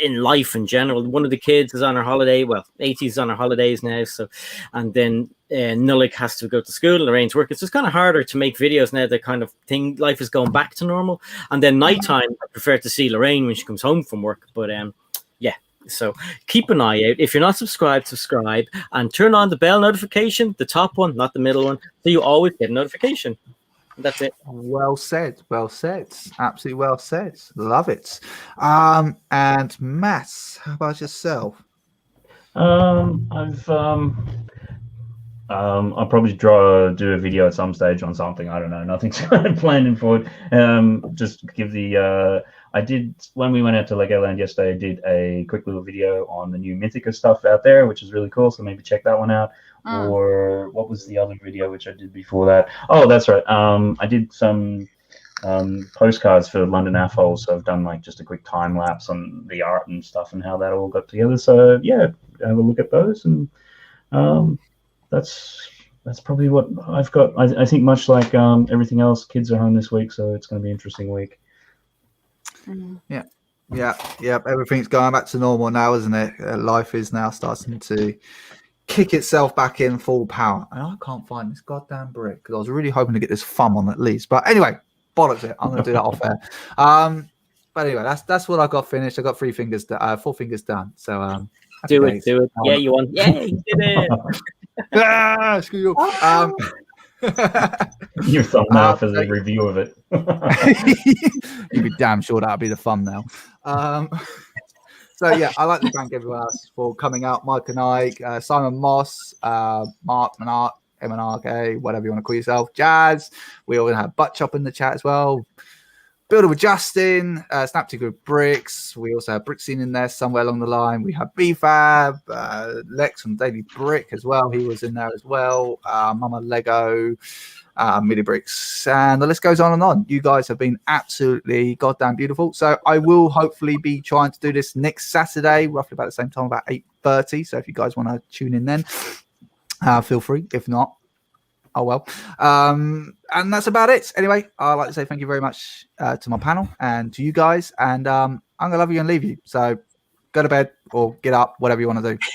in life in general. One of the kids is on her holiday. Well, 80's on her holidays now. So, and then Nullik has to go to school and Lorraine's work. It's just kind of harder to make videos now. That kind of thing. Life is going back to normal. And then nighttime, I prefer to see Lorraine when she comes home from work. But yeah. So keep an eye out. If you're not subscribed, subscribe and turn on the bell notification, the top one, not the middle one, so you always get a notification. That's it. Well said. Absolutely well said. Love it. And Matt, how about yourself? I'll probably do a video at some stage on something. I don't know. Nothing's planned in forward. Just give the. I did, when we went out to Legoland yesterday, I did a quick little video on the new Mythica stuff out there, which is really cool. So maybe check that one out. Or what was the other video which I did before that? Oh, that's right. I did some postcards for London AFOL. So I've done like just a quick time lapse on the art and stuff and how that all got together. So yeah, have a look at those. And that's probably what I've got. I think much like everything else, kids are home this week, so it's going to be an interesting week. Yeah. Everything's going back to normal now, isn't it? Life is now starting to kick itself back in full power. And I can't find this goddamn brick because I was really hoping to get this thumb on at least. But anyway, bollocks it. I'm going to do that off air. But anyway, that's what I got finished. I got 4 fingers done. So do it. Yeah, you won. Yeah, you did it. Screw you. New thumbnail for the review of it. You'd be damn sure that'd be the thumbnail. So yeah, I'd like to thank everyone else for coming out. Mike and Ike, Simon Moss, Mark Manart, MNRK, whatever you want to call yourself, Jazz. We all have Butt Chop in the chat as well. Builder with Justin, Snap to Good Bricks. We also have Brickscene in there somewhere along the line. We have BFab, Lex from Daily Brick as well. He was in there as well. Mama Lego, Midi Bricks, and the list goes on and on. You guys have been absolutely goddamn beautiful. So I will hopefully be trying to do this next Saturday, roughly about the same time, about 8:30. So if you guys want to tune in then, feel free. If not, oh well. And that's about it. Anyway, I'd like to say thank you very much to my panel and to you guys. And I'm going to love you and leave you. So go to bed or get up, whatever you want to do.